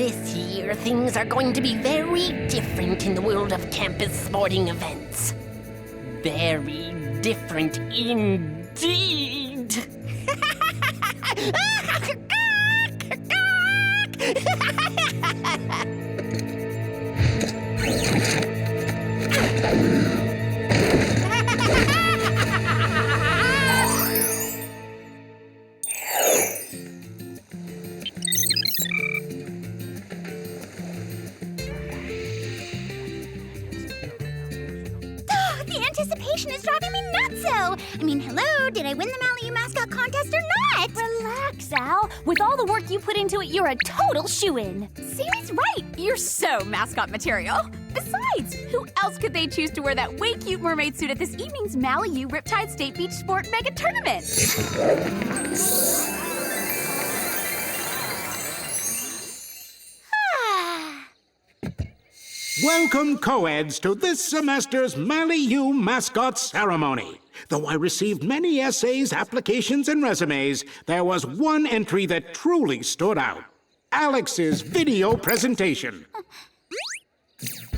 This year, things are going to be very different in the world of campus sporting events. Very different indeed. Anticipation is driving me nutso! I mean, hello, did I win the Malibu Mascot contest or not? Relax, Al. With all the work you put into it, you're a total shoo-in. Sammy's right. You're so mascot material. Besides, who else could they choose to wear that way cute mermaid suit at this evening's Malibu Riptide State Beach Sport Mega Tournament? Welcome, co-eds, to this semester's Malibu Mascot Ceremony. Though I received many essays, applications, and resumes, there was one entry that truly stood out. Alex's video presentation.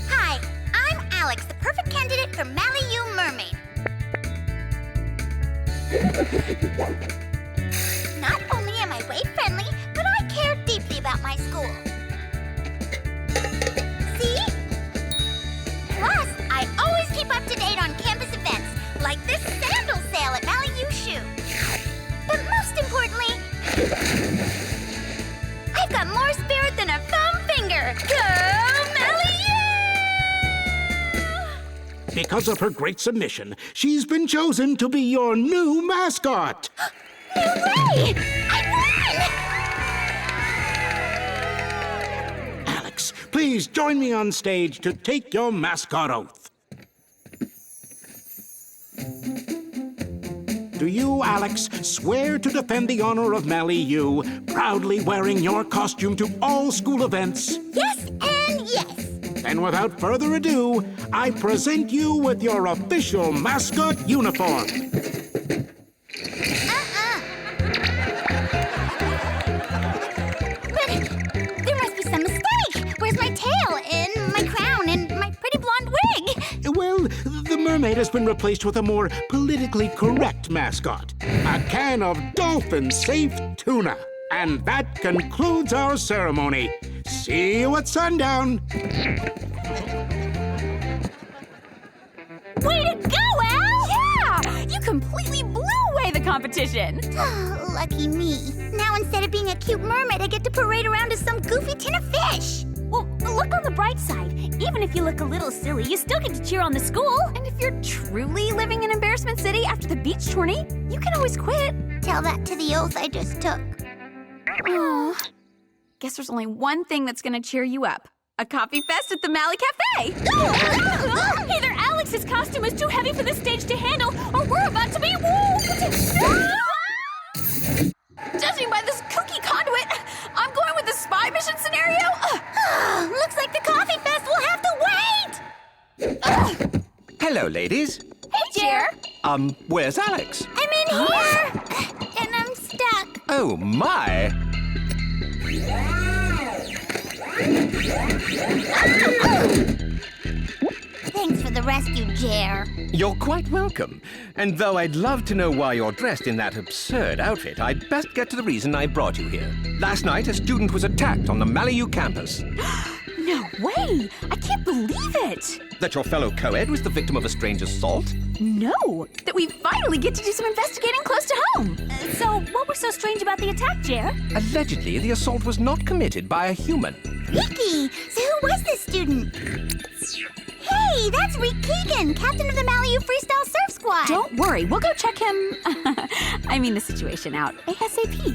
Hi, I'm Alex, the perfect candidate for Malibu Mermaid. Not only am I wave-friendly, but I care deeply about my school. See? Plus, I always keep up to date on campus events, like this sandal sale at Malibu Shoe. But most importantly, I've got more spirit than a thumb finger. Go Malibu! Because of her great submission, she's been chosen to be your new mascot. No way! I won! Alex, please join me on stage to take your mascot oath. Do you, Alex, swear to defend the honor of Malibu, proudly wearing your costume to all school events? Yes and yes. Then without further ado, I present you with your official mascot uniform. But there must be some mistake. Where's my tail and my crown and my pretty blonde wig? Well, the mermaid has been replaced with a more politically correct mascot. A can of dolphin-safe tuna. And that concludes our ceremony. See you at sundown. Way to go, Al! Yeah! You completely blew away the competition. Lucky me. Now instead of being a cute mermaid, I get to parade around as some goofy tin of fish. Well, look on the bright side. Even if you look a little silly, you still get to cheer on the school. And if you're truly living in Embarrassment City after the beach tourney, you can always quit. Tell that to the oath I just took. Oh. Guess there's only one thing that's gonna cheer you up. A coffee fest at the Mali Cafe! Either Alex's costume is too heavy for the stage to handle, or we're about to be whooped! Judging by this kooky conduit, I'm going with the spy mission scenario. Looks like the coffee fest will have to wait! Hello, ladies. Hey, Jer. Where's Alex? I'm in here! And I'm stuck. Oh, my. Thanks for the rescue, Jer. You're quite welcome. And though I'd love to know why you're dressed in that absurd outfit, I'd best get to the reason I brought you here. Last night, a student was attacked on the Malibu campus. No way! I can't believe it! That your fellow co-ed was the victim of a strange assault? No! That we finally get to do some investigating close to home! So, what was so strange about the attack, Jer? Allegedly, the assault was not committed by a human. Ricky! So who was this student? Hey, that's Reek Keegan, captain of the Malibu Freestyle Surf Squad! Don't worry, we'll go check him... the situation out ASAP.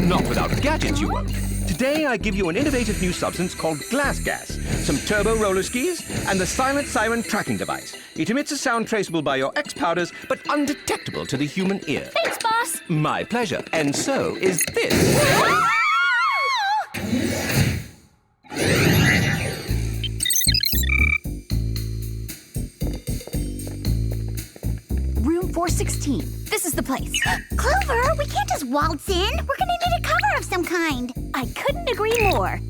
Not without gadgets, you won't. Today, I give you an innovative new substance called glass gas, some turbo roller skis, and the silent siren tracking device. It emits a sound traceable by your X-powders, but undetectable to the human ear. Thanks, boss! My pleasure. And so is this. Room 416. This is the place. Clover, we can't just waltz in. We're gonna need a cover of some kind. I couldn't agree more.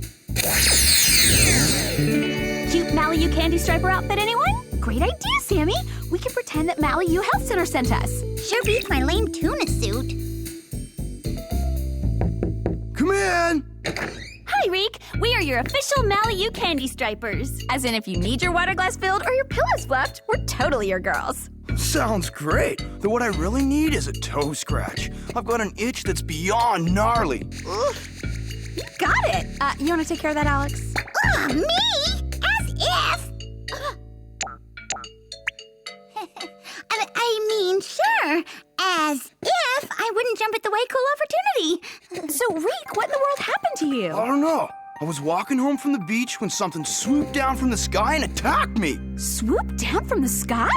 Cute Malibu candy striper outfit, anyone? Great idea, Sammy. We can pretend that Malibu Health Center sent us. Sure beats my lame tuna suit. Come in! Hi, Reek. We are your official Malibu candy stripers. As in, if you need your water glass filled or your pillows fluffed, we're totally your girls. Sounds great. Though what I really need is a toe scratch. I've got an itch that's beyond gnarly. Ugh. You got it. You want to take care of that, Alex? Ugh, me? As if? I mean, sure. As if I wouldn't jump at the way cool opportunity. So, Reek, what in the world happened to you? I don't know. I was walking home from the beach when something swooped down from the sky and attacked me. Swooped down from the sky?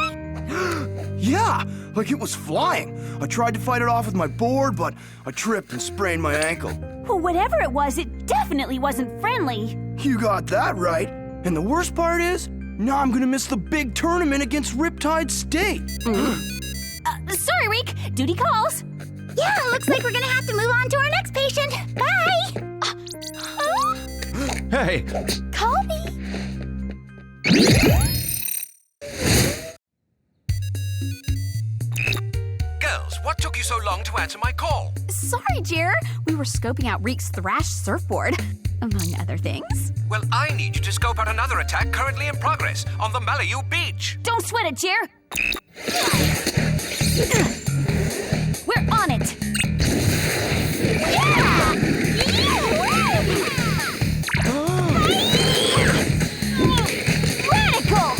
Yeah, like it was flying. I tried to fight it off with my board, but I tripped and sprained my ankle. Well, whatever it was, it definitely wasn't friendly. You got that right. And the worst part is, now I'm gonna miss the big tournament against Riptide State. Sorry, Reek. Duty calls. Yeah, looks like we're gonna have to move on to our next patient. Bye! Hey, Call me. girls, what took you so long to answer my call? Sorry, Jer. We were scoping out Reek's Thrash surfboard, among other things. Well, I need you to scope out another attack currently in progress on the Malibu beach. Don't sweat it, Jer. We're on it. Radical!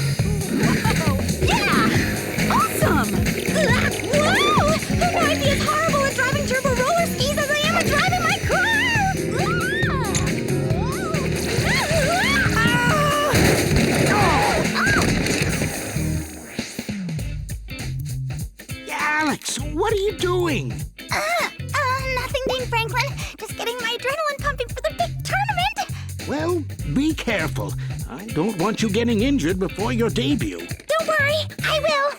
Yeah! Awesome! Whoa! Who might be as horrible at driving turbo roller skis as I am at driving my Alex, what are you doing? Nothing, Dean Franklin. Just getting my adrenaline pumping for the big tournament. Well, be careful. I don't want you getting injured before your debut. Don't worry, I will.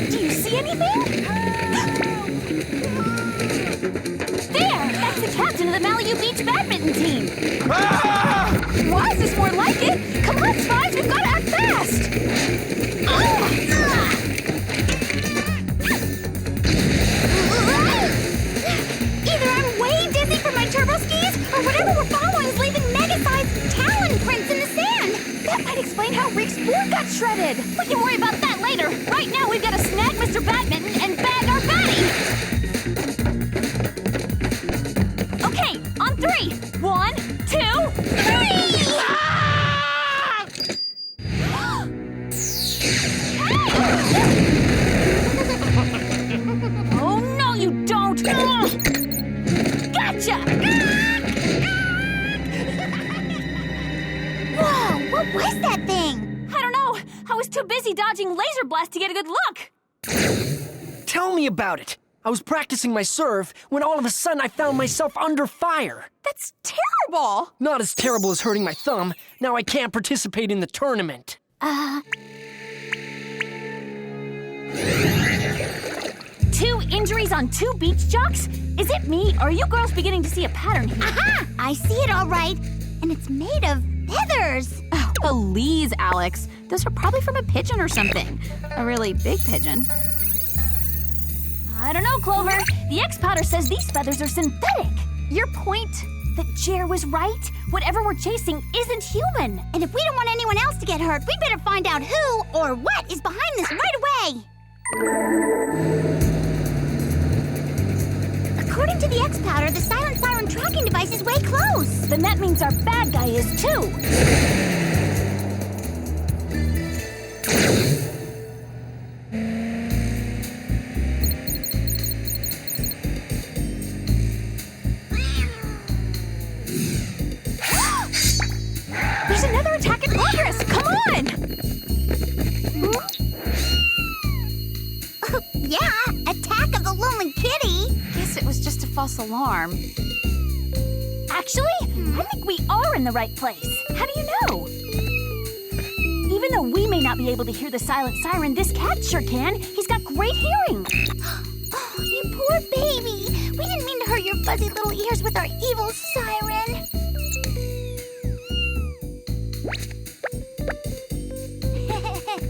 Do you see anything? There! That's the captain of the Malibu Beach badminton team. Why is this more like it? Come on, Spies, we've got to act fast! Either I'm way dizzy from my turbo skis, or whatever we're following is leaving mega-sized talon prints in the sand. That might explain how Rick's board got shredded. We can worry about that later. Right now, we've got to snag Mr. Badminton and bag our baddie. Okay, on 3. 1, 2, 3! Oh, no, you don't! Gotcha! Whoa, what was that thing? I don't know. I was too busy dodging laser blast to get a good look. Tell me about it. I was practicing my serve when all of a sudden I found myself under fire. That's terrible! Not as terrible as hurting my thumb. Now I can't participate in the tournament. 2 injuries on 2 beach jocks? Is it me, or are you girls beginning to see a pattern here? Aha! I see it all right. And it's made of feathers. Oh, please, Alex. Those are probably from a pigeon or something. A really big pigeon. I don't know, Clover. The X-Powder says these feathers are synthetic. Your point that Jer was right? Whatever we're chasing isn't human. And if we don't want anyone else to get hurt, we better find out who or what is behind this right away. According to the X-Powder, the silent siren tracking device is way close. Then that means our bad guy is too. There's another attack in progress! Come on! Yeah, Attack of the Lonely Kitty. Guess it was just a false alarm. Actually, I think we are in the right place. How do you know? Even though Though we may not be able to hear the silent siren, this cat sure can. He's got great hearing. Oh, you poor baby. We didn't mean to hurt your fuzzy little ears with our evil siren.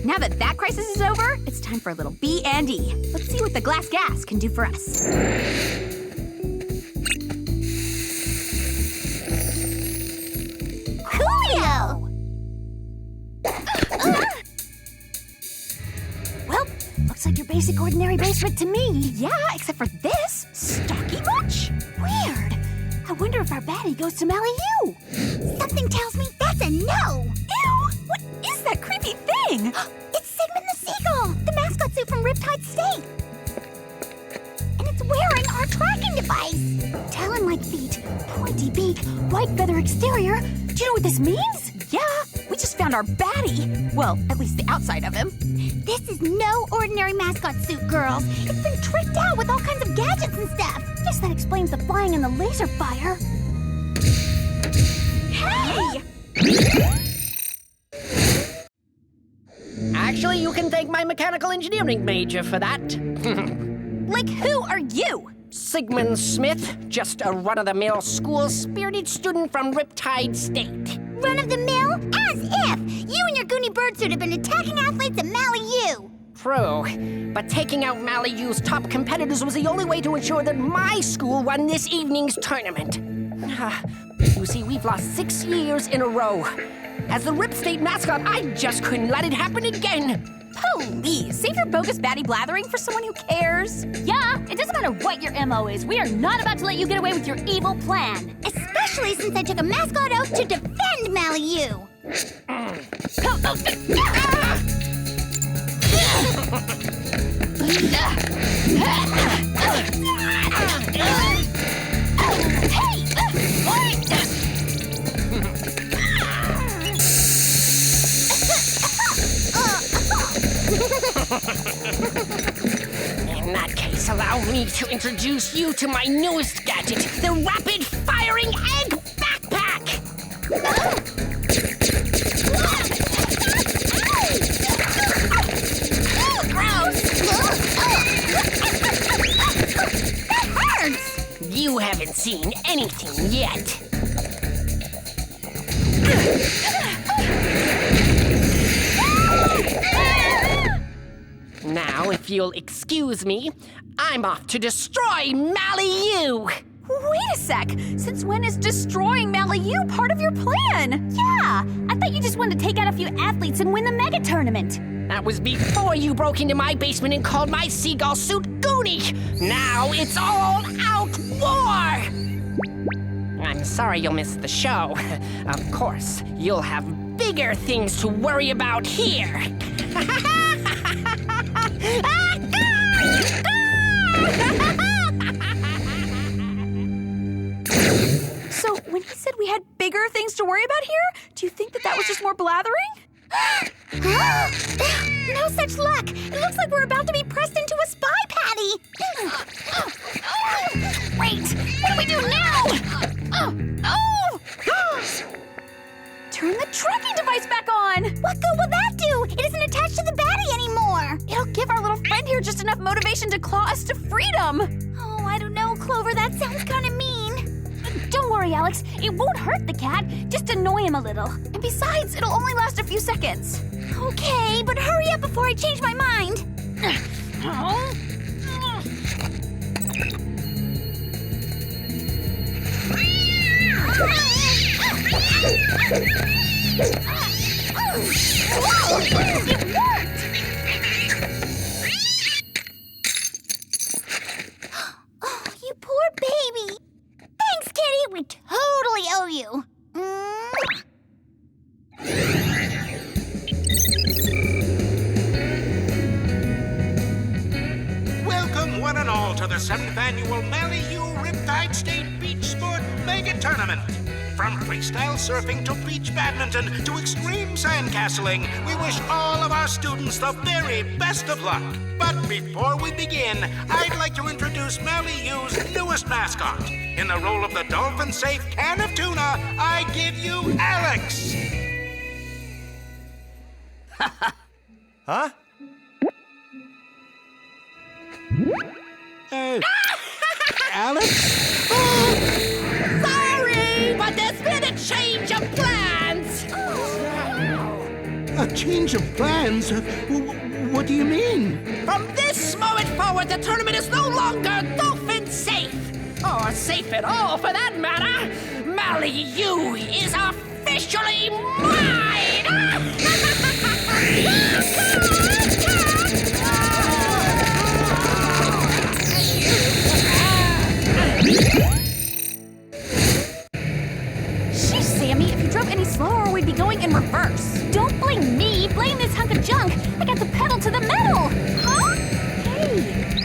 Now that that crisis is over, it's time for a little B&E. Let's see what the glass gas can do for us. Coolio! Well, looks like your basic ordinary basement to me. Yeah, except for this. Stocky much? Weird. I wonder if our baddie goes to Mally U. Something tells me that's a no. Ew! What is that creepy thing? It's Sigmund the seagull, the mascot suit from Riptide State. And it's wearing our tracking device. Talon-like feet, pointy beak, white feather exterior. Do you know what this means? Yeah, we just found our baddie. Well, at least the outside of him. This is no ordinary mascot suit, girls. It's been tricked out with all kinds of gadgets and stuff. Guess that explains the flying and the laser fire. Hey! Actually, you can thank my mechanical engineering major for that. Like, who are you? Sigmund Smith, just a run-of-the-mill school-spirited student from Riptide State. Run of the mill? As if! You and your goony bird suit have been attacking athletes at Mally U. True, but taking out Mally U's top competitors was the only way to ensure that my school won this evening's tournament. You see, we've lost 6 years in a row. As the Rip State mascot, I just couldn't let it happen again. Please, save your bogus baddie blathering for someone who cares. Yeah, it doesn't matter what your MO is. We are not about to let you get away with your evil plan. Especially since I took a mascot oath to defend Mally U. In that case, allow me to introduce you to my newest gadget, the rapid-firing egg backpack! That hurts! You haven't seen anything yet. Now, if you'll excuse me, I'm off to destroy Mally U! Wait a sec. Since when is destroying Mally U part of your plan? Yeah, I thought you just wanted to take out a few athletes and win the mega tournament. That was before you broke into my basement and called my seagull suit Goonie! Now it's all out war! I'm sorry you'll miss the show. Of course, you'll have bigger things to worry about here. So, when he said we had bigger things to worry about here, do you think that was just more blathering? No such luck! It looks like we're about to be pressed into a spy patty! Wait, what do we do now? Turn the tracking device back on! What good will that do? It isn't attached to the baddie anymore! It'll give our little friend here just enough motivation to claw us to freedom! Oh, I don't know, Clover. That sounds kind of mean. Don't worry, Alex. It won't hurt the cat. Just annoy him a little. And besides, it'll only last a few seconds. Okay, but hurry up before I change my mind. It worked! Oh, you poor baby. Thanks, Kitty. We totally owe you. Welcome, one and all, to the 7th annual Mally U Riptide State Beach Sport Mega Tournament. From freestyle surfing to beach badminton to extreme sandcastling, we wish all of our students the very best of luck. But before we begin, I'd like to introduce Mally U's newest mascot. In the role of the dolphin-safe can of tuna, I give you Alex. Huh? Alex? Sorry, but there's been a change of plans. A change of plans? What do you mean? From this moment forward, the tournament is no longer dolphin safe. Or safe at all, for that matter. Mally, you is officially mine! Sheesh, Sammy, if you drove any slower, we'd be going in reverse. Don't blame me. Blame this hunk of junk. I got the pedal to the metal. Huh? Hey,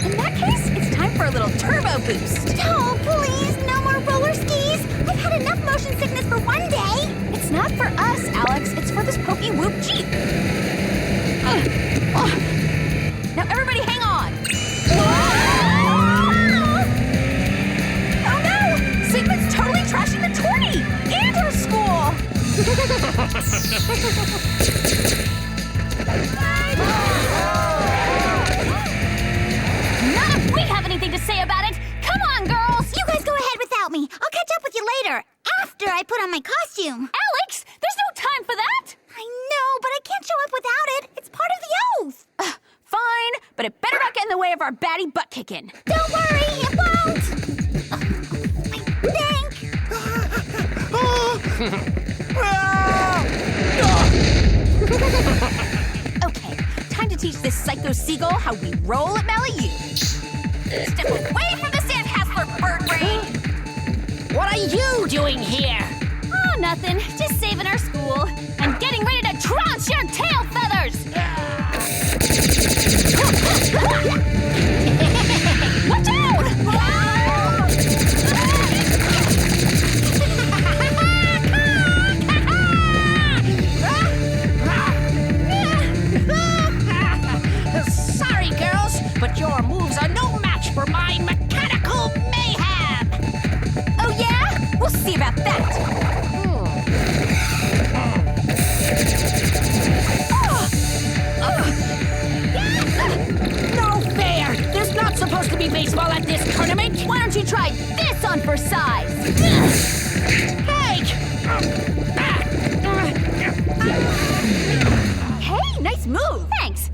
in that case, it's time for a little turbo boost. Oh, please, no more roller skis. I've had enough motion sickness for one day. It's not for us, Alex. It's for this Pokey Whoop Jeep. Now everybody hang on. Oh no! Sigmund's totally trashing the tourney and our school. None of we have anything to say about it. Come on, girls. You guys go ahead without me. I'll catch up with you later, after I put on my costume. Alex, there's no time for that. I know, but I can't show up without it. It's part of the oath. Fine, but it better not get in the way of our baddie butt kicking. Don't worry, it won't. I think. Okay, time to teach this psycho seagull how we roll at Malibu. Step away from the sandcastle, bird brain. What are you doing here? Oh, nothing. Just saving our school. And getting ready to trounce your tail feathers. Watch out! Sorry, girls, but your moves are no match for my mechanical mayhem. Oh yeah? We'll see about that. No fair! There's not supposed to be baseball at this tournament! Why don't you try this on for size? Hey! Hey, nice move. Thanks.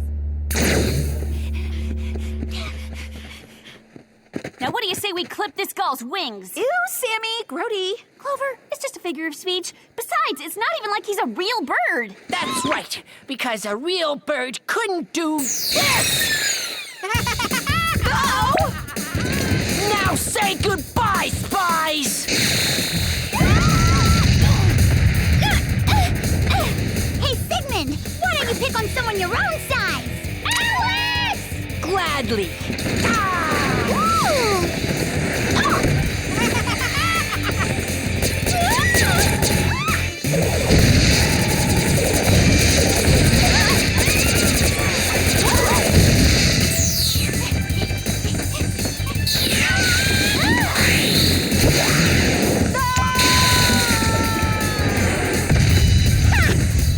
Now, what do you say we clip this gull's wings? Ew, Sammy, grody. Clover, it's just a figure of speech. Besides, it's not even like he's a real bird. That's right, because a real bird couldn't do this! Oh! Now say goodbye, spies! Hey, Sigmund, why don't you pick on someone your own size? Alex! Gladly.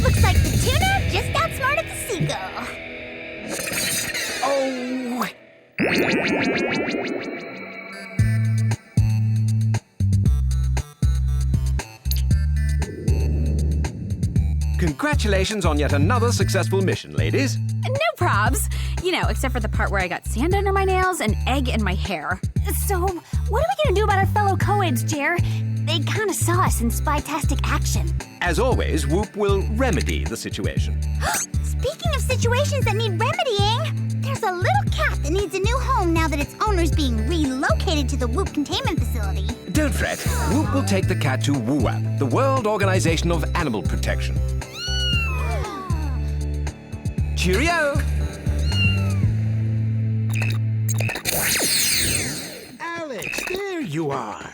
Looks like the tuna just outsmarted the seagull. Oh! Congratulations on yet another successful mission, ladies. No probs. You know, except for the part where I got sand under my nails and egg in my hair. So, what are we gonna do about our fellow co-eds, Jer? They kind of saw us in spy-tastic action. As always, Whoop will remedy the situation. Speaking of situations that need remedying, there's a little cat that needs a new home now that its owner's being relocated to the Whoop Containment Facility. Don't fret. Whoop will take the cat to WUAP, the World Organization of Animal Protection. Cheerio! Alex, there you are.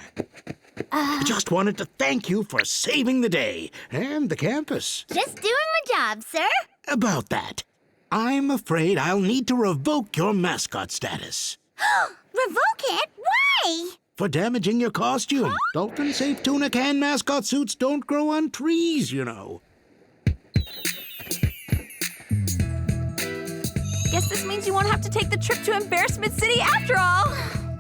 I just wanted to thank you for saving the day and the campus. Just doing my job, sir. About that, I'm afraid I'll need to revoke your mascot status. Revoke it? Why? For damaging your costume. Dolphin-safe tuna can mascot suits don't grow on trees, you know. Guess this means you won't have to take the trip to Embarrassment City after all.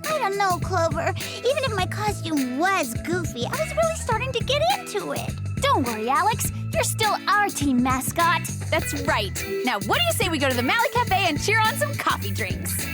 I don't know, Clover. Even if my costume was goofy, I was really starting to get into it. Don't worry, Alex. You're still our team mascot. That's right. Now, what do you say we go to the Mally Cafe and cheer on some coffee drinks?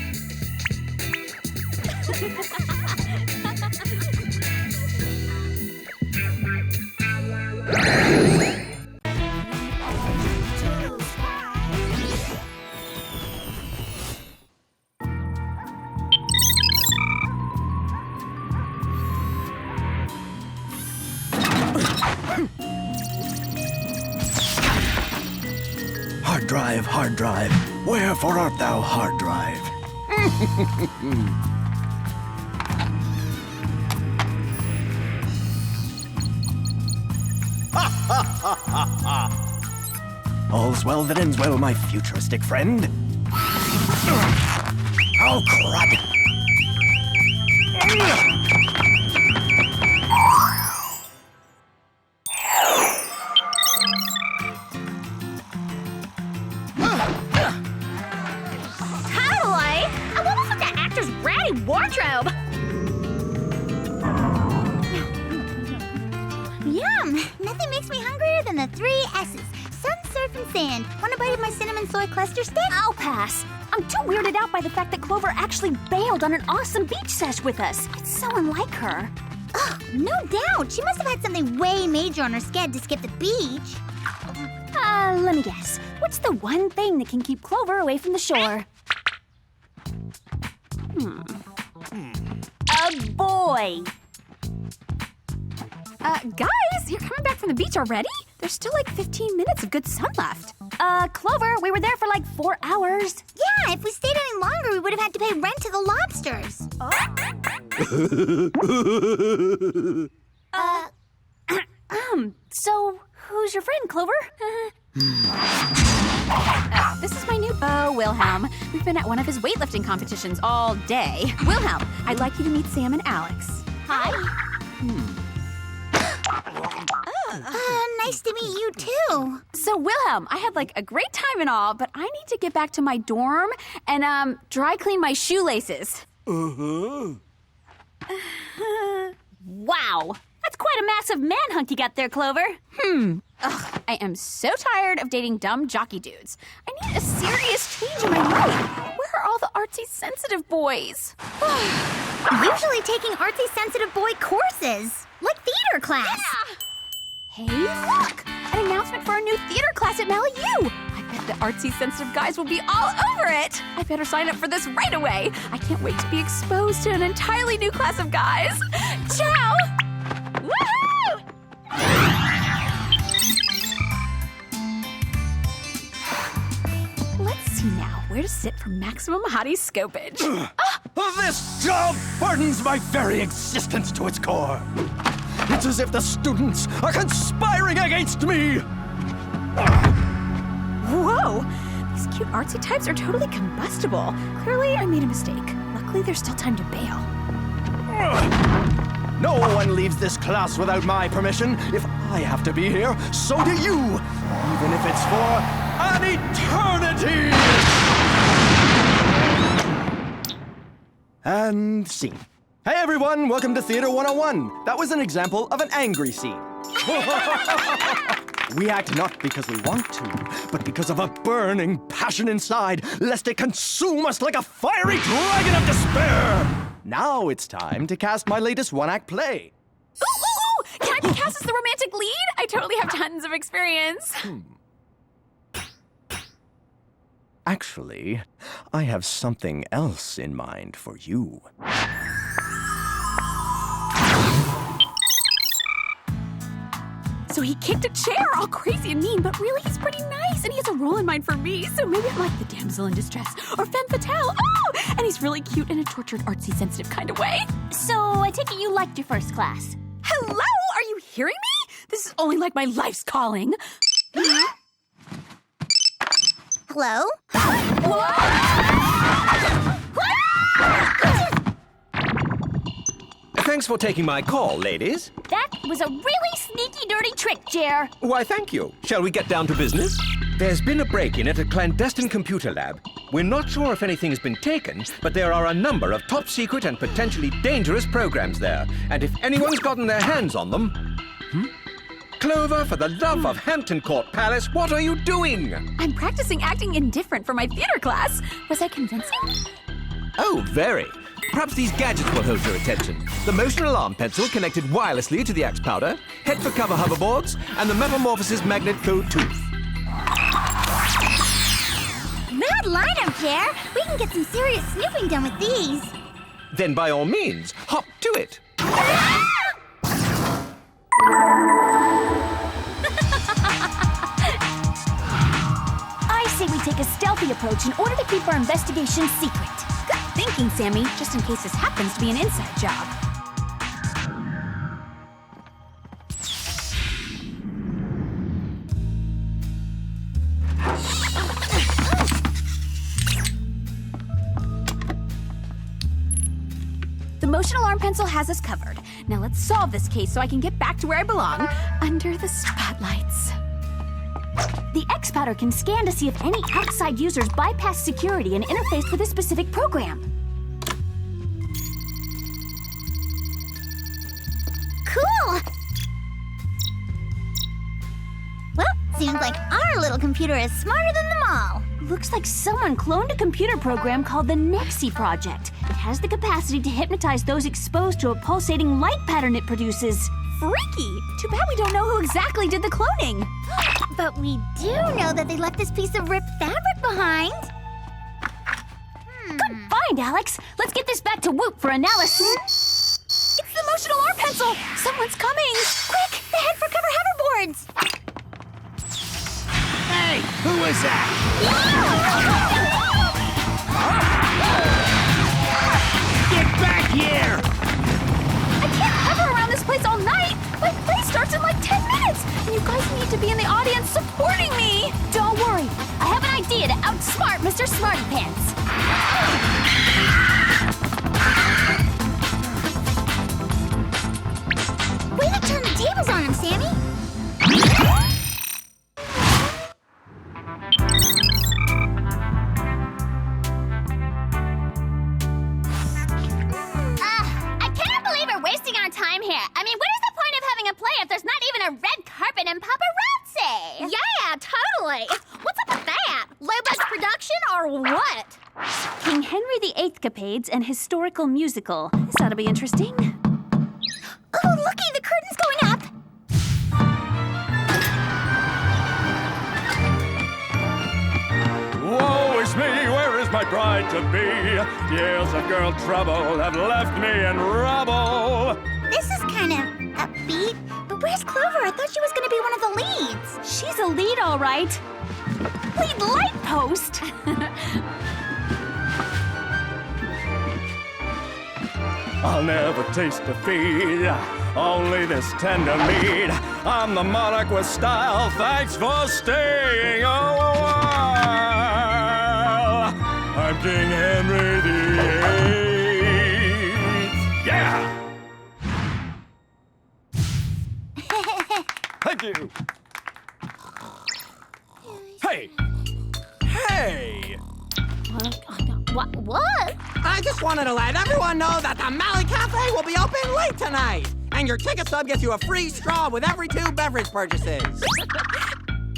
Hard drive, wherefore art thou, hard drive? All's well that ends well, my futuristic friend. Oh, crud! Wardrobe! Yum! Nothing makes me hungrier than the 3 S's. Sun, surf, and sand. Want a bite of my cinnamon soy cluster stick? I'll pass. I'm too weirded out by the fact that Clover actually bailed on an awesome beach sesh with us. It's so unlike her. Oh, no doubt. She must have had something way major on her sched to skip the beach. Let me guess. What's the one thing that can keep Clover away from the shore? A boy. Guys, you're coming back from the beach already? There's still like 15 minutes of good sun left. Clover, we were there for like 4 hours. Yeah, if we stayed any longer, we would have had to pay rent to the lobsters. So who's your friend, Clover? This is my new beau, Wilhelm. We've been at one of his weightlifting competitions all day. Wilhelm, I'd like you to meet Sam and Alex. Hi. Nice to meet you, too. So, Wilhelm, I had like a great time and all, but I need to get back to my dorm and, dry clean my shoelaces. Wow. That's quite a massive manhunt you got there, Clover. Ugh, I am so tired of dating dumb jockey dudes. I need a serious change in my life. Where are all the artsy, sensitive boys? Usually taking artsy sensitive boy courses, like theater class. Hey, look! An announcement for a new theater class at Mally U. I bet the artsy, sensitive guys will be all over it. I better sign up for this right away. I can't wait to be exposed to an entirely new class of guys. Ciao! Woohoo! Let's see now where to sit for maximum hottie scopage. This job burdens my very existence to its core. It's as if the students are conspiring against me! Whoa! These cute artsy types are totally combustible. Clearly, I made a mistake. Luckily, there's still time to bail. No one leaves this class without my permission. If I have to be here, so do you! Even if it's for an eternity! And scene. Hey everyone, welcome to Theater 101. That was an example of an angry scene. We act not because we want to, but because of a burning passion inside, lest it consume us like a fiery dragon of despair. Now it's time to cast my latest one-act play. Ooh! Can I be cast as the romantic lead? I totally have tons of experience. Actually, I have something else in mind for you. So he kicked a chair all crazy and mean, but really he's pretty nice, and he has a role in mind for me, so maybe I'm like the damsel in distress, or femme fatale. Oh! And he's really cute in a tortured, artsy, sensitive kind of way. So I take it you liked your first class. Hello? Are you hearing me? This is only like my life's calling. Hello? Thanks for taking my call, ladies. That was a really sneaky, dirty trick, Jer. Why, thank you. Shall we get down to business? There's been a break-in at a clandestine computer lab. We're not sure if anything has been taken, but there are a number of top-secret and potentially dangerous programs there. And if anyone's gotten their hands on them... Clover, for the love of Hampton Court Palace, what are you doing? I'm practicing acting indifferent for my theater class. Was I convincing? Oh, very. Perhaps these gadgets will hold your attention. The motion alarm pencil connected wirelessly to the axe powder, head for cover hoverboards, and the Metamorphosis magnet code tooth. Mad lineup, Jer. We can get some serious snooping done with these. Then by all means, hop to it. I say we take a stealthy approach in order to keep our investigation secret. Good thinking, Sammy, just in case this happens to be an inside job. The motion alarm pencil has us covered. Now let's solve this case so I can get back to where I belong, under the spotlights. The X-Powder can scan to see if any outside users bypass security and interface with a specific program. Cool! Well, seems like our little computer is smarter than them all. Looks like someone cloned a computer program called the Nexi Project. It has the capacity to hypnotize those exposed to a pulsating light pattern it produces. Freaky! Too bad we don't know who exactly did the cloning. But we do know that they left this piece of ripped fabric behind. Good find, Alex. Let's get this back to Whoop for analysis. It's the motion alarm pencil! Someone's coming! Quick, the head for cover hoverboards! Hey, who was that? Get back here! I can't hover around this place all night! My play starts in like 10 minutes! And you guys need to be in the audience supporting me! Don't worry. I have an idea to outsmart Mr. Smarty Pants. Way to turn the tables on him, Sammy! I cannot believe we're wasting our time here. I mean, what is the point of having a play if there's not even a red carpet and paparazzi? Yeah, totally. What's up with that? Low-budget production or what? King Henry VIII Capades and historical musical. This ought to be interesting. Oh, looky, the curtain's going up! Woe is me, where is my bride to be? Years of girl trouble have left me in rubble. This is kind of upbeat, but where's Clover? I thought she was going to be one of the leads. She's a lead, all right. Lead light post. I'll never taste defeat, only this tender mead. I'm the monarch with style, thanks for staying a while. I'm King Henry VIII. Yeah! Thank you. Hey! Hey! What? I just wanted to let everyone know that the Mally Cafe will be open late tonight. And your ticket stub gets you a free straw with every 2 beverage purchases.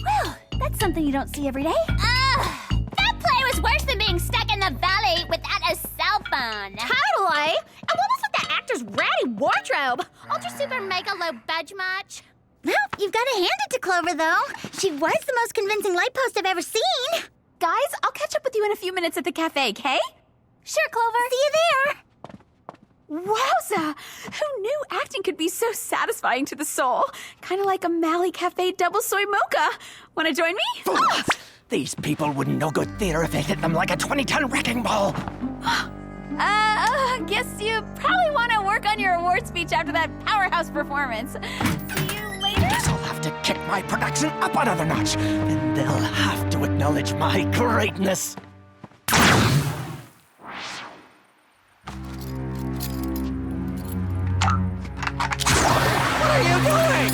Well, that's something you don't see every day. That play was worse than being stuck in the valley without a cell phone. Totally. And what was with the actor's ratty wardrobe? Ultra super mega low budge much? Well, you've got to hand it to Clover, though. She was the most convincing light post I've ever seen. Guys, I'll catch up with you in a few minutes at the cafe, okay? Sure, Clover. See you there. Wowza! Who knew acting could be so satisfying to the soul? Kind of like a Mally Cafe double soy mocha. Want to join me? Fools! These people wouldn't know good theater if it hit them like a 20-ton wrecking ball. Guess you probably want to work on your award speech after that powerhouse performance. See you later. Guess I'll have to kick my production up another notch. Then they'll have to acknowledge my greatness. What are you doing?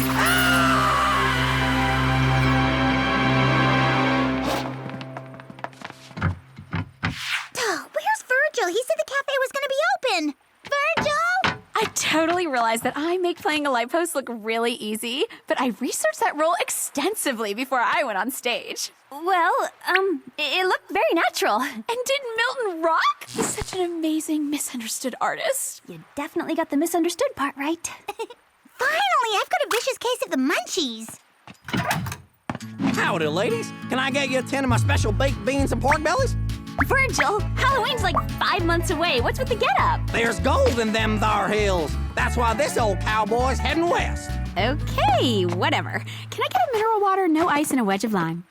realize that I make playing a light post look really easy, but I researched that role extensively before I went on stage. Well, it looked very natural. And did Milton rock? He's such an amazing, misunderstood artist. You definitely got the misunderstood part right. Finally, I've got a vicious case of the munchies. Howdy, ladies. Can I get you a 10 of my special baked beans and pork bellies? Virgil, Halloween's like 5 months away. What's with the getup? There's gold in them thar hills. That's why this old cowboy's heading west. Okay, whatever. Can I get a mineral water, no ice, and a wedge of lime?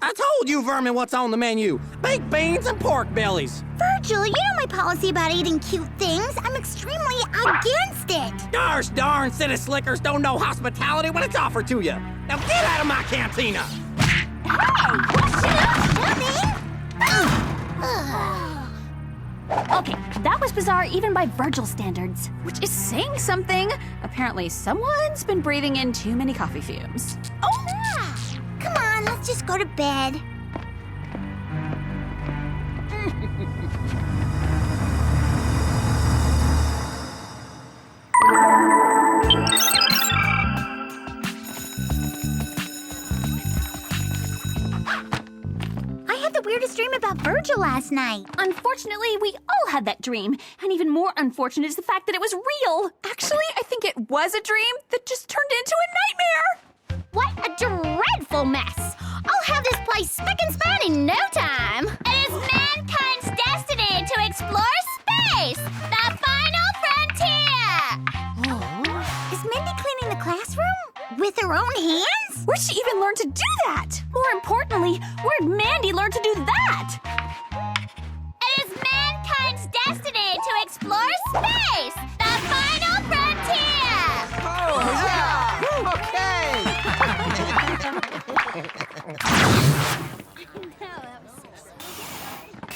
I told you, vermin, what's on the menu. Baked beans and pork bellies. Virgil, you know my policy about eating cute things. I'm extremely against it. Gosh darn city slickers don't know hospitality when it's offered to you. Now get out of my cantina. Okay, that was bizarre even by Virgil standards. Which is saying something. Apparently, someone's been breathing in too many coffee fumes. Come on, let's just go to bed. I had the weirdest dream about Virgil last night. Unfortunately, we all had that dream. And even more unfortunate is the fact that it was real. Actually, I think it was a dream that just turned into a nightmare. What a dreadful mess! I'll have this place spick and span in no time. It is mankind's destiny to explore space, the final frontier! Is Mindy cleaning the classroom? With her own hands? Where'd she even learn to do that? More importantly, where'd Mandy learn to do that? It is mankind's destiny to explore space, the final frontier! Oh, yeah! Okay!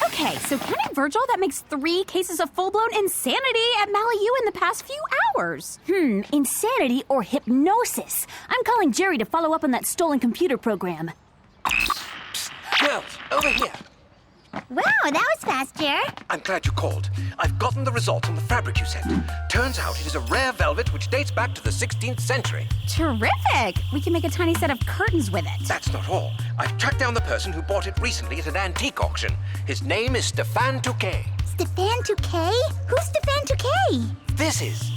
Okay, so counting Virgil, that makes 3 cases of full-blown insanity at Malibu in the past few hours. Insanity or hypnosis. I'm calling Jerry to follow up on that stolen computer program. Girls, over here. Wow, that was fast, Jer. I'm glad you called. I've gotten the results on the fabric you sent. Turns out it is a rare velvet which dates back to the 16th century. Terrific! We can make a tiny set of curtains with it. That's not all. I've tracked down the person who bought it recently at an antique auction. His name is Stéphane Touquet. Stéphane Touquet? Who's Stéphane Touquet? This is...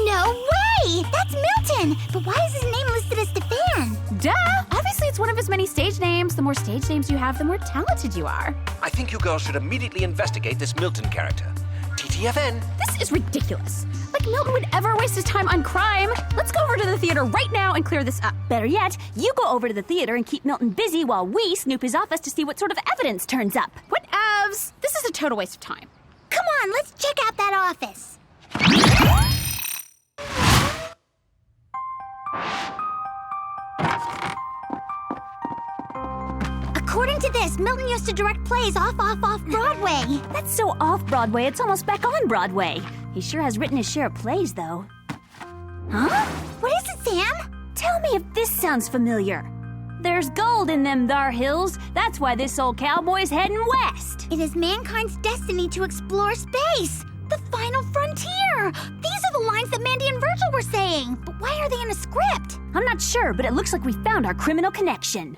No way! That's Milton! But why is his name listed as Stéphane? Duh! Obviously, it's one of his many stage names. The more stage names you have, the more talented you are. I think you girls should immediately investigate this Milton character. TTFN. This is ridiculous. Like Milton would ever waste his time on crime. Let's go over to the theater right now and clear this up. Better yet, you go over to the theater and keep Milton busy while we snoop his office to see what sort of evidence turns up. Whatevs. This is a total waste of time. Come on, let's check out that office. According to this, Milton used to direct plays off Broadway. That's so off-Broadway, it's almost back on Broadway. He sure has written his share of plays, though. Huh? What is it, Sam? Tell me if this sounds familiar. There's gold in them thar hills. That's why this old cowboy's heading west. It is mankind's destiny to explore space. The final frontier. These are the lines that Mandy and Virgil were saying. But why are they in a script? I'm not sure, but it looks like we found our criminal connection.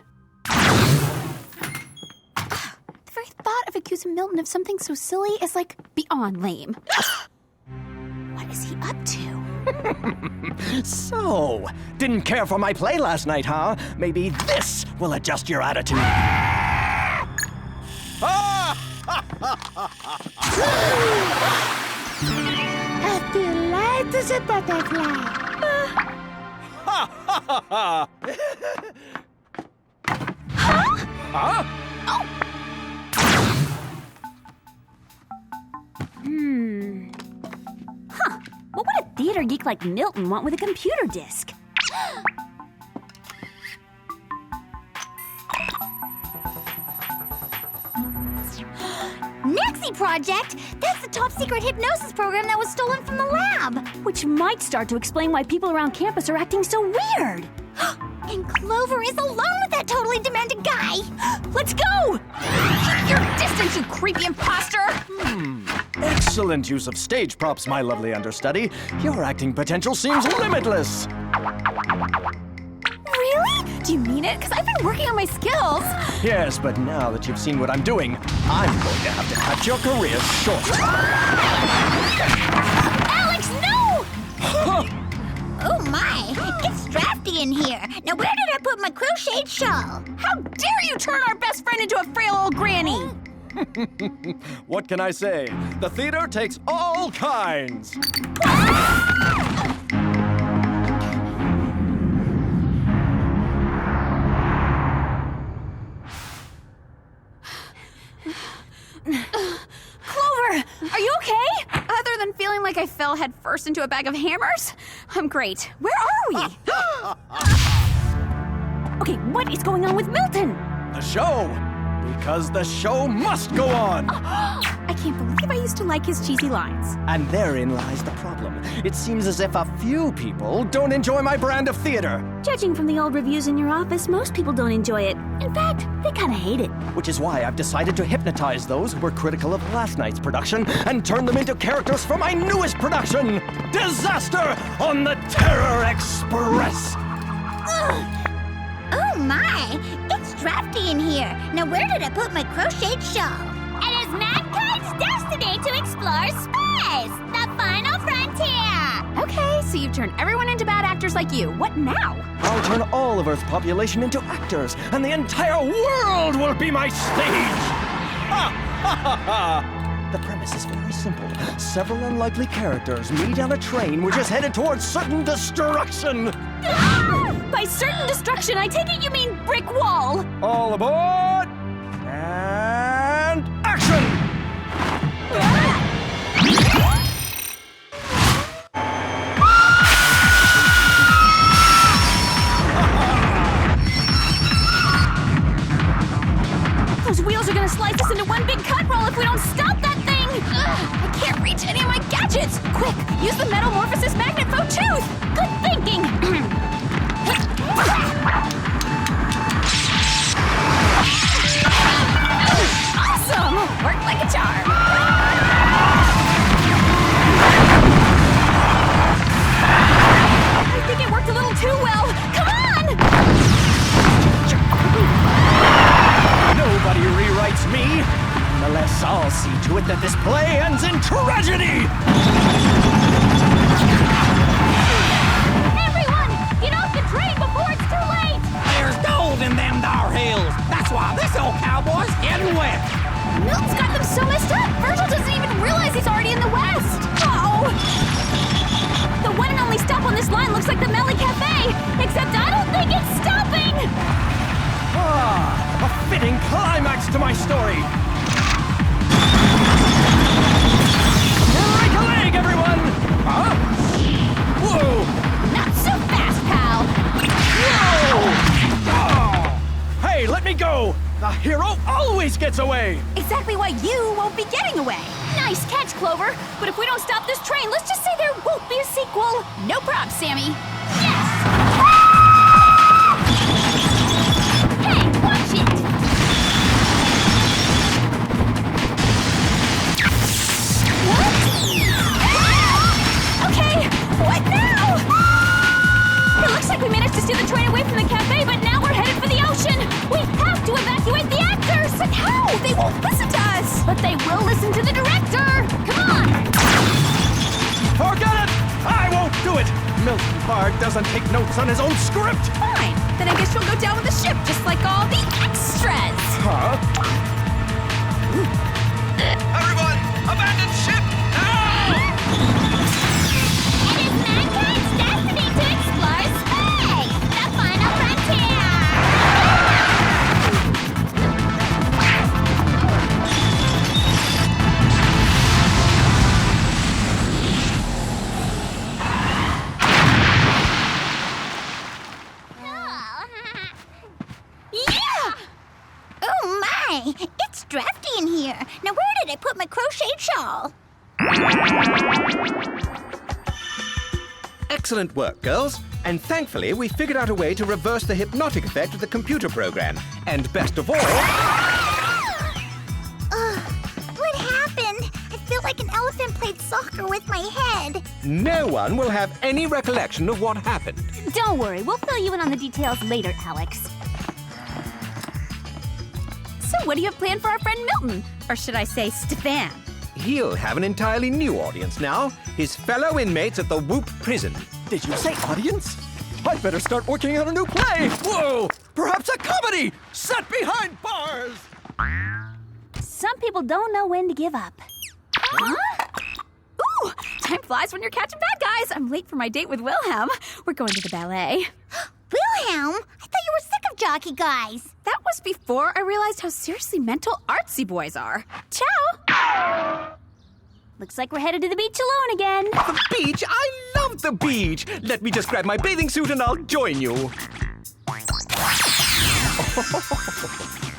The very thought of accusing Milton of something so silly is like beyond lame. What is he up to? So, didn't care for my play last night, huh? Maybe this will adjust your attitude. I feel light as a butterfly. What would a theater geek like Milton want with a computer disk? Nexie Project? That's the top secret hypnosis program that was stolen from the lab. Which might start to explain why people around campus are acting so weird. And Clover is alone with that totally demented guy. Let's go! Keep your distance, you creepy imposter! Excellent use of stage props, my lovely understudy. Your acting potential seems limitless. Really? Do you mean it? Because I've been working on my skills. Yes, but now that you've seen what I'm doing, I'm going to have to cut your career short. Alex, no! Oh my, it's drafty in here. Now where did I put my crocheted shawl? How dare you turn our best friend into a frail old granny? What can I say? The theater takes all kinds. Clover, are you okay? Other than feeling like I fell head first into a bag of hammers, I'm great. Where are we? Okay, what is going on with Milton? The show! Because the show must go on! I can't believe I used to like his cheesy lines. And therein lies the problem. It seems as if a few people don't enjoy my brand of theater. Judging from the old reviews in your office, most people don't enjoy it. In fact, they kind of hate it. Which is why I've decided to hypnotize those who were critical of last night's production and turn them into characters for my newest production, Disaster on the Terror Express! Oh my, it's drafty in here. Now where did I put my crocheted shawl? It is Mancot's destiny to explore space, the final frontier. Okay, so you've turned everyone into bad actors like you. What now? I'll turn all of Earth's population into actors, and the entire world will be my stage! Ha! Ha ha ha! The premise is very simple. Several unlikely characters meet on a train which is headed towards certain destruction. By certain destruction, I take it you mean brick wall. All aboard! And action! Those wheels are gonna slice us into one big cut roll if we don't stop that thing! I can't reach any of my gadgets! Quick, use the metamorphosis magnet foe tooth! Good thinking! Awesome! Worked like a charm! I think it worked a little too well. Come on! Nobody rewrites me. Nonetheless, I'll see to it that this play ends in tragedy! Everyone, get off the train before it's too late. There's gold in them dar hills. That's why this old cowboy's getting wet. Milton's got them so messed up, Virgil doesn't even realize he's already in the West! Oh! The one and only stop on this line looks like the Melly Cafe, except I don't think it's stopping! Ah, a fitting climax to my story! Break a leg, everyone! Huh? Whoa! Not so fast, pal! Whoa! Oh! Hey, let me go! The hero always gets away! Exactly why you won't be getting away! Nice catch, Clover! But if we don't stop this train, let's just say there won't be a sequel! No props, Sammy! Yes. Hey, watch it. What? Okay, what now? It looks like we managed to steer the train away from the cafe, but now we're headed for the ocean! We have to evacuate the actors! But how? They won't listen to us! But they will listen to the director! Come on! Forget it! I won't do it! Milton Bard doesn't take notes on his own script! Fine, then I guess you'll go down with the ship just like all the extras! Huh? Everyone, abandon ship now! It is Mancot's destiny to explore space, the final frontier. Yeah! Oh my, it's drafty in here. Now where did I put my crocheted shawl? Excellent work, girls. And thankfully, we figured out a way to reverse the hypnotic effect of the computer program. And best of all... What happened? I feel like an elephant played soccer with my head. No one will have any recollection of what happened. Don't worry, we'll fill you in on the details later, Alex. So what do you have planned for our friend Milton? Or should I say Stefan? He'll have an entirely new audience now. His fellow inmates at the Whoop prison. Did you say audience? I'd better start working on a new play. Whoa! Perhaps a comedy set behind bars. Some people don't know when to give up. Huh? Ooh, time flies when you're catching bad guys. I'm late for my date with Wilhelm. We're going to the ballet. Wilhelm? I thought you were sick of jockey guys. That was before I realized how seriously mental artsy boys are. Ciao! Looks like we're headed to the beach alone again. The beach? I love the beach. Let me just grab my bathing suit and I'll join you.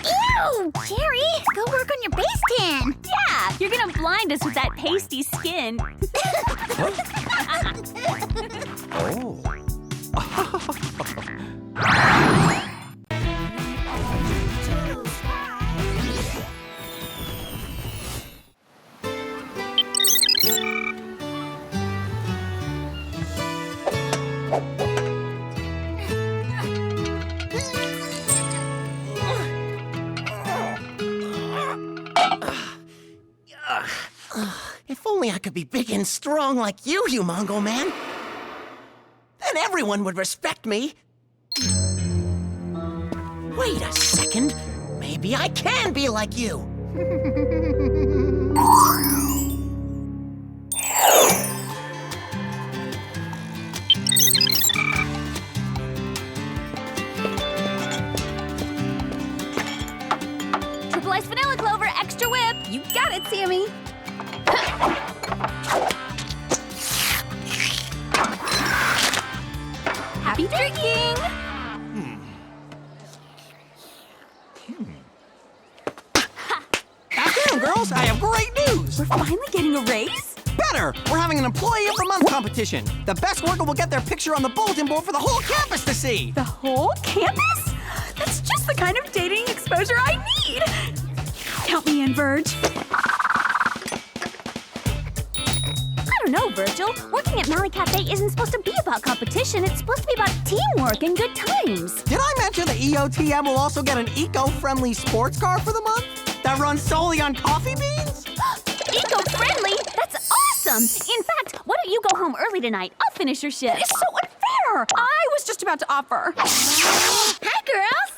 Ew, Jerry, go work on your base tan. Yeah, you're gonna blind us with that pasty skin. Oh. If only I could be big and strong like you, Humongo Man. Then everyone would respect me. Wait a second. Maybe I can be like you. Triple ice vanilla clover, extra whip. You got it, Sammy. Happy drinking! Afternoon, girls. I have great news. We're finally getting a raise? Better. We're having an Employee of the Month competition. The best worker will get their picture on the bulletin board for the whole campus to see. The whole campus? That's just the kind of dating exposure I need. Count me in, Virg. I don't know, Virgil. Working at Mally Cafe isn't supposed to be about competition. It's supposed to be about teamwork and good times. Did I mention the EOTM will also get an eco-friendly sports car for the month that runs solely on coffee beans? Eco-friendly? That's awesome! In fact, why don't you go home early tonight? I'll finish your shift. It's so unfair! I was just about to offer. Hi, girls.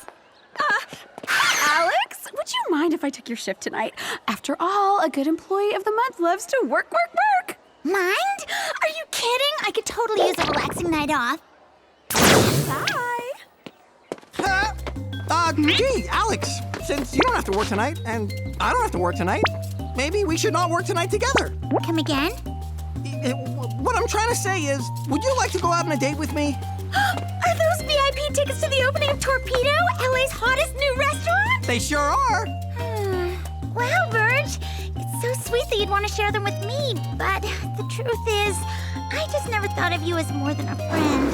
Alex, would you mind if I took your shift tonight? After all, a good employee of the month loves to work, work, work. Mind? Are you kidding? I could totally use a relaxing night off. Bye. Gee, Alex, since you don't have to work tonight, and I don't have to work tonight, maybe we should not work tonight together. Come again? What I'm trying to say is, would you like to go out on a date with me? Are those VIP tickets to the opening of Torpedo, LA's hottest new restaurant? They sure are. Wow, Virg. It's so sweet that you'd want to share them with me, but the truth is, I just never thought of you as more than a friend.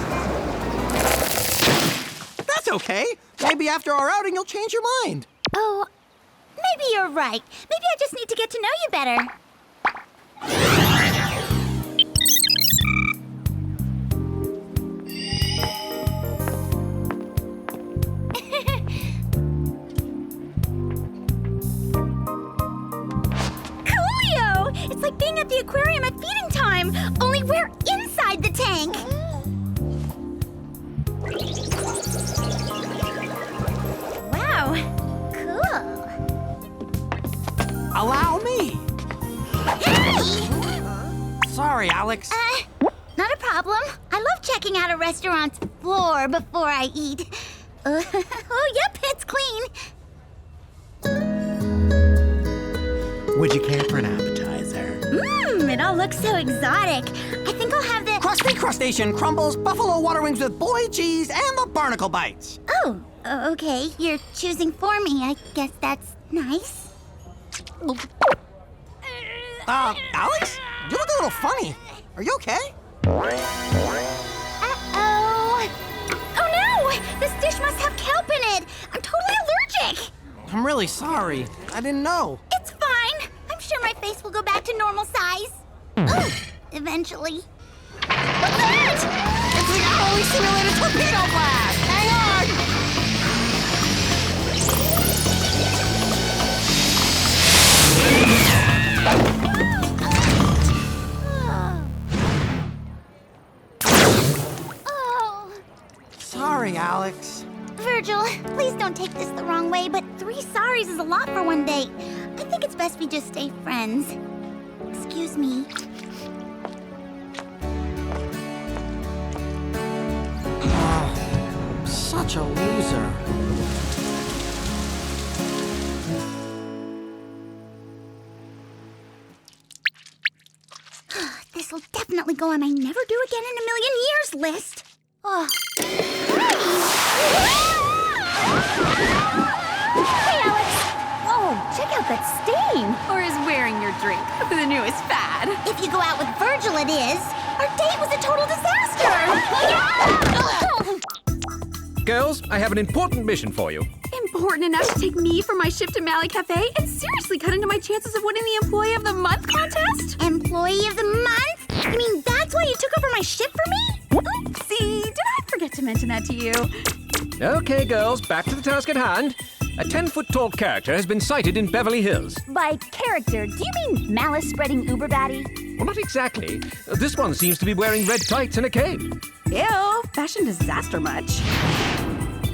That's okay. Maybe after our outing, you'll change your mind. Oh, maybe you're right. Maybe I just need to get to know you better. Coolio! It's like being at the aquarium at feeding time, only we're inside the tank. Wow, cool. Allow me. Hey! Sorry, Alex. Not a problem. I love checking out a restaurant's floor before I eat. Oh, yep, it's clean. Would you care for an appetizer? It all looks so exotic. I think I'll have the... Crusty crustacean crumbles, buffalo water wings with boy cheese, and the barnacle bites. Oh, okay. You're choosing for me. I guess that's nice. Alex? You look a little funny. Are you okay? Uh-oh. Oh, no! This dish must have kelp in it. I'm totally allergic. I'm really sorry. I didn't know. It's fine. I'm sure my face face will go back to normal size. Ugh, eventually. What's that? It's the hourly simulated torpedo blast! Hang on! Oh. Sorry, Alex. Virgil, please don't take this the wrong way, but 3 sorries is a lot for one date. I think it's best we just stay friends. Excuse me. Oh, such a loser. This'll definitely go on my never do again in a million years list. Oh. Hey, Alex! Whoa, check out that stain! Or is wearing your drink the newest fad? If you go out with Virgil, it is. Our date was a total disaster. Girls, I have an important mission for you. Important enough to take me from my shift at Mally Cafe and seriously cut into my chances of winning the Employee of the Month contest? Employee of the month? You mean that's why you took over my shift for me? Oopsie, did I forget to mention that to you? Okay, girls, back to the task at hand. A 10-foot-tall character has been sighted in Beverly Hills. By character, do you mean malice-spreading uber baddie? Well, not exactly. This one seems to be wearing red tights in a cave. Ew, fashion disaster much.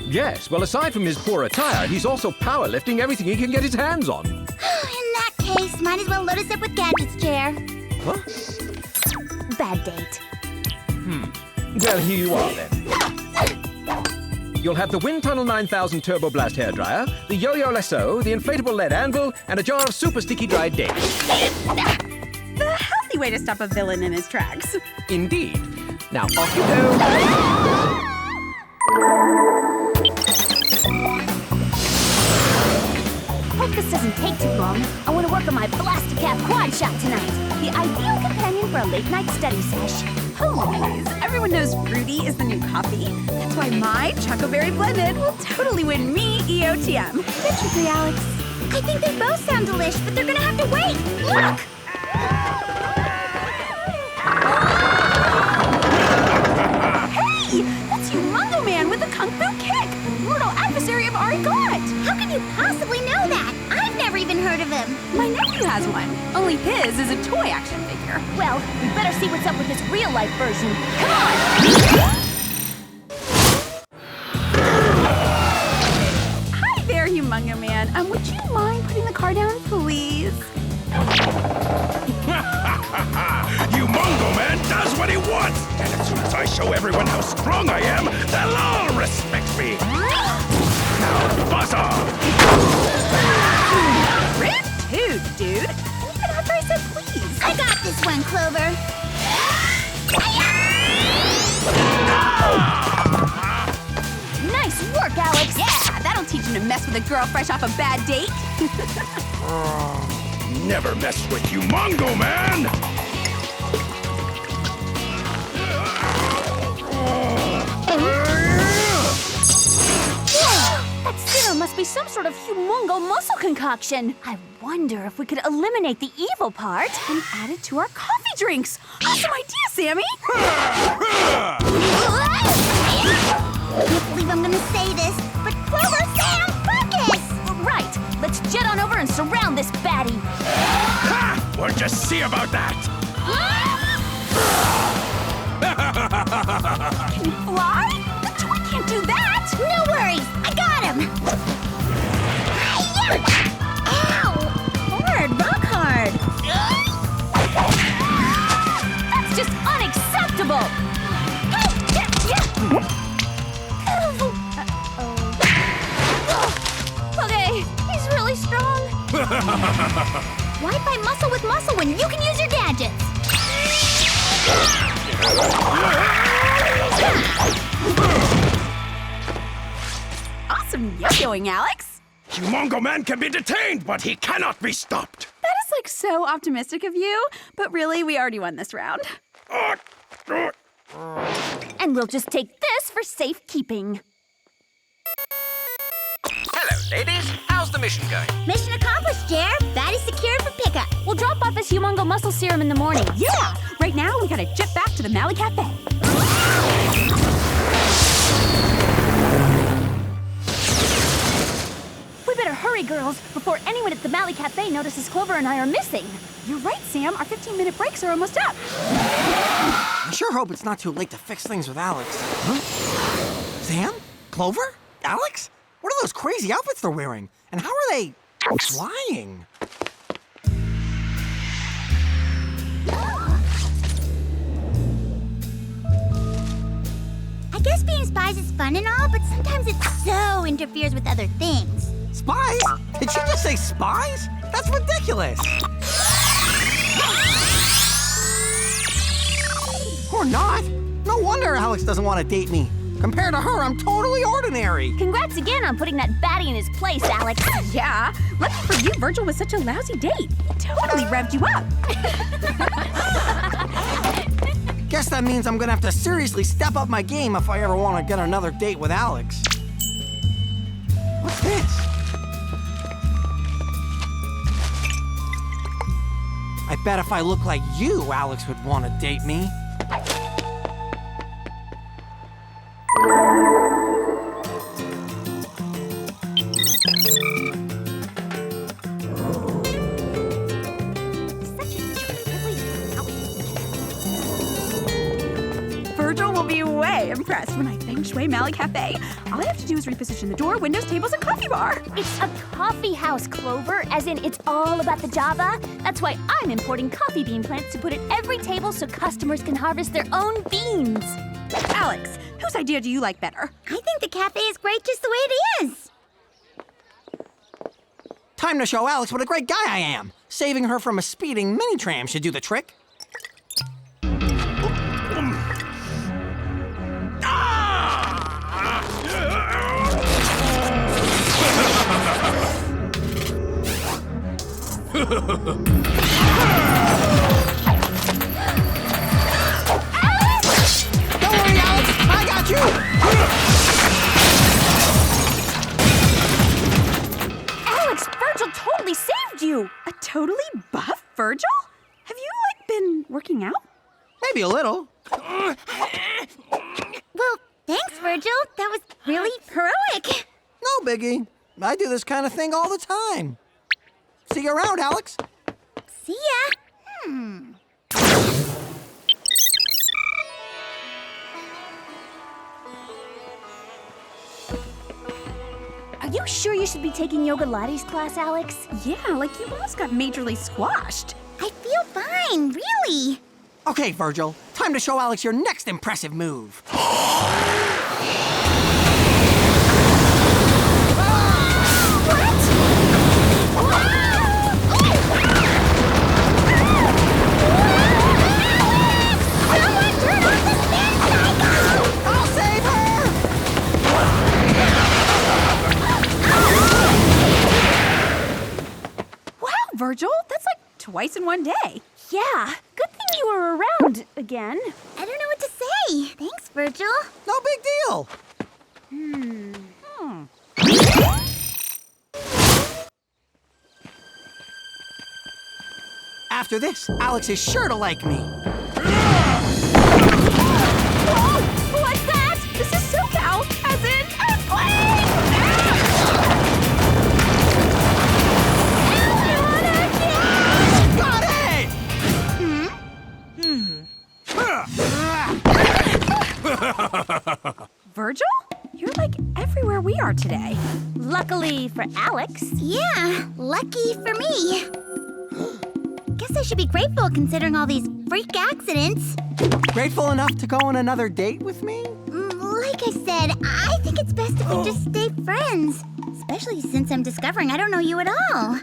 Yes, well, aside from his poor attire, he's also powerlifting everything he can get his hands on. In that case, might as well load us up with gadgets, Chair. What? Bad date. Well, here you are, then. You'll have the Wind Tunnel 9000 Turbo Blast hairdryer, the Yo-Yo Lasso, the inflatable lead anvil, and a jar of super sticky dried dates. The healthy way to stop a villain in his tracks. Indeed. Now, off you go. Hope this doesn't take too long. I want to work on my Blasticap quad shot tonight. The ideal companion for a late-night study sesh. Please, everyone knows fruity is the new coffee. That's why my Chocoberry Blended will totally win me EOTM. Get you, Alex. I think they both sound delish, but they're gonna have to wait. Look! Hey, that's Humongo Man with a Kung Fu kick. Mortal adversary of Ari Gaunt. How can you possibly know that? I've never even heard of him. My nephew has one. Only his is a toy action figure. Well, we better see what's up with his real-life version. Come on! Hi there, Humongo Man. Would you mind putting the car down, please? Humongo Man does what he wants! And as soon as I show everyone how strong I am, they'll all respect me! Now, buzz off! Rude dude, dude. Even after I said please. I got this one, Clover. Nice work, Alex! Yeah, that'll teach him to mess with a girl fresh off a bad date. Never mess with Humongo Man! That serum must be some sort of humongo muscle concoction. I wonder if we could eliminate the evil part And add it to our coffee drinks. Awesome idea, Sammy. I can't believe I'm gonna say this, but Clover, Sam, focus! Right, let's jet on over and surround this baddie. Ha! We'll just see about that! Can you fly? The toy can't do that. No worries, I got him! Ow! Hard, rock hard! That's just unacceptable! Okay, he's really strong. Why fight muscle with muscle when you can use your gadgets? Awesome yo-yoing, Alex. Humongo Man can be detained, but he cannot be stopped! That is like so optimistic of you, but really, we already won this round. And we'll just take this for safekeeping. Hello, ladies. How's the mission going? Mission accomplished, Jer. Baddie secured for pickup. We'll drop off this Humongo muscle serum in the morning. Yeah! Right now, we gotta jet back to the Mally Cafe. We better hurry, girls, before anyone at the Mally Cafe notices Clover and I are missing. You're right, Sam. Our 15-minute breaks are almost up. I sure hope it's not too late to fix things with Alex. Huh? Sam? Clover? Alex? What are those crazy outfits they're wearing? And how are they flying? I guess being spies is fun and all, but sometimes it so interferes with other things. Spies? Did she just say spies? That's ridiculous. Or not. No wonder Alex doesn't want to date me. Compared to her, I'm totally ordinary. Congrats again on putting that baddie in his place, Alex. Yeah. Lucky for you, Virgil was such a lousy date. He totally revved you up. Guess that means I'm gonna have to seriously step up my game if I ever want to get another date with Alex. What's this? I bet if I look like you, Alex would want to date me. Virgil will be way impressed when I feng shui Mally Cafe. All I have to do is reposition the door, windows, tables, and coffee bar. It's a coffee house, Clover, as in it's all about the Java. That's why I'm importing coffee bean plants to put at every table so customers can harvest their own beans. Alex, whose idea do you like better? I think the cafe is great just the way it is. Time to show Alex what a great guy I am. Saving her from a speeding mini-tram should do the trick. Don't worry, Alex. I got you. Alex, Virgil totally saved you. A totally buff Virgil? Have you, been working out? Maybe a little. Well, thanks, Virgil. That was really heroic. No biggie. I do this kind of thing all the time. See you around, Alex. See ya. Are you sure you should be taking Yoga Lattes class, Alex? Yeah, you almost got majorly squashed. I feel fine, really. Okay, Virgil. Time to show Alex your next impressive move. I'll save her! Wow, Virgil, that's twice in one day. Yeah, good thing you were around again. I don't know what to say. Thanks, Virgil. No big deal. After this, Alex is sure to like me. Whoa! What's that? This is SoCal, as in earthquake! Got it! Virgil? You're everywhere we are today. Luckily for Alex. Yeah, lucky for me. Guess I should be grateful considering all these freak accidents. Grateful enough to go on another date with me? Like I said, I think it's best if we just stay friends. Especially since I'm discovering I don't know you at all.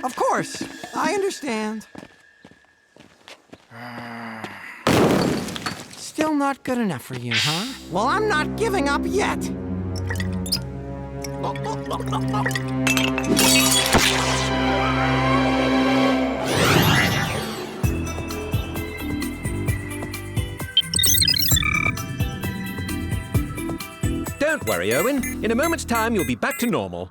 Of course. I understand. Still not good enough for you, huh? Well, I'm not giving up yet. Don't worry, Owen. In a moment's time, you'll be back to normal.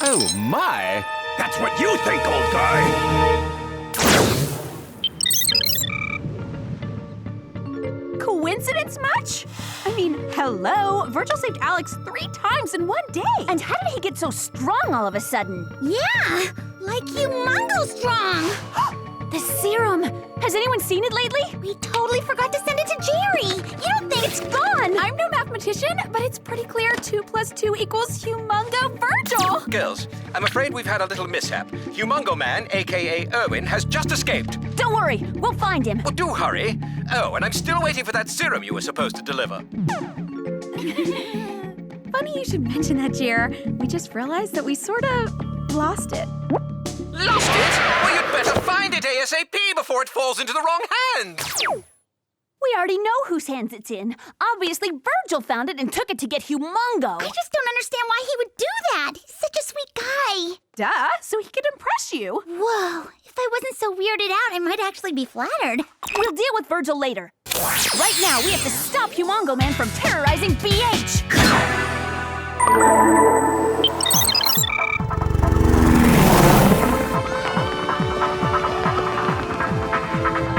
Oh, my. That's what you think, old guy. Coincidence much? I mean, hello. Virgil saved Alex 3 times in one day. And how did he get so strong all of a sudden? Yeah, like Humongo strong. The serum! Has anyone seen it lately? We totally forgot to send it to Jerry. You don't think It's gone! I'm no mathematician, but it's pretty clear 2 + 2 = Humongo Virgil. Girls, I'm afraid we've had a little mishap. Humongo Man, a.k.a. Erwin, has just escaped. Don't worry, we'll find him. Oh, do hurry. Oh, and I'm still waiting for that serum you were supposed to deliver. Funny you should mention that, Jer. We just realized that we sort of lost it. Lost it? Well, you'd better find it ASAP before it falls into the wrong hands. We already know whose hands it's in. Obviously, Virgil found it and took it to get Humongo. I just don't understand why he would do that. He's such a sweet guy. Duh, so he could impress you. Whoa, if I wasn't so weirded out, I might actually be flattered. We'll deal with Virgil later. Right now, we have to stop Humongo Man from terrorizing BH.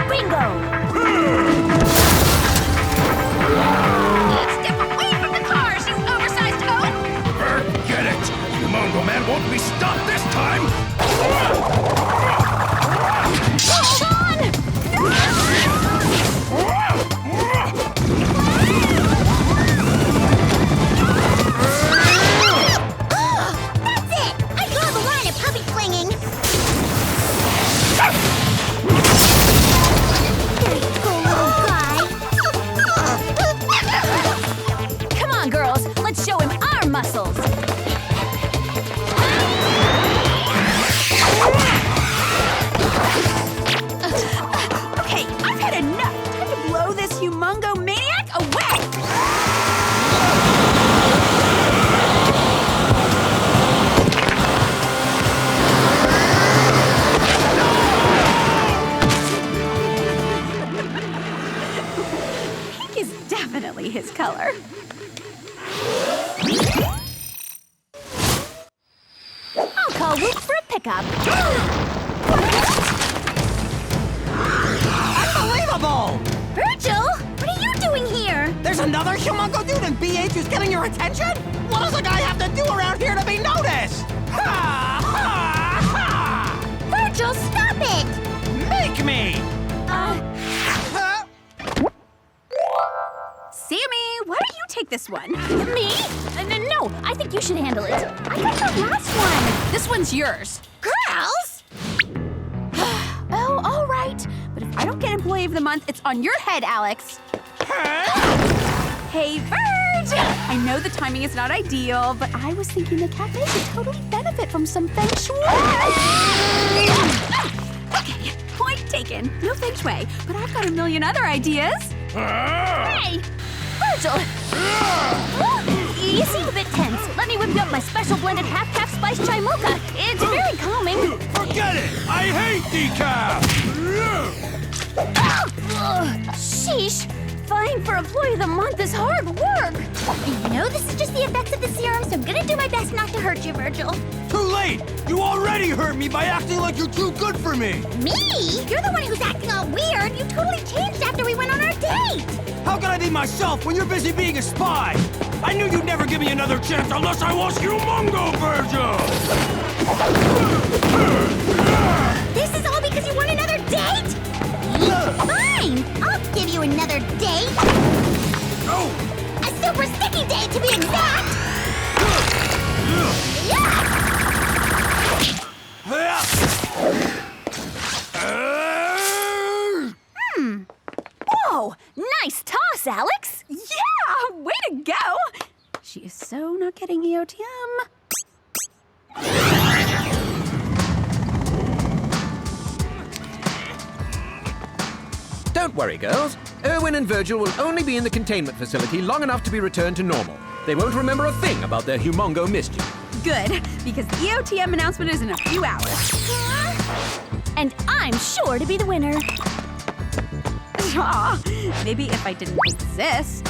Bingo! Step away from the cars, you oversized toad! Forget it. Humongo Man won't be stopped this time. Hold on! That's it! I draw the line at puppy flinging. There you go, little guy. Come on, girls. Let's show him our muscles. Okay, I've had enough. Time to blow this Humongo maniac away. Pink is definitely his color. I'll call Whoop for a pickup. Unbelievable! Virgil, what are you doing here? There's another Humongo dude in BH who's getting your attention? What does a guy have to do around here to be noticed? Ha! Ha! Ha! Virgil, stop it! Make me! Sammy, why don't you take this one? Me? No, I think you should handle it. I got the last one. This one's yours. Girls? Oh, all right. But if I don't get Employee of the Month, it's on your head, Alex. Hey, Virg! I know the timing is not ideal, but I was thinking the cafe should totally benefit from some feng shui. Okay, point taken. No feng shui, but I've got a million other ideas. Hey! Virgil! You seem a bit tense. Let me whip you up my special blended half-calf spiced chai mocha. It's very calming. Forget it. I hate decaf. Sheesh! Vying for Employee of the Month is hard work. You know this is just the effects of the serum, so I'm gonna do my best not to hurt you, Virgil. Too late. You already hurt me by acting like you're too good for me. Me? You're the one who's acting all weird. You totally changed after we went on our date. How can I be myself when you're busy being a spy? I knew you'd never give me another chance unless I was Humongo Virgil. This is all because you want another date? Fine, I'll give you another date. No. A super sticky date, to be exact. Yeah. Whoa! Nice toss, Alex! Yeah, way to go. She is so not getting EOTM. Don't worry, girls. Erwin and Virgil will only be in the containment facility long enough to be returned to normal. They won't remember a thing about their Humongo mischief. Good, because the EOTM announcement is in a few hours. And I'm sure to be the winner. Aw, maybe if I didn't exist.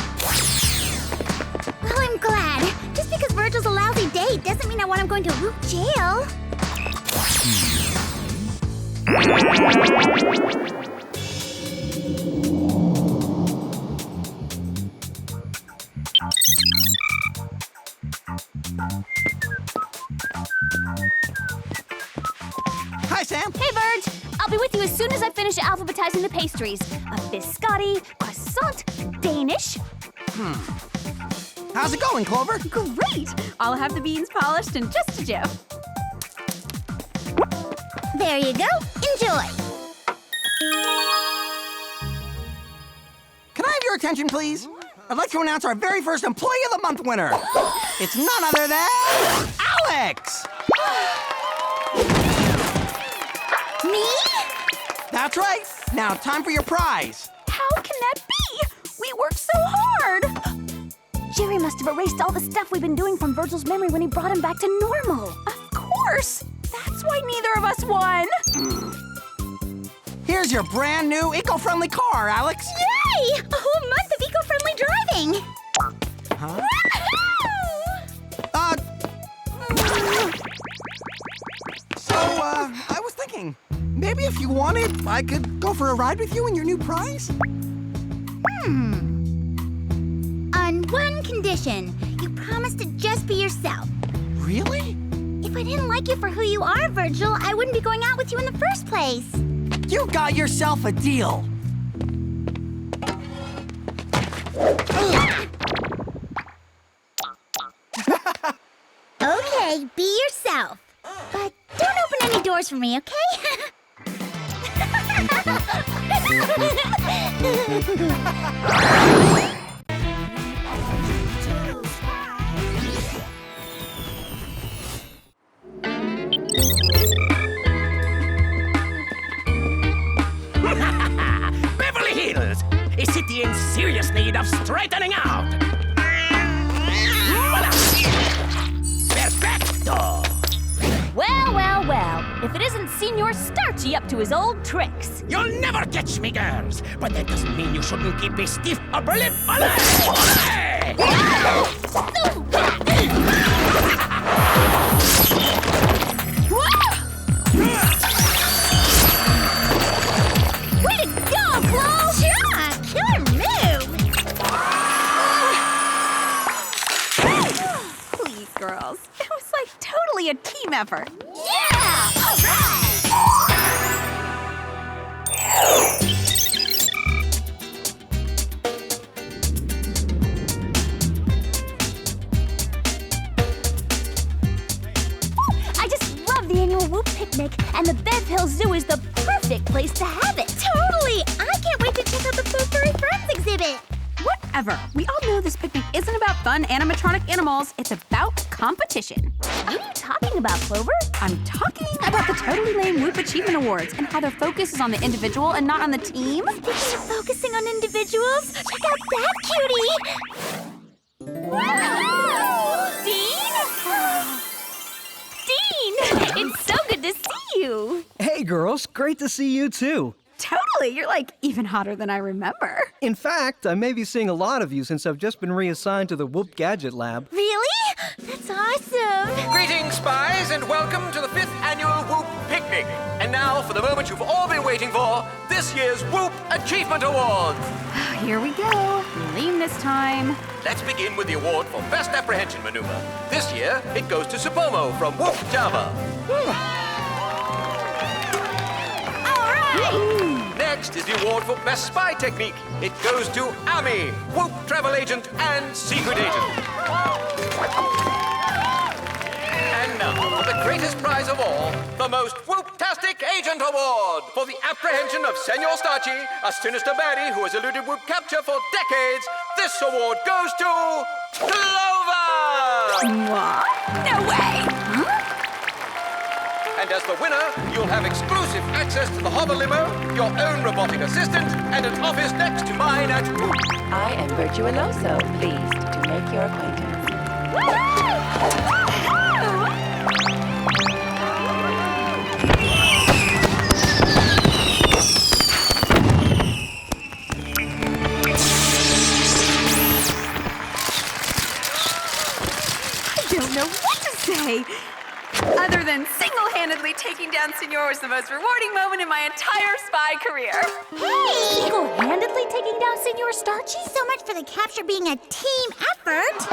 Well, I'm glad. Just because Virgil's a lousy date doesn't mean I want him going going to Whoop jail. Hi, Sam. Hey, Virg! I'll be with you as soon as I finish alphabetizing the pastries. A biscotti, croissant, Danish. How's it going, Clover? Great! I'll have the beans polished in just a jiff. There you go. Enjoy. Can I have your attention, please? I'd like to announce our very first Employee of the Month winner. It's none other than Alex! Me? That's right. Now, time for your prize. How can that be? We worked so hard! Jerry must have erased all the stuff we've been doing from Virgil's memory when he brought him back to normal. Of course! That's why neither of us won! Here's your brand new eco-friendly car, Alex. Yay! A whole month of eco-friendly driving. Huh? I was thinking, maybe if you wanted, I could go for a ride with you in your new prize? On one condition, you promise to just be yourself. Really? If I didn't like you for who you are, Virgil, I wouldn't be going out with you in the first place. You got yourself a deal. Okay, be yourself. But don't open any doors for me, okay? Beverly Hills, a city in serious need of straightening out. Perfecto. Well, well, well. If it isn't Senor Starchy up to his old tricks. You'll never catch me, girls. But that doesn't mean you shouldn't keep a stiff upper lip. Olé! Way to go, Flo! Yeah, killer move! Please, girls. It was like totally a team effort. Yeah! All right! I just love the annual Whoop picnic, and the Bev Hill Zoo is the perfect place to have it. Totally! I can't wait to check out the Faux Furry Friends exhibit. Whatever. We all know this picnic isn't about fun animatronic animals. It's about competition. What are you talking about, Clover? I'm talking about the Totally Lame Whoop Achievement Awards and how their focus is on the individual and not on the team. Speaking of focusing on individuals, check out that cutie! Dean! It's so good to see you. Hey, girls. Great to see you, too. Totally. You're like even hotter than I remember. In fact, I may be seeing a lot of you since I've just been reassigned to the Whoop Gadget Lab. Really? That's awesome! Greetings, spies, and welcome to the 5th annual Whoop Picnic. And now for the moment you've all been waiting for, this year's Whoop Achievement Award. Here we go. Lame this time. Let's begin with the award for Best Apprehension Maneuver. This year, it goes to Supomo from Whoop Java. Next is the award for Best Spy Technique. It goes to Ami, Whoop Travel Agent and Secret Agent. And now, for the greatest prize of all, the Most Whoop-tastic Agent Award for the apprehension of Senor Starchy, a sinister baddie who has eluded Whoop capture for decades. This award goes to Clover! What? No way! And as the winner, you'll have exclusive access to the hover limo, your own robotic assistant, and an office next to mine at Whoop. I am Virtuoso, pleased to make your acquaintance. I don't know what to say. Other than single-handedly taking down Senor was the most rewarding moment in my entire spy career. Hey! Single-handedly taking down Senor Starchy? So much for the capture being a team effort.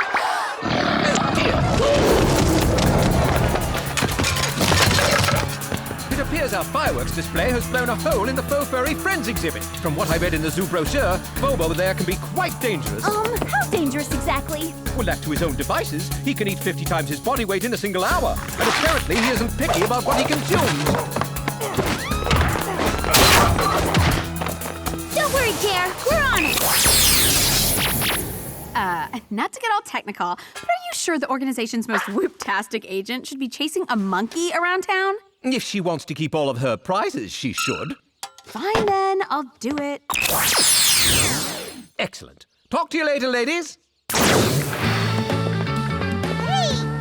It appears our fireworks display has blown a hole in the faux furry friends exhibit. From what I read in the zoo brochure, Bobo there can be quite dangerous. How dangerous exactly? Well, left to his own devices, he can eat 50 times his body weight in a single hour. And apparently he isn't picky about what he consumes. Don't worry, Jer. We're on it. Not to get all technical, but are you sure the organization's most whoop-tastic agent should be chasing a monkey around town? If she wants to keep all of her prizes, she should. Fine then, I'll do it. Excellent. Talk to you later, ladies. Hey,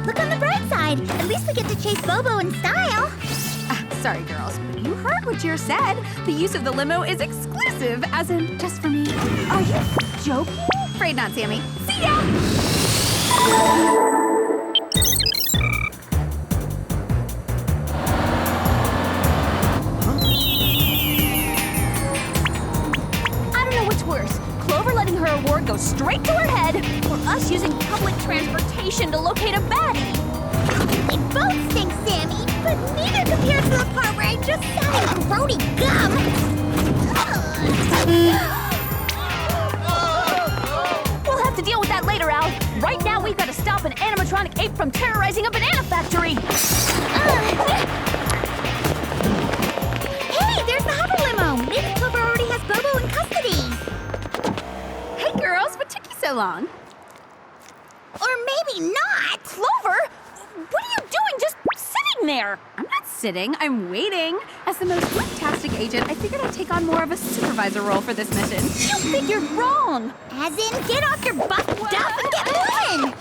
look on the bright side. At least we get to chase Bobo in style. Sorry, girls, but you heard what Jer said. The use of the limo is exclusive, as in just for me. Are you joking? Afraid not, Sammy. See ya! I don't know what's worse. Clover letting her award go straight to her head, or us using public transportation to locate a baddie. They both stink, Sammy, but neither compares to the part where I just sat in grody gum. We'll have to deal with that later, Al. Right now, we've got to stop an animatronic ape from terrorizing a banana factory. Hey, there's the hover limo. Maybe Clover already has Bobo in custody. Hey, girls, what took you so long? Or maybe not. Clover, what are you doing just sitting there? I'm not sitting, I'm waiting. As the most fantastic agent, I figured I'd take on more of a supervisor role for this mission. You figured wrong. As in, get off your buff duff and get moving.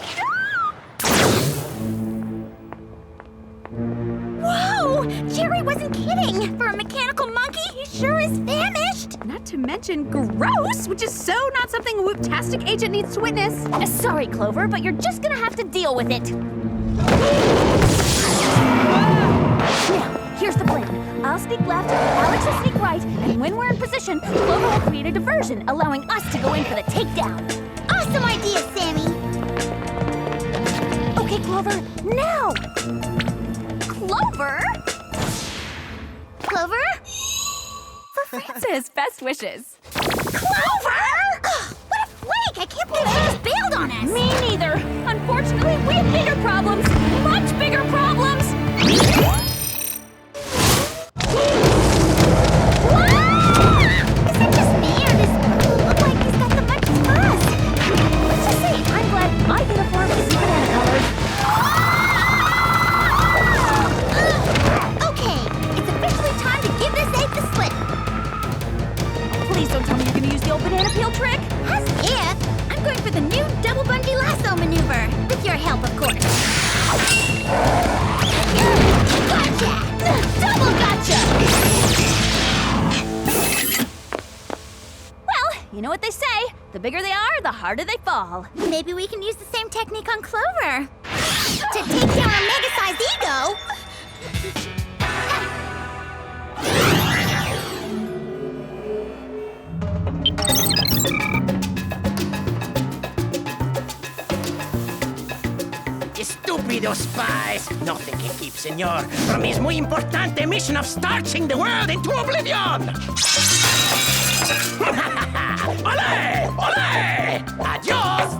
Whoa! Jerry wasn't kidding. For a mechanical monkey, he sure is famished. Not to mention gross, which is so not something a whoop-tastic agent needs to witness. Sorry, Clover, but you're just gonna have to deal with it. Now, here's the plan. I'll sneak left, Alex will sneak right, and when we're in position, Clover will create a diversion, allowing us to go in for the takedown. Awesome idea, Sammy. Okay, Clover, now! Clover? Clover? For Francis, best wishes. Clover! What a flake! I can't believe she just bailed on us. Me neither. Unfortunately, we have bigger problems. Much bigger problems. Is it just me, or does Pooh look like he's got the munchies buzz? Let's just say, I'm glad my uniform isn't banana colored. Okay, it's officially time to give this ape the slip. Please don't tell me you're going to use the old banana peel trick. As if. I'm going for the new double bungee lasso maneuver. With your help, of course. Gotcha! Double gotcha! Well, you know what they say. The bigger they are, the harder they fall. Maybe we can use the same technique on Clover. To take down our mega-sized ego. Stupido spies! Nothing can keep Senor from his muy importante mission of starching the world into oblivion! Ole! Ole! Adios!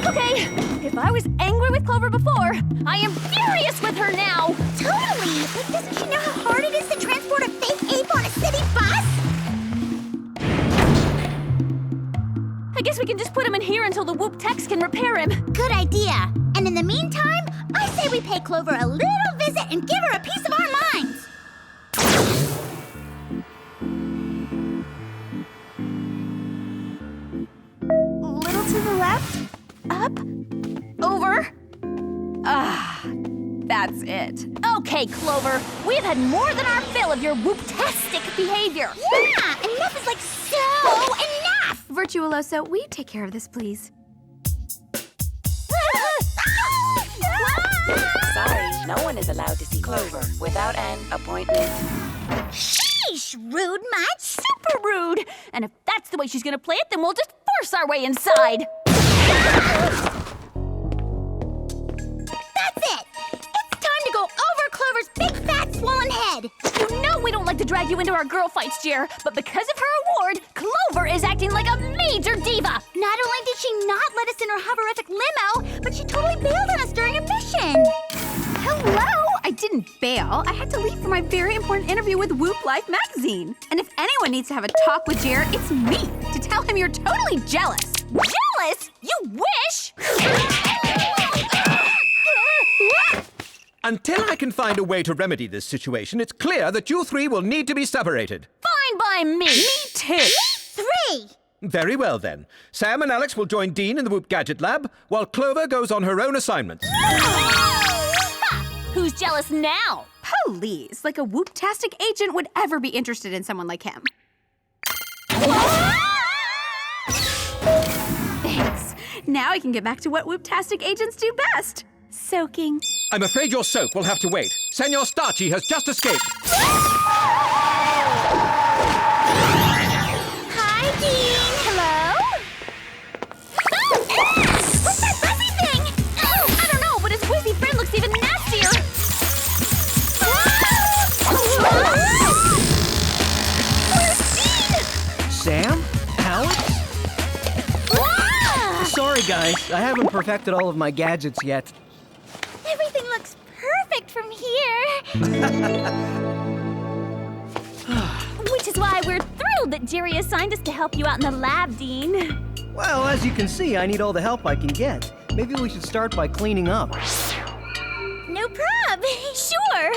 Okay, if I was angry with Clover before, I am furious with her now. Totally! Like, doesn't she know how hard it is to transport a fake ape on a city bus? I guess we can just put him in here until the Whoop Tex can repair him. Good idea. And in the meantime, I say we pay Clover a little visit and give her a piece of our minds. Little to the left, up, over. That's it. Okay, Clover, we've had more than our fill of your whoop-tastic behavior. Yeah, enough is like so enough. Virtuoso, will you take care of this, please? Sorry, no one is allowed to see Clover without an appointment. Sheesh, rude much? Super rude! And if that's the way she's gonna play it, then we'll just force our way inside. That's it! It's time to go over Clover's big, fat, swollen head! You know we don't like to drag you into our girl fights, Jer, but because of her award, Clover is acting like a major diva! Not only did she not let us in her hoverific limo, but she totally bailed on us during a mission! Hello! I didn't bail. I had to leave for my very important interview with Whoop Life magazine. And if anyone needs to have a talk with Jared, it's me, to tell him you're totally jealous. Jealous? You wish? Until I can find a way to remedy this situation, it's clear that you three will need to be separated. Fine by me. Me too. 3! Very well, then. Sam and Alex will join Dean in the Whoop Gadget Lab, while Clover goes on her own assignments. Who's jealous now? Police, like a Whoop-tastic agent would ever be interested in someone like him. Thanks. Now I can get back to what Whoop-tastic agents do best. Soaking. I'm afraid your soak will have to wait. Senor Starchy has just escaped. Hi, Dean! Hello? What's that fuzzy thing? I don't know, but his wizzy friend looks even nastier. Where's Dean? Sam? Alex? Sorry, guys. I haven't perfected all of my gadgets yet. Everything looks perfect from here. Which is why we're thrilled that Jerry assigned us to help you out in the lab, Dean. Well, as you can see, I need all the help I can get. Maybe we should start by cleaning up. No prob. Sure.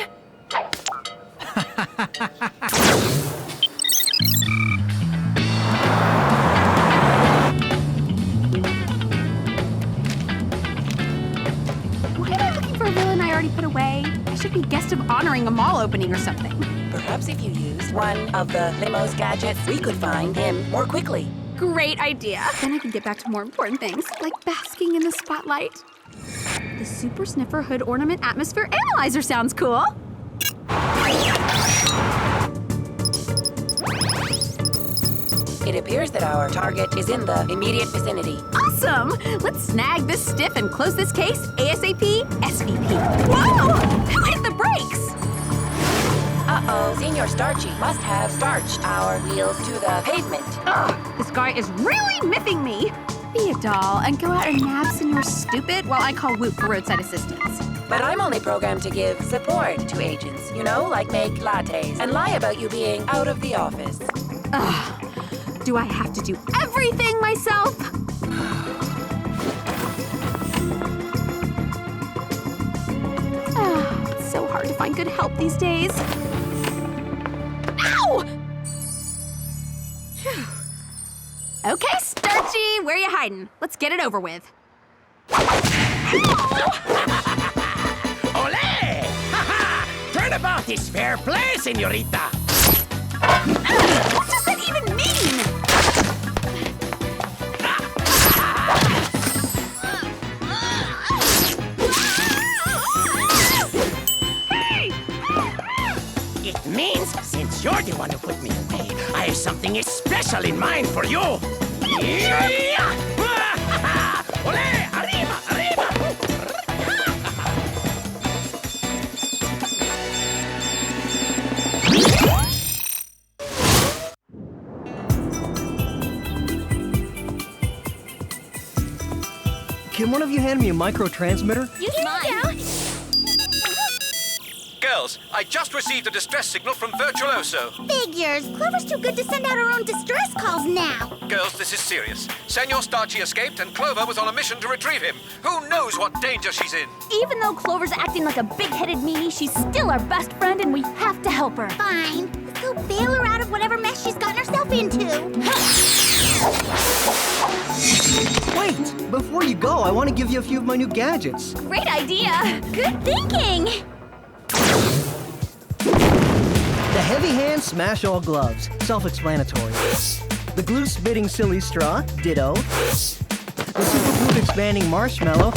Why am I looking for a villain I already put away? I should be guest of honoring a mall opening or something. Perhaps if you used one of the limo's gadgets, we could find him more quickly. Great idea. Then I can get back to more important things, like basking in the spotlight. The Super Sniffer Hood Ornament Atmosphere Analyzer sounds cool. It appears that our target is in the immediate vicinity. Awesome! Let's snag this stiff and close this case ASAP SVP. Whoa! Who hit the brakes? Uh-oh, Senor Starchy must have starched our wheels to the pavement. Ugh, this guy is really miffing me. Be a doll and go out and nab Senor Stupid while I call Whoop for roadside assistance. But I'm only programmed to give support to agents. You know, like make lattes and lie about you being out of the office. Ugh. Do I have to do everything myself? It's so hard to find good help these days. Ow! Phew. Okay, Starchy, where you hiding? Let's get it over with. Ole! Ha-ha! Turnabout is fair play, señorita! What does that even mean? It means, since you're the one who put me away, I have something special in mind for you! Yeah! Ole! Arriba! Arriba! Can one of you hand me a microtransmitter? You mine. Girls, I just received a distress signal from Virtuoso. Figures. Clover's too good to send out her own distress calls now. Girls, this is serious. Senor Starchy escaped and Clover was on a mission to retrieve him. Who knows what danger she's in? Even though Clover's acting like a big-headed meanie, she's still our best friend and we have to help her. Fine. Let's go bail her out of whatever mess she's gotten herself into. Wait! Before you go, I want to give you a few of my new gadgets. Great idea. Good thinking. The heavy hand smash all gloves, self-explanatory. The glue spitting silly straw, ditto. The super poop expanding marshmallow.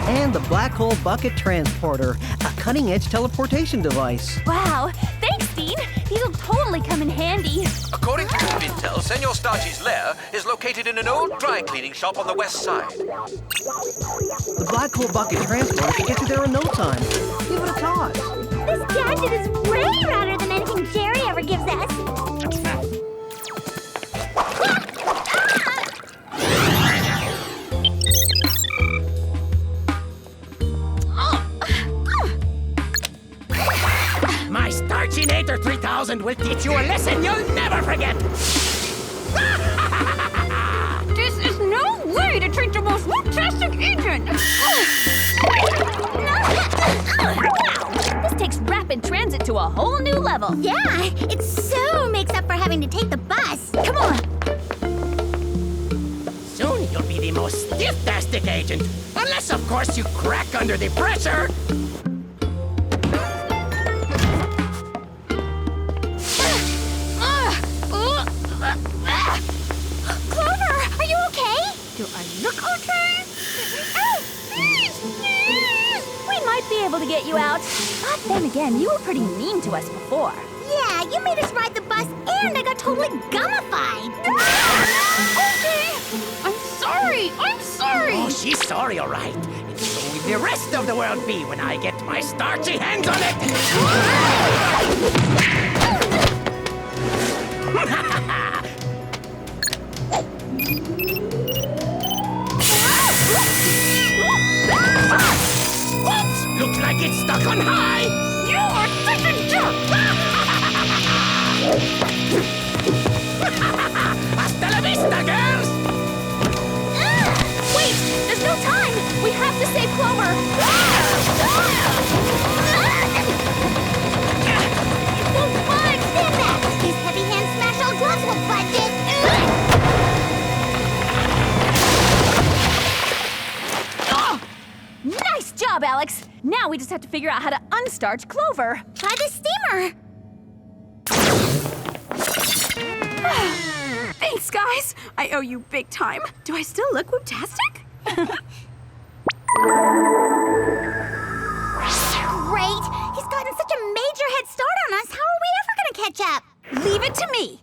And the black hole bucket transporter, a cutting-edge teleportation device. Wow, thanks, Dean. These will totally come in handy. According to Group Intel, Senor Starchy's lair is located in an old dry cleaning shop on the west side. The black hole bucket transporter can get you there in no time. Give it a toss. This gadget is way rounder than anything Jerry ever gives us. My Starchinator 3000 will teach you a lesson you'll never forget. This is no way to treat the most fantastic agent! This takes rapid transit to a whole new level. Yeah, it so makes up for having to take the bus. Come on. Soon you'll be the most stiff-tastic agent. Unless, of course, you crack under the pressure. Clover, are you okay? Do I look okay? Please! We might be able to get you out. But then again, you were pretty mean to us before. Yeah, you made us ride the bus and I got totally gummified. Okay! I'm sorry! I'm sorry! Oh, she's sorry, all right. And so will the rest of the world be when I get my starchy hands on it. Oops! Looks like it's stuck on high! You are such a jerk! Hasta la vista, girls! Wait, there's no time. We have to save Clover. It won't budge, stand back. These heavy hand smash all gloves will budge it. Nice job, Alex. Now we just have to figure out how to unstarch Clover. Try the steamer. Thanks, guys! I owe you big time. Do I still look whoop-tastic? Great. He's gotten such a major head start on us. How are we ever gonna catch up? Leave it to me.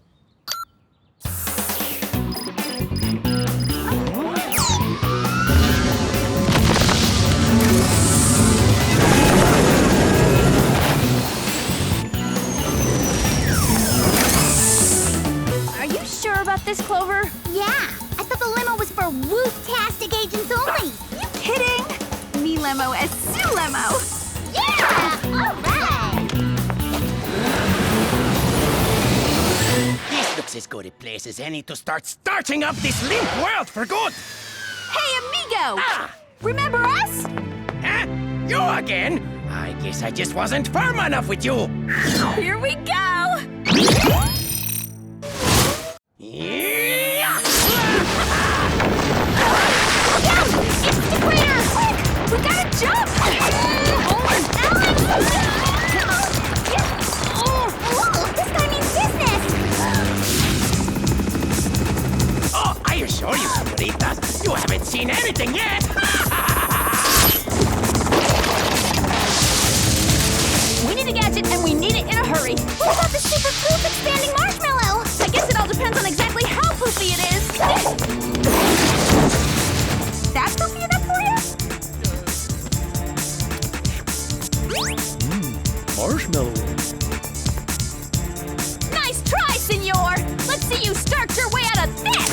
Are you sure about this, Clover? Yeah, I thought the limo was for whoop-tastic agents only. You kidding? Me lemo as Sue lemo. Yeah! All right! This looks as good a place as any to start starching up this limp world for good. Hey, amigo! Ah! Remember us? Huh? You again? I guess I just wasn't firm enough with you. Here we go! Yeah! We gotta jump! This guy means business! Oh, I assure you, senoritas, you haven't seen anything yet. We need a gadget and we need it in a hurry. What about the super poop expanding marshmallow? I guess it all depends on exactly how poofy it is. That's poopy enough for you? Marshmallow. Nice try, senor. Let's see you start your way out of this.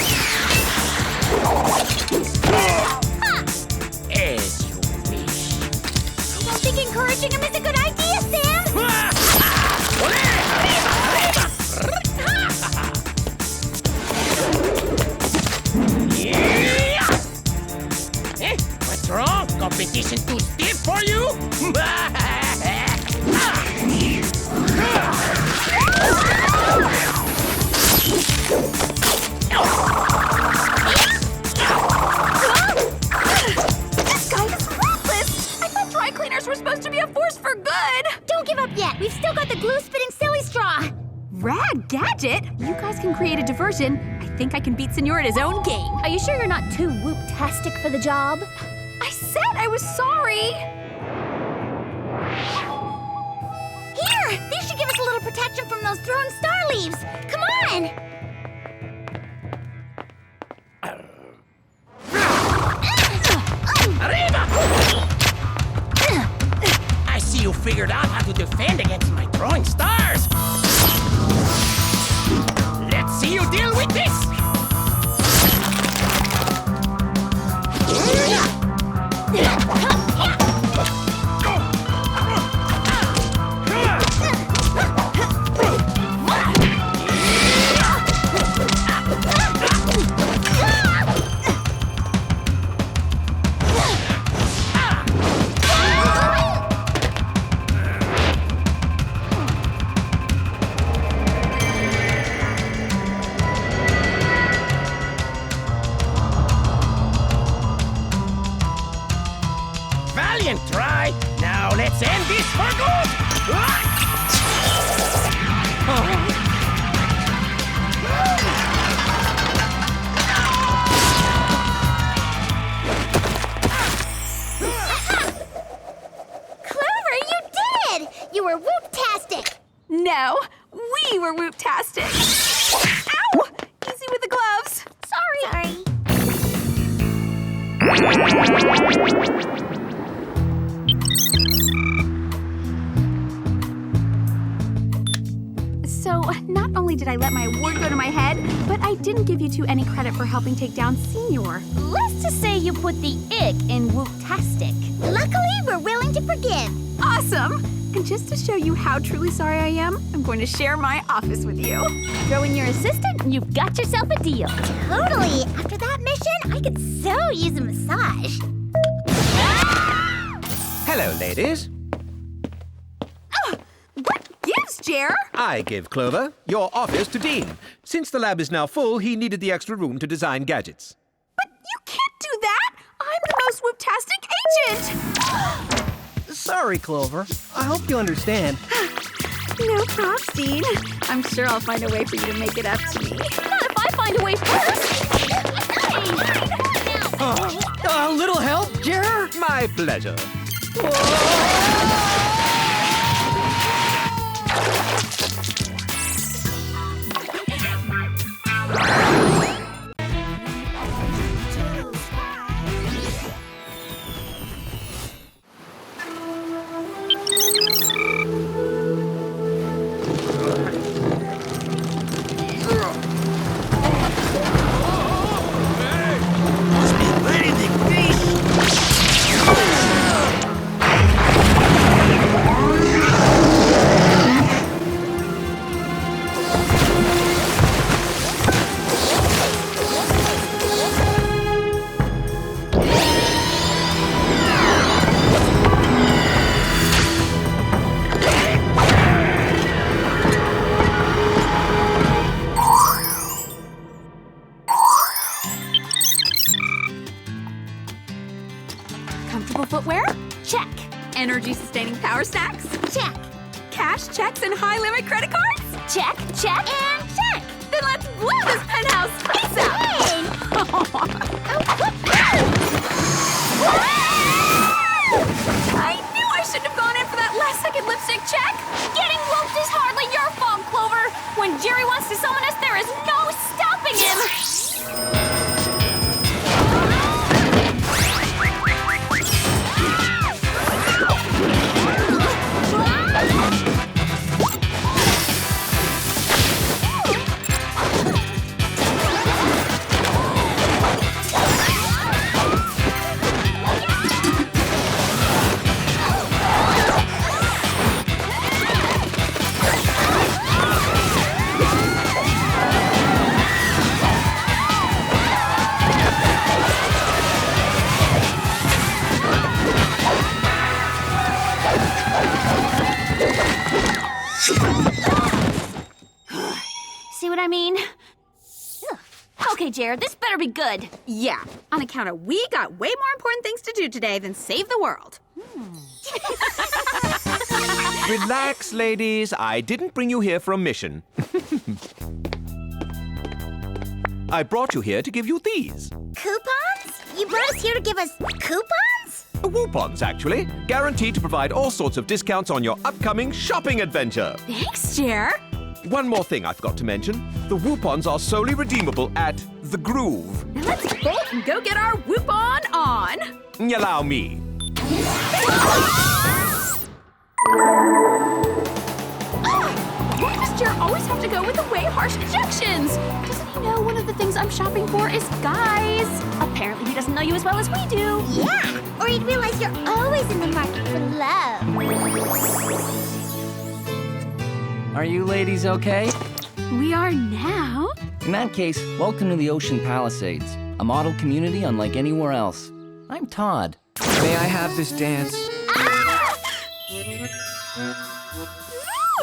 As you wish. I don't think encouraging him is a good idea, Sam! Olé! Arriba! Yeah! Eh? What's wrong? Competition too stiff for you? This guy is ruthless! I thought dry cleaners were supposed to be a force for good! Don't give up yet. We've still got the glue-spitting silly straw. Rad gadget! You guys can create a diversion. I think I can beat Senor at his own game. Are you sure you're not too whoop-tastic for the job? I said I was sorry. Here! These should give us a little protection from those throwing star leaves. Come on! Arriba! I see you figured out how to defend against my throwing stars. Let's see you deal with this. Valiant try. Now let's end this for good. Clover, you did it! You were whoop-tastic! No, we were whoop-tastic. Ow! Easy with the gloves. Sorry. So, not only did I let my award go to my head, but I didn't give you two any credit for helping take down Senor. Let's just say you put the ick in whoop-tastic. Luckily, we're willing to forgive. Awesome! And just to show you how truly sorry I am, I'm going to share my office with you. Throw in your assistant, and you've got yourself a deal. Totally. After that mission, I could so use a massage. Hello, ladies. What gives, Jer? I give Clover your office to Dean. Since the lab is now full, he needed the extra room to design gadgets. But you can't do that! I'm the most whoop-tastic agent! Sorry, Clover. I hope you understand. No props, Dean. I'm sure I'll find a way for you to make it up to me. Not if I find a way first. A little help, Jer? My pleasure. Comfortable footwear? Check. Energy-sustaining power snacks? Check. Cash, checks, and high-limit credit cards? Check, check, And check. Then let's blow this penthouse face out! I knew I shouldn't have gone in for that last-second lipstick check! Getting whooped is hardly your fault, Clover. When Jerry wants to summon us, there is no stopping him. See what I mean? Ugh. Okay, Jared, this better be good. Yeah, on account of we got way more important things to do today than save the world. Relax, ladies. I didn't bring you here for a mission. I brought you here to give you these. Coupons? You brought us here to give us coupons? Woopons, actually. Guaranteed to provide all sorts of discounts on your upcoming shopping adventure. Thanks, Jer. One more thing I forgot to mention. The Woopons are solely redeemable at The Groove. Now let's bolt and go get our Woopon on. Allow me. Why does Jer always have to go with the way harsh injections? Doesn't he know one of the things I'm shopping for is guys? Apparently he doesn't know you as well as we do. Yeah, or he'd realize you're always in the market for love. Are you ladies okay? We are now. In that case, welcome to the Ocean Palisades, a model community unlike anywhere else. I'm Todd. May I have this dance?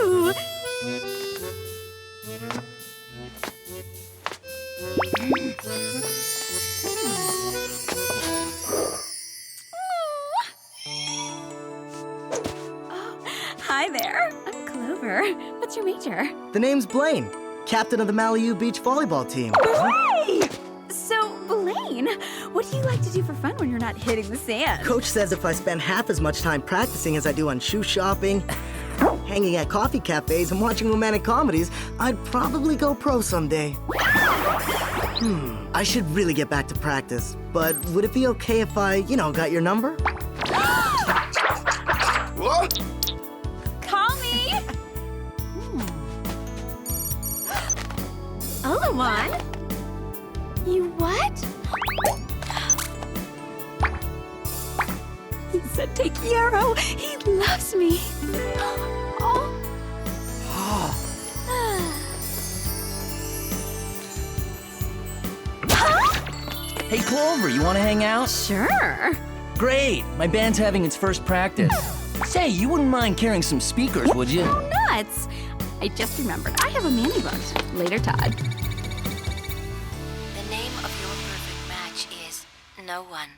Ooh. Hi there. I'm Clover. What's your major? The name's Blaine, captain of the Malibu Beach volleyball team. Hooray! So, Blaine, what do you like to do for fun when you're not hitting the sand? Coach says if I spend half as much time practicing as I do on shoe shopping, hanging at coffee cafes, and watching romantic comedies, I'd probably go pro someday. I should really get back to practice, but would it be okay if I, got your number? Call me! Olawan? You what? He said take Yarrow. He loves me. Oh. Hey, Clover, you want to hang out? Sure. Great. My band's having its first practice. Say, you wouldn't mind carrying some speakers, would you? Nuts. I just remembered. I have a mani booked. Later, Todd. The name of your perfect match is no one.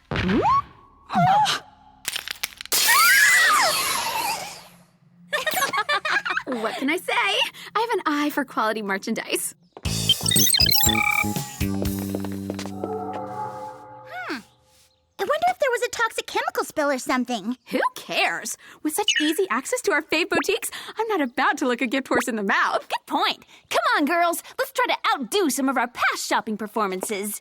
What can I say? I have an eye for quality merchandise. I wonder if there was a toxic chemical spill or something. Who cares? With such easy access to our fave boutiques, I'm not about to look a gift horse in the mouth. Good point. Come on, girls. Let's try to outdo some of our past shopping performances.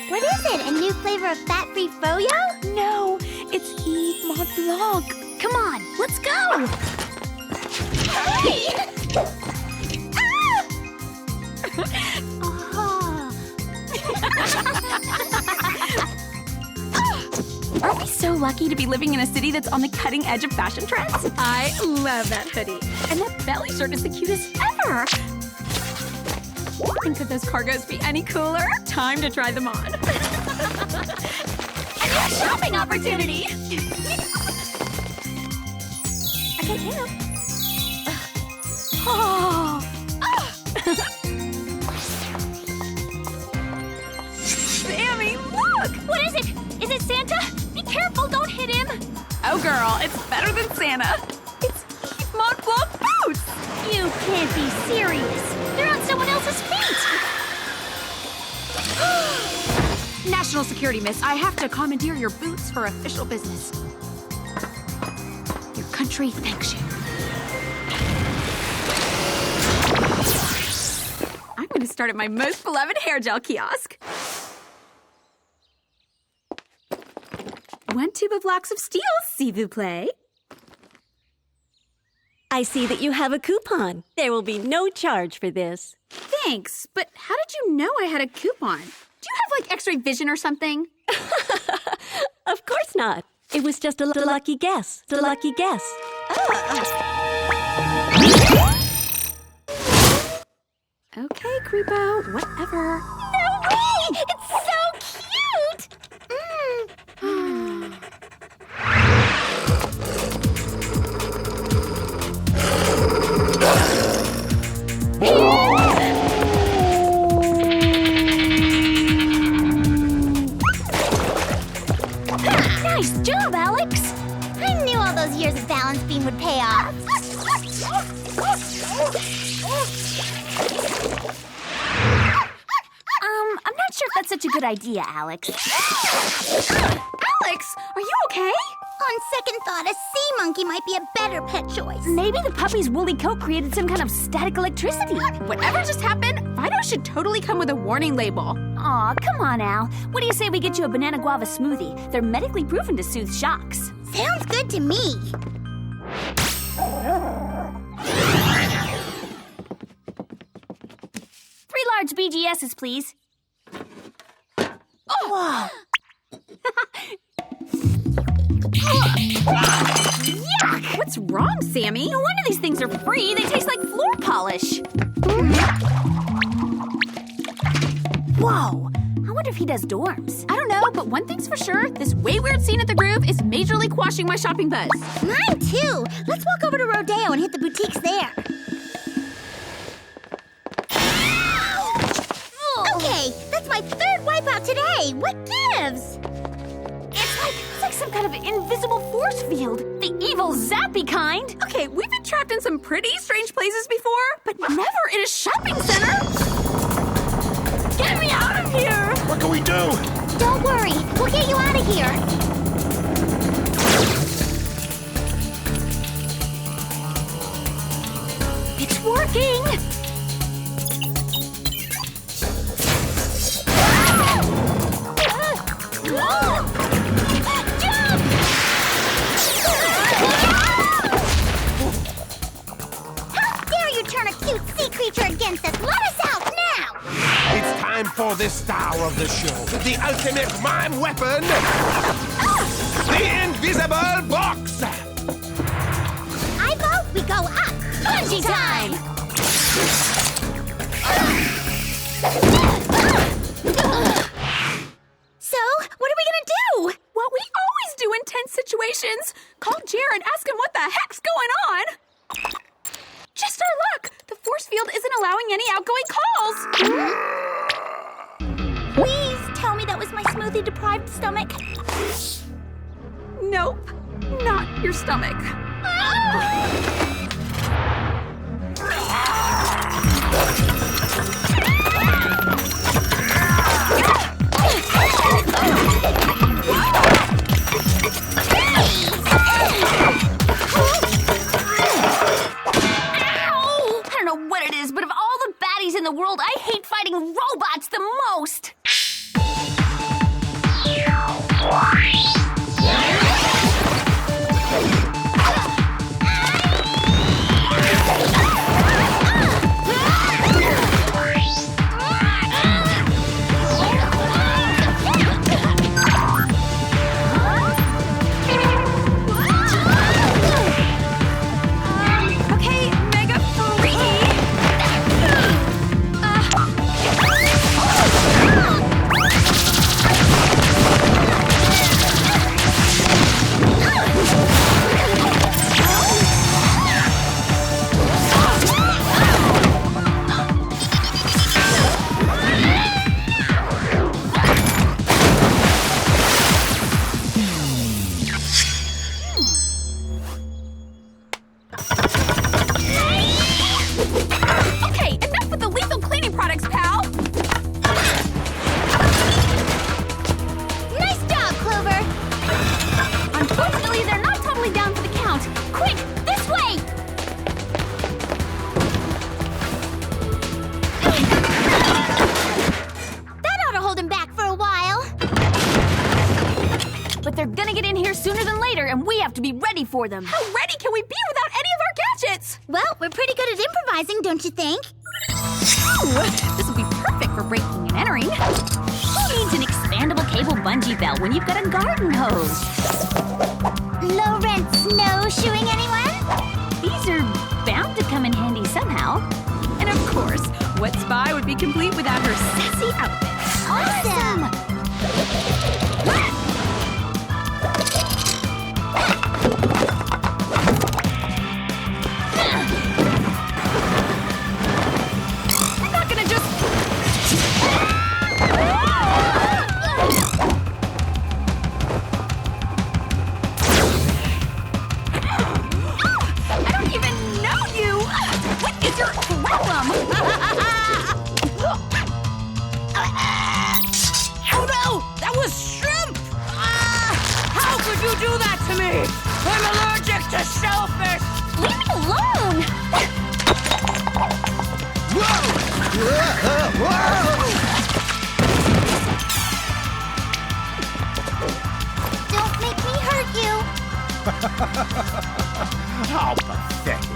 What is it? A new flavor of fat-free froyo? No, it's Yves Mont Blanc. Come on, let's go. Hey! Aren't we so lucky to be living in a city that's on the cutting edge of fashion trends? I love that hoodie. And that belly shirt is the cutest ever. And could those cargos be any cooler? Time to try them on. A new shopping opportunity. Okay, ew. Oh. Sammy, look! What is it? Is it Santa? Be careful, don't hit him. Oh, girl, it's better than Santa. It's Yves Mont Blanc boots. You can't be serious. They're on someone else's feet. National security, miss. I have to commandeer your boots for official business. Your country thanks you. I'm going to start at my most beloved hair gel kiosk. 1 tube of blocks of steel, s'il vous plaît. I see that you have a coupon. There will be no charge for this. Thanks, but how did you know I had a coupon? Do you have, like, X-ray vision or something? Of course not. It was just a lucky guess. A lucky guess. Okay, creepo, whatever. No way! It's so cute! Nice job, Alex. I knew all those years of balance beam would pay off. I'm not sure if that's such a good idea, Alex. Alex, are you okay? On second thought, a sea monkey might be a better pet choice. Maybe the puppy's woolly coat created some kind of static electricity. Whatever just happened, Fido should totally come with a warning label. Aw, come on, Al. What do you say we get you a banana guava smoothie? They're medically proven to soothe shocks. Sounds good to me. 3 large BGSs, please. Oh! Yuck! What's wrong, Sammy? No wonder these things are free. They taste like floor polish. Whoa! I wonder if he does dorms. I don't know, but one thing's for sure, this way weird scene at the Groove is majorly quashing my shopping buzz. Mine too. Let's walk over to Rodeo and hit the boutiques there. Okay, that's my 3rd wipeout today. What gives? It's like some kind of invisible force field. The evil, zappy kind. Okay, we've been trapped in some pretty strange places before, but never in a shopping center. Get me out of here! What can we do? Don't worry, we'll get you out of here. It's working! How dare you turn a cute sea creature against us? Let us out now! It's time for the star of the show, the ultimate mime weapon, the invisible box! I vote we go up! Bungee time! So, what are we gonna do? What we always do in tense situations. Call Jared, ask him what the heck's going on. Just our luck. The force field isn't allowing any outgoing calls. Please tell me that was my smoothie-deprived stomach. Nope, not your stomach. I don't know what it is, but of all the baddies in the world, I hate fighting robots the most. Okay, Mega Free. Okay, enough with the lethal cleaning products, pal. Nice job, Clover! Unfortunately, they're not totally down for the count. Quick, this way! That ought to hold him back for a while. But they're gonna get in here sooner than later, and we have to be ready for them. How ready can we be without any of our gadgets? Well, we're pretty good at improvising, don't you think? Ooh, this will be perfect for breaking and entering. Who needs an expandable cable bungee belt when you've got a garden hose? Low rent snowshoeing, anyone? These are bound to come in handy somehow. And of course, what spy would be complete without her sassy outfit? Awesome! I'm not gonna just... I don't even know you! We shellfish! Leave me alone! Don't make me hurt you. How pathetic.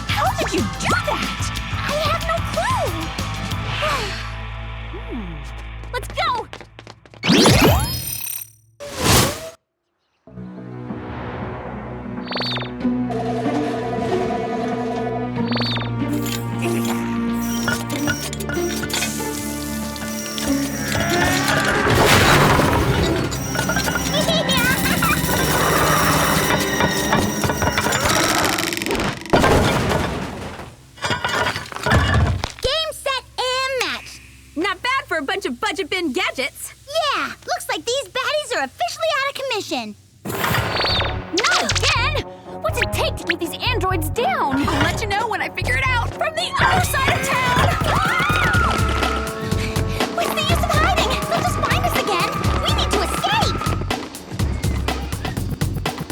How did you do that? I have no clue. Let's go! Game, set, and match. Not bad for a bunch of budget bin gadgets. Yeah, looks like these baddies are officially out of commission. Not again! What's it take to keep these androids down? I'll let you know when I figure it out from the other side of town. What's the use of hiding? They'll just find us again. We need to escape.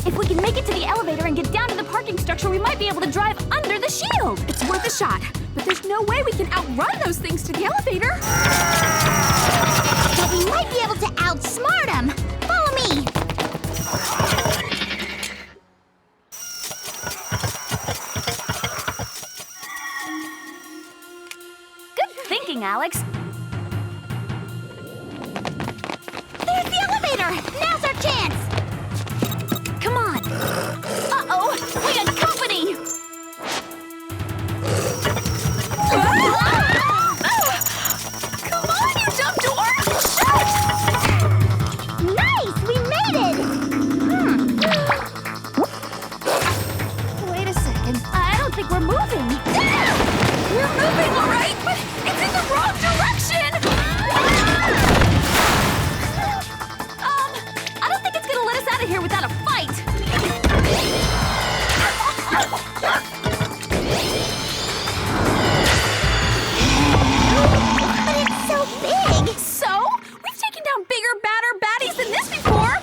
If we can make it to the elevator and get down to the parking structure, we might be able to drive under the shield. It's worth a shot, but there's no way we can outrun those things to the elevator. But we might be able to outsmart them. Follow me. Good thinking, Alex. There's the elevator. Now's our chance. Come on. Uh-oh, we got company. Come on, you dumb dork! Shut! Nice, we made it. Wait a second. I don't think we're moving. We're moving, all right, but it's in the wrong direction! I don't think it's gonna let us out of here without a fight. But it's so big. So? We've taken down bigger, badder baddies than this before.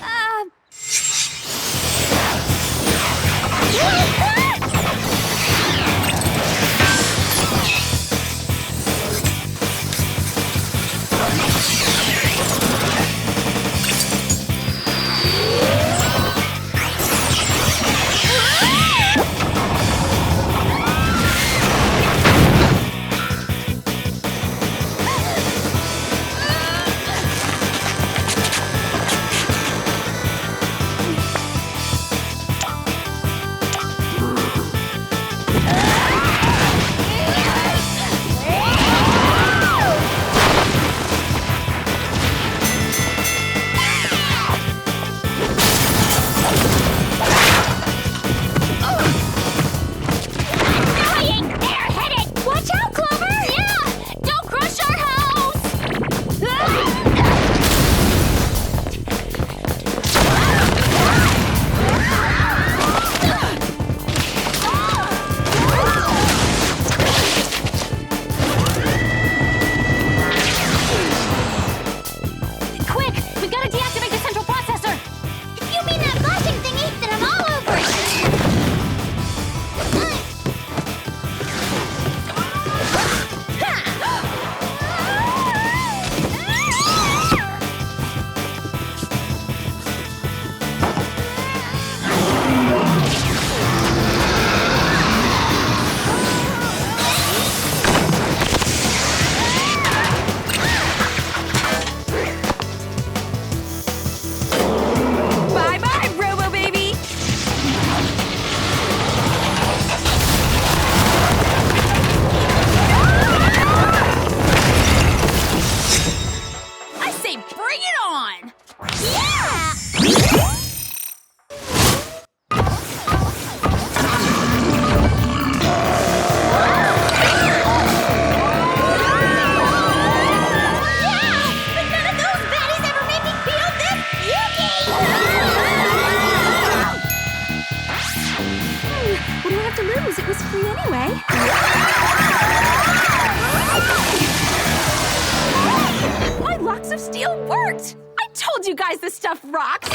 told you guys this stuff rocks.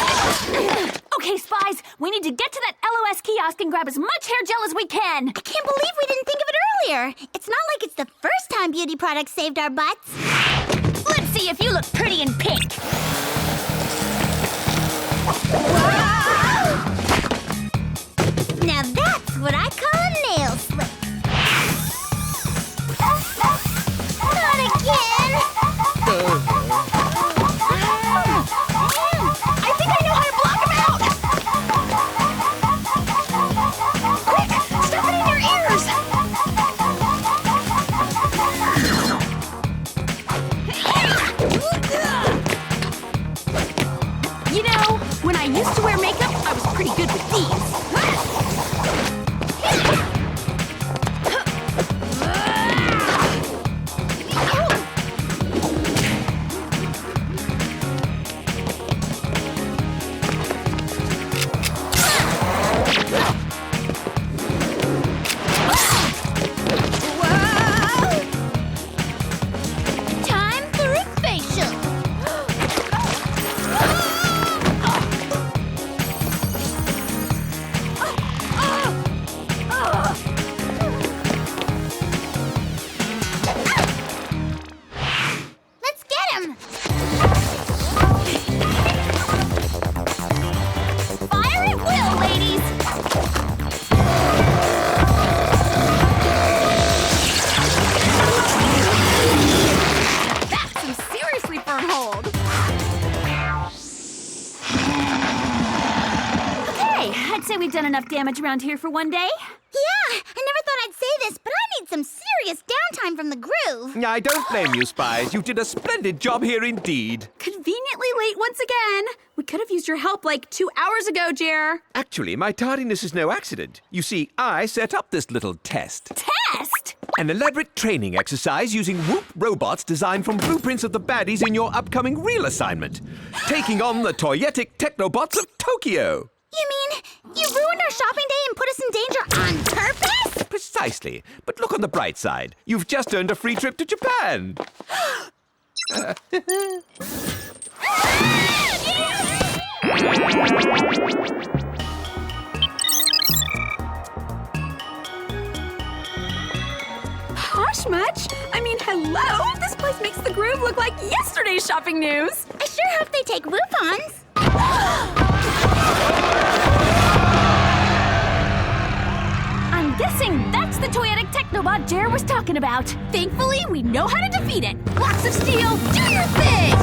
Okay, Spies, we need to get to that LOS kiosk and grab as much hair gel as we can. I can't believe we didn't think of it earlier. It's not like it's the first time beauty products saved our butts. Let's see if you look pretty in pink. Now that's what I call a nail slip. Not again! I think I know how to block him out! Quick, stuff it in your ears! You know, when I used to wear makeup, I was pretty good with these. Time for a facial. Let's get him! Fire at will, ladies! That's some seriously firm hold. Okay, I'd say we've done enough damage around here for one day. Yeah, I never thought I'd say this, but I need some serious downtime from the groove. I don't blame you, Spies. You did a splendid job here indeed. Conveniently late once again. We could have used your help like 2 hours ago, Jer. Actually, my tardiness is no accident. You see, I set up this little test. Test? An elaborate training exercise using Whoop robots designed from blueprints of the baddies in your upcoming real assignment. Taking on the toyetic technobots of Tokyo. You mean you ruined our shopping day and put us in danger on purpose? Precisely. But look on the bright side. You've just earned a free trip to Japan. Posh much? I mean, hello? This place makes the groove look like yesterday's shopping news. I sure hope they take Woofons. I'm guessing that's the toyetic technobot Jer was talking about. Thankfully, we know how to defeat it. Blocks of steel, do your thing!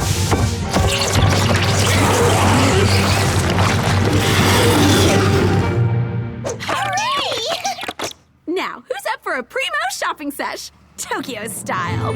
Hooray! Now, who's up for a primo shopping sesh? Tokyo style.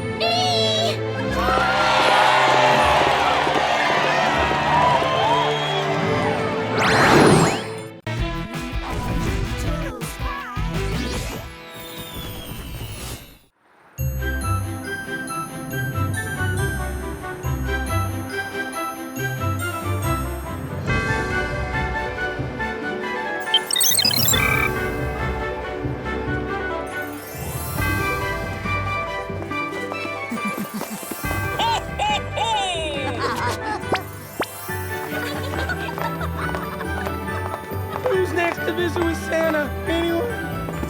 Who's next to visit with Santa? Anyone?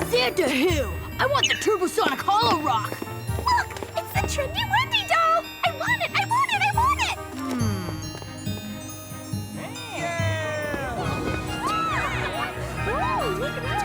Santa who? I want the Turbosonic Hollow Rock. Look, it's the trendy Wendy doll. I want it, I want it, I want it. Oh, look at that.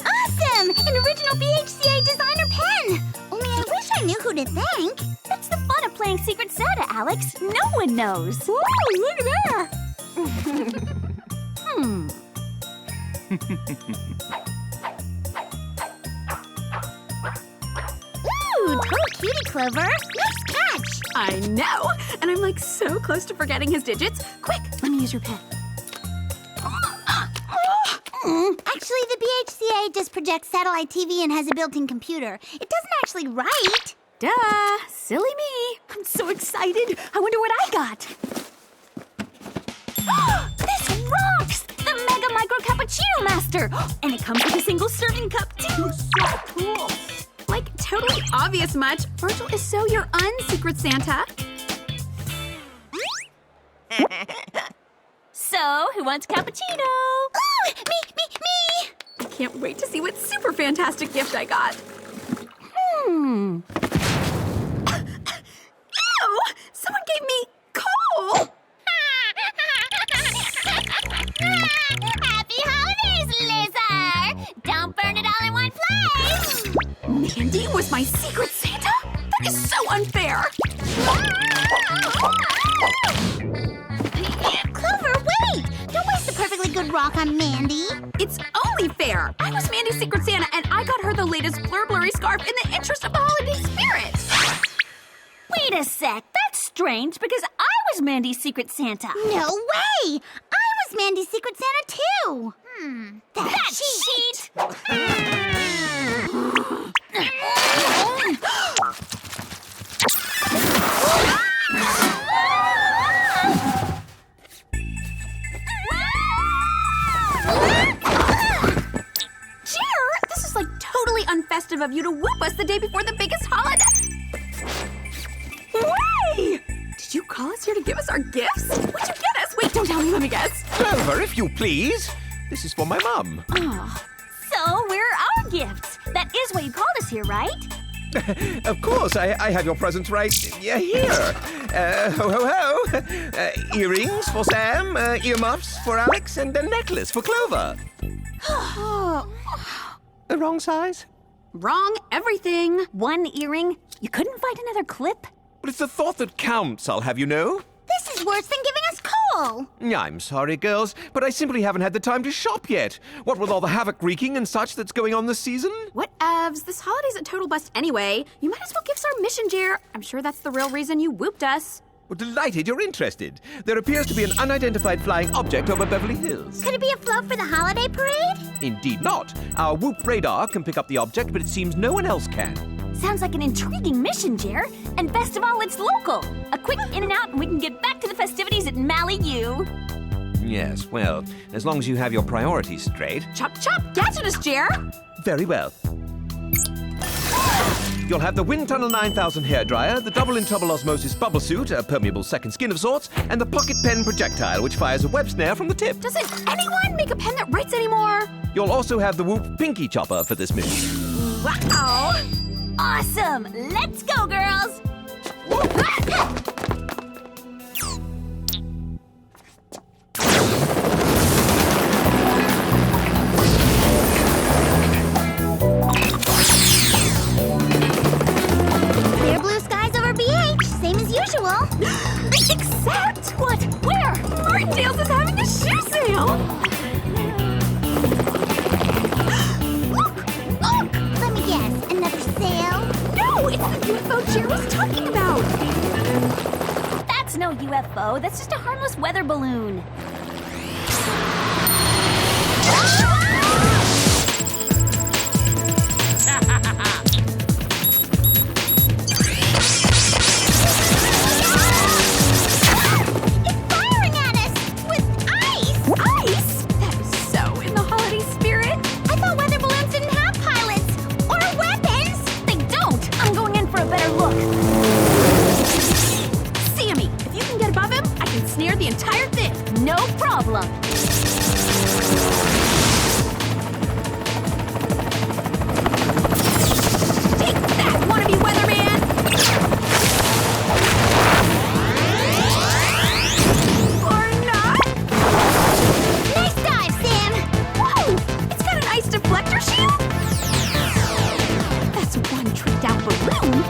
Awesome! An original BHCA designer pen. Only I wish I knew who to thank. That's the fun of playing Secret Santa, Alex. No one knows. Ooh, look at that! Ooh, total cutie, Clover. Nice catch. I know! And I'm like so close to forgetting his digits. Quick, let me use your pen. Actually, the VHCA just projects satellite TV and has a built-in computer. It doesn't actually write. Duh! Silly me. I'm so excited. I wonder what I got. This rocks! The Mega Micro Cappuccino Master! And it comes with a single serving cup, too. So cool. Like, totally obvious much. Virgil is so your un-Secret Santa. So, who wants cappuccino? Ooh, me! I can't wait to see what super fantastic gift I got. Ew! Someone gave me coal! Happy holidays, Lizard! Don't burn it all in one place! Mandy was my Secret Santa? That is so unfair! Clover, wait! Don't waste the perfectly good rock on Mandy. It's only fair! I was Mandy's Secret Santa, and I got her the latest blurry scarf in the interest of the holiday spirit! Wait a sec, that's strange because I was Mandy's Secret Santa. No way! I was Mandy's Secret Santa, too! That's cheat! This is like totally unfestive of you to whoop us the day before the biggest holiday. Way! Did you call us here to give us our gifts? What'd you get us? Wait, don't tell me, let me guess. Clover, if you please. This is for my mum. Oh. So, where are our gifts? That is why you called us here, right? Of course, I have your presents right here. Ho, ho, ho. Earrings for Sam, earmuffs for Alex, and a necklace for Clover. The wrong size? Wrong everything. One earring? You couldn't find another clip? But it's the thought that counts, I'll have you know. This is worse than giving us coal! I'm sorry, girls, but I simply haven't had the time to shop yet. What with all the havoc wreaking and such that's going on this season? Whatevs. This holiday's a total bust anyway. You might as well give us our mission, Jer. I'm sure that's the real reason you whooped us. Well, delighted you're interested. There appears to be an unidentified flying object over Beverly Hills. Could it be a float for the holiday parade? Indeed not. Our Whoop radar can pick up the object, but it seems no one else can. Sounds like an intriguing mission, Jer. And best of all, it's local. A quick in and out and we can get back to the festivities at Mally U. Yes, well, as long as you have your priorities straight. Chop, chop, gadget us, Jer. Very well. You'll have the Wind Tunnel 9000 hairdryer, the Double in Trouble Osmosis bubble suit, a permeable second skin of sorts, and the pocket pen projectile, which fires a web snare from the tip. Doesn't anyone make a pen that writes anymore? You'll also have the Whoop Pinky Chopper for this mission. Wow! Awesome! Let's go, girls! Clear blue skies over BH, same as usual. Except what? Where? Martindale's is having a shoe sale! Look! Let me guess, another sale? No, it's the UFO Jer was talking about! That's no UFO, that's just a harmless weather balloon. The entire thing. No problem. Take that, wannabe weatherman! Or not? Nice dive, Sam! Whoa! It's got an ice deflector shield? That's one tricked out balloon.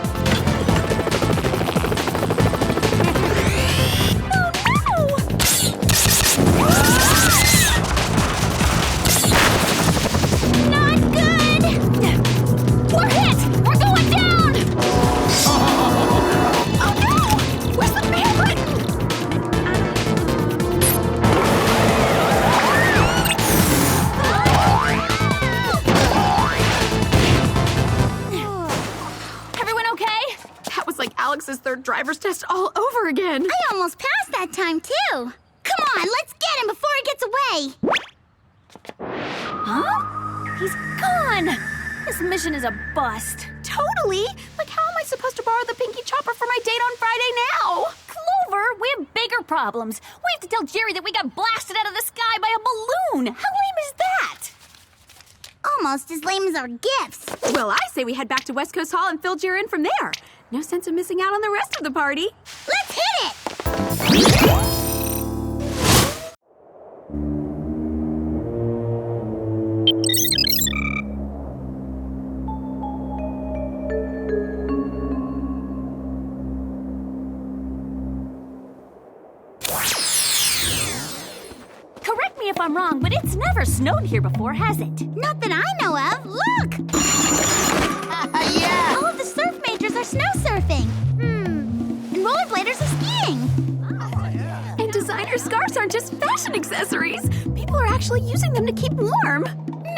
Oh no! like Alex's third driver's test all over again. I almost passed that time, too. Come on, let's get him before he gets away. Huh? He's gone! This mission is a bust. Totally! Like, how am I supposed to borrow the Pinky Chopper for my date on Friday now? Clover, we have bigger problems. We have to tell Jerry that we got blasted out of the sky by a balloon. How lame is that? Almost as lame as our gifts. Well, I say we head back to West Coast Hall and fill Jerry in from there. No sense of missing out on the rest of the party. Let's hit it! Correct me if I'm wrong, but it's never snowed here before, has it? Not that I know of. Look! Yeah! All of the surf majors are snow surfing. And rollerbladers are skiing. And designer scarves aren't just fashion accessories. People are actually using them to keep warm.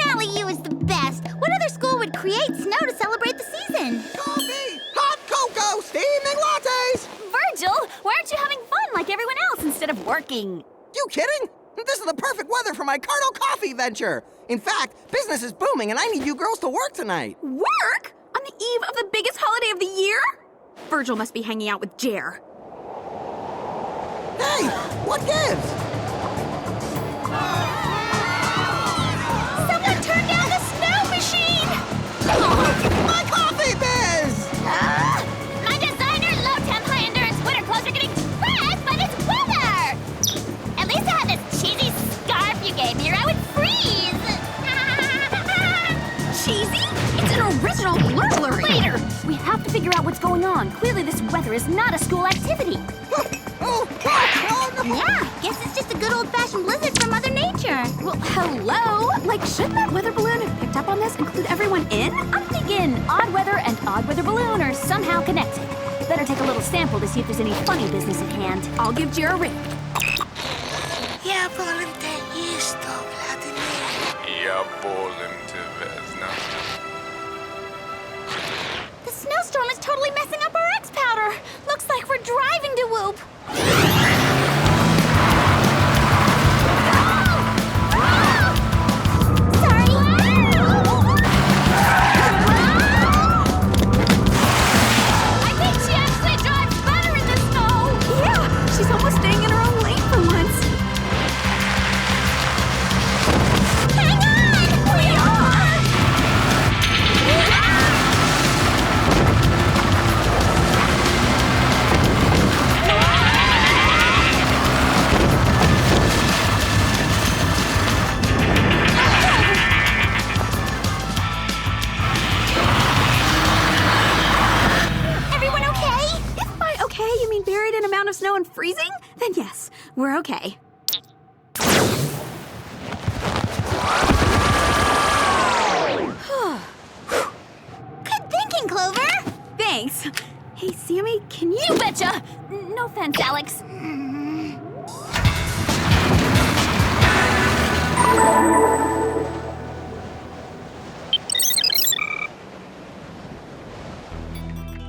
Mally U is the best. What other school would create snow to celebrate the season? Coffee! Hot cocoa! Steaming lattes! Virgil, why aren't you having fun like everyone else instead of working? You kidding? This is the perfect weather for my Cardo coffee venture. In fact, business is booming and I need you girls to work tonight. Work? On the eve of the biggest holiday of the year? Virgil must be hanging out with Jer. Hey, what gives? Someone turn down the snow machine! My coffee biz! My designer low-temp high-endurance winter clothes are getting trashed by this weather! At least I had this cheesy scarf you gave me or I would freeze! Cheesy? It's an original burglary! Later! We have to figure out what's going on. Clearly this weather is not a school activity. Yeah, guess it's just a good old-fashioned blizzard from Mother Nature. Well, hello? Like, shouldn't that weather balloon have picked up on this, include everyone in? I'm thinking odd weather and odd weather balloon are somehow connected. Better take a little sample to see if there's any funny business at hand. I'll give Jer a ring. Ja volim te isto, Vladimir. Ja volim te vezna. The snowstorm is totally messing up our X-Powder. Looks like we're driving to Whoop. She's almost staying in her own lane for once. Hang on! We are! Everyone okay? If by okay you mean buried in a mound of snow and freezing, then yes, we're okay. Good thinking, Clover! Thanks. Hey, Sammy, can you... You betcha! No offense, Alex.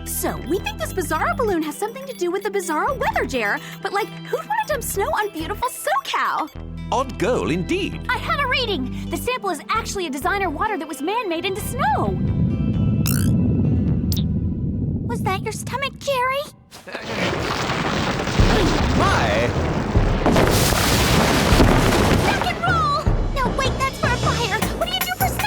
So, we think this Bizarro balloon has something to do with the Bizarro weather, Jer. But, like, who'd want to dump snow on beautiful SoCal? Odd goal indeed. I had a reading. The sample is actually a designer water that was man-made into snow. Was that your stomach, Jerry? My! Rock and roll! No, wait, that's for a fire. What do you do for snow?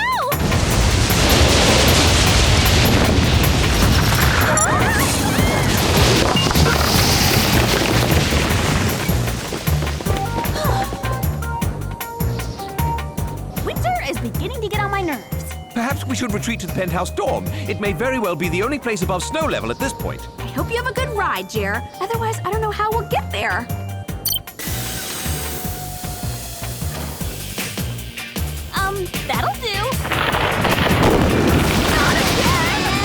Winter is beginning to get on my nerves. Perhaps we should retreat to the penthouse dorm. It may very well be the only place above snow level at this point. I hope you have a good ride, Jer. Otherwise, I don't know how we'll get there. That'll do. Not again!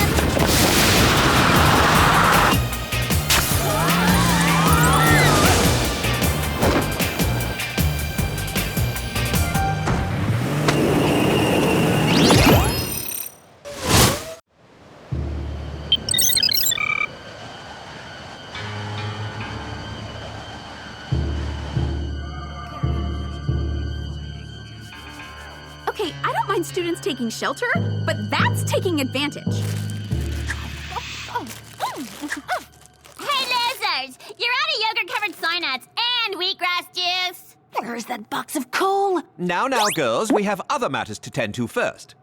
find students taking shelter, but that's taking advantage. Hey, losers! You're out of yogurt-covered soy nuts and wheatgrass juice. Where's that box of coal? Now, girls, we have other matters to tend to first.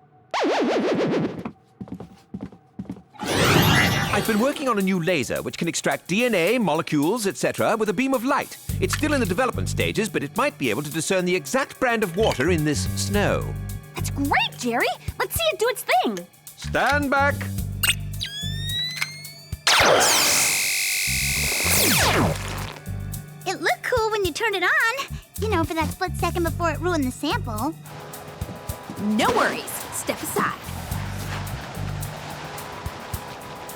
I've been working on a new laser which can extract DNA, molecules, etc. with a beam of light. It's still in the development stages, but it might be able to discern the exact brand of water in this snow. That's great, Jerry. Let's see it do its thing. Stand back. It looked cool when you turned it on. You know, for that split second before it ruined the sample. No worries. Step aside.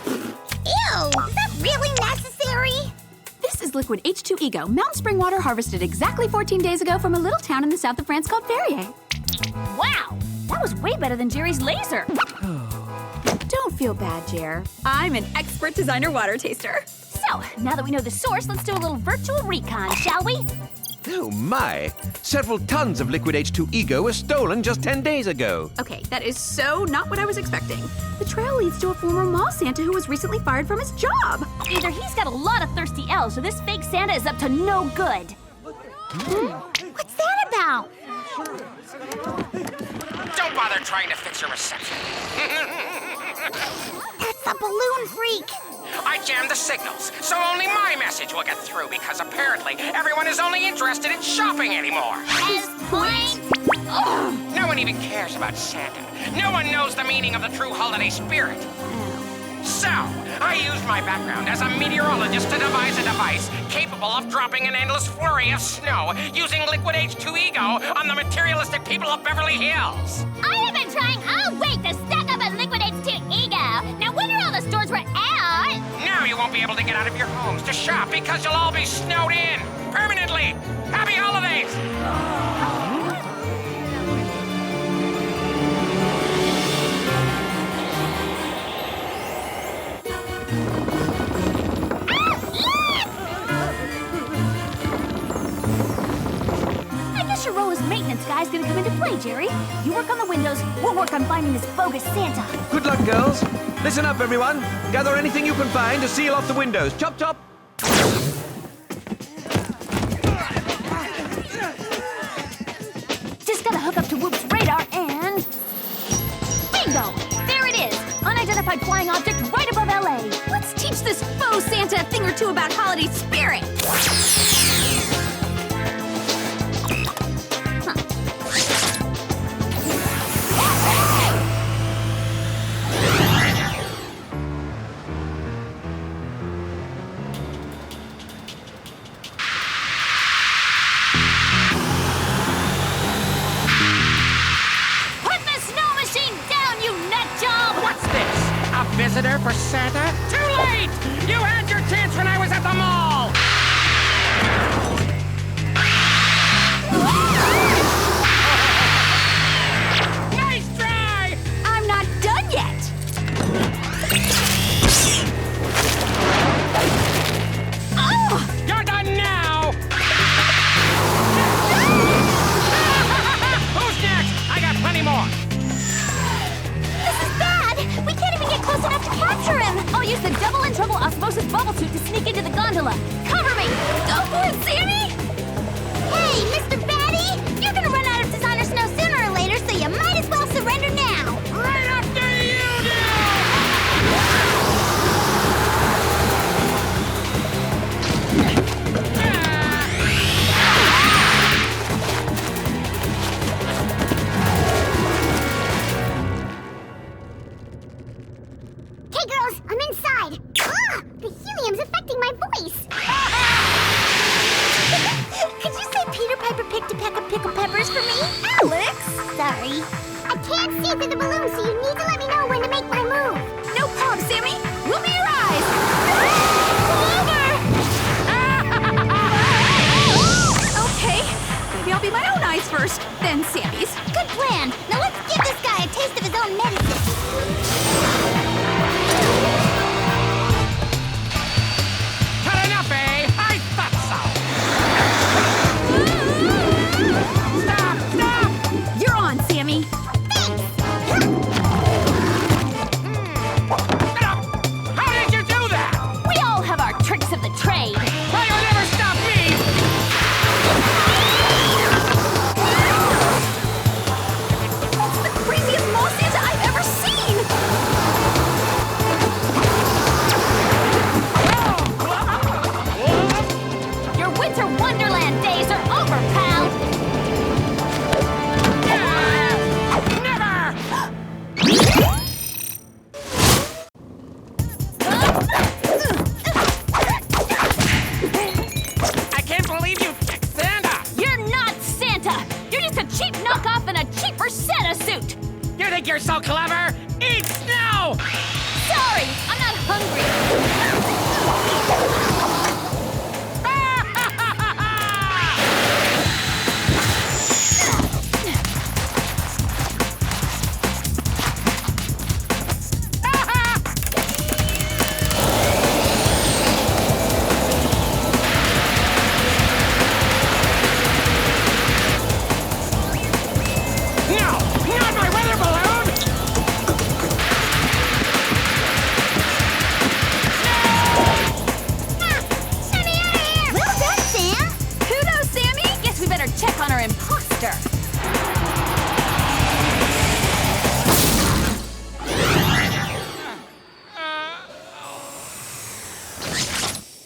Ew! Is that really necessary? This is liquid H2 Ego, mountain spring water harvested exactly 14 days ago from a little town in the south of France called Verrier. Wow, that was way better than Jerry's laser. Don't feel bad, Jer. I'm an expert designer water taster. So, now that we know the source, let's do a little virtual recon, shall we? Oh my! Several tons of liquid H2 Ego were stolen just 10 days ago. Okay, that is so not what I was expecting. The trail leads to a former mall Santa who was recently fired from his job. Either he's got a lot of thirsty elves, or this fake Santa is up to no good. What's that about? Don't bother trying to fix your reception. That's a balloon freak. I jammed the signals, so only my message will get through because apparently everyone is only interested in shopping anymore. As point. No one even cares about Santa. No one knows the meaning of the true holiday spirit. So, I used my background as a meteorologist to devise a device capable of dropping an endless flurry of snow using liquid H2 Ego on the materialistic people of Beverly Hills. I have been trying all week to stack up a liquid H2 Ego. Now, when are all the stores were out? Now you won't be able to get out of your homes to shop because you'll all be snowed in permanently. Happy holidays! I guess your role as maintenance guy is gonna come into play, Jerry. You work on the windows, we'll work on finding this bogus Santa. Good luck, girls. Listen up, everyone. Gather anything you can find to seal off the windows. Chop, chop. Just gotta hook up to Whoop's radar and... bingo! There it is! Unidentified flying object right above LA. Let's teach this faux Santa a thing or two about holiday spirit. Visitor for Santa? Too late! You had your chance when I was at the mall! Nice try! I'm not done yet! Oh! You're done now! Who's next? I got plenty more! We can't even get close enough to capture him! I'll use the double in trouble osmosis bubble suit to sneak into the gondola. Cover me! Go for it, Sammy! Hey, Mr. Batty! You're gonna run out of designer snow sooner or later, so you might as well surrender now! Right after you do! Hey, girls, I'm inside! Ah! The helium's affecting my voice! you're so clever, eat snow! Sorry, I'm not hungry.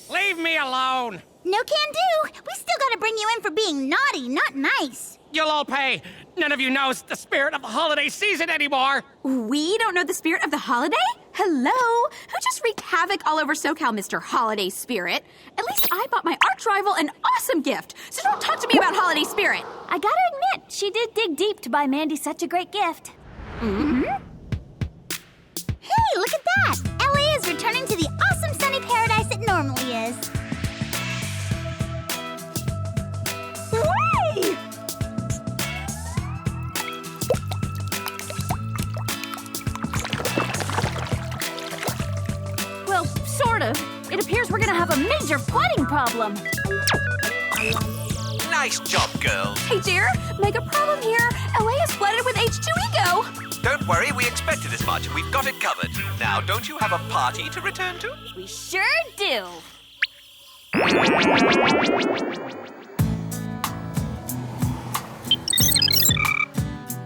Leave me alone! No can do. We still gotta bring you in for being naughty, not nice. You'll all pay. None of you knows the spirit of the holiday season anymore. We don't know the spirit of the holiday? Hello? Who just wreaked havoc all over SoCal, Mr. Holiday Spirit? At least I bought my arch rival an awesome gift, so don't talk to me about holiday spirit. I gotta admit, she did dig deep to buy Mandy such a great gift. Mm-hmm. Hey, look at that! LA is returning to the awesome sunny paradise it normally is. Hooray! Well, sort of. It appears we're gonna have a major flooding problem. Nice job, girls. Hey, Jer, mega problem here. LA is flooded with H2EGO. Don't worry, we expected as much. We've got it covered. Now, don't you have a party to return to? We sure do.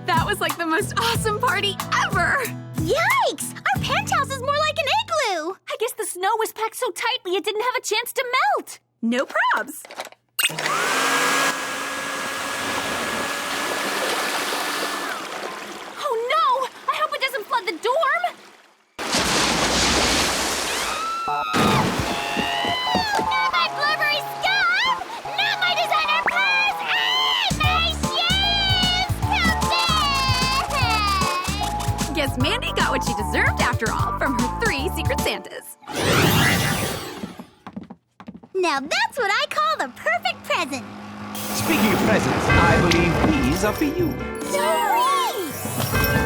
That was like the most awesome party ever! Yikes! Our penthouse is more like an igloo! I guess the snow was packed so tightly it didn't have a chance to melt. No probs. Oh no! I hope it doesn't flood the dorm! Not my blubbery scarf! Not my designer purse! And my shoes! Come back! Guess Mandy got what she deserved after all from her 3 Secret Santas. Now that's what I call the perfect present! Speaking of presents, I believe these are for you. Yay!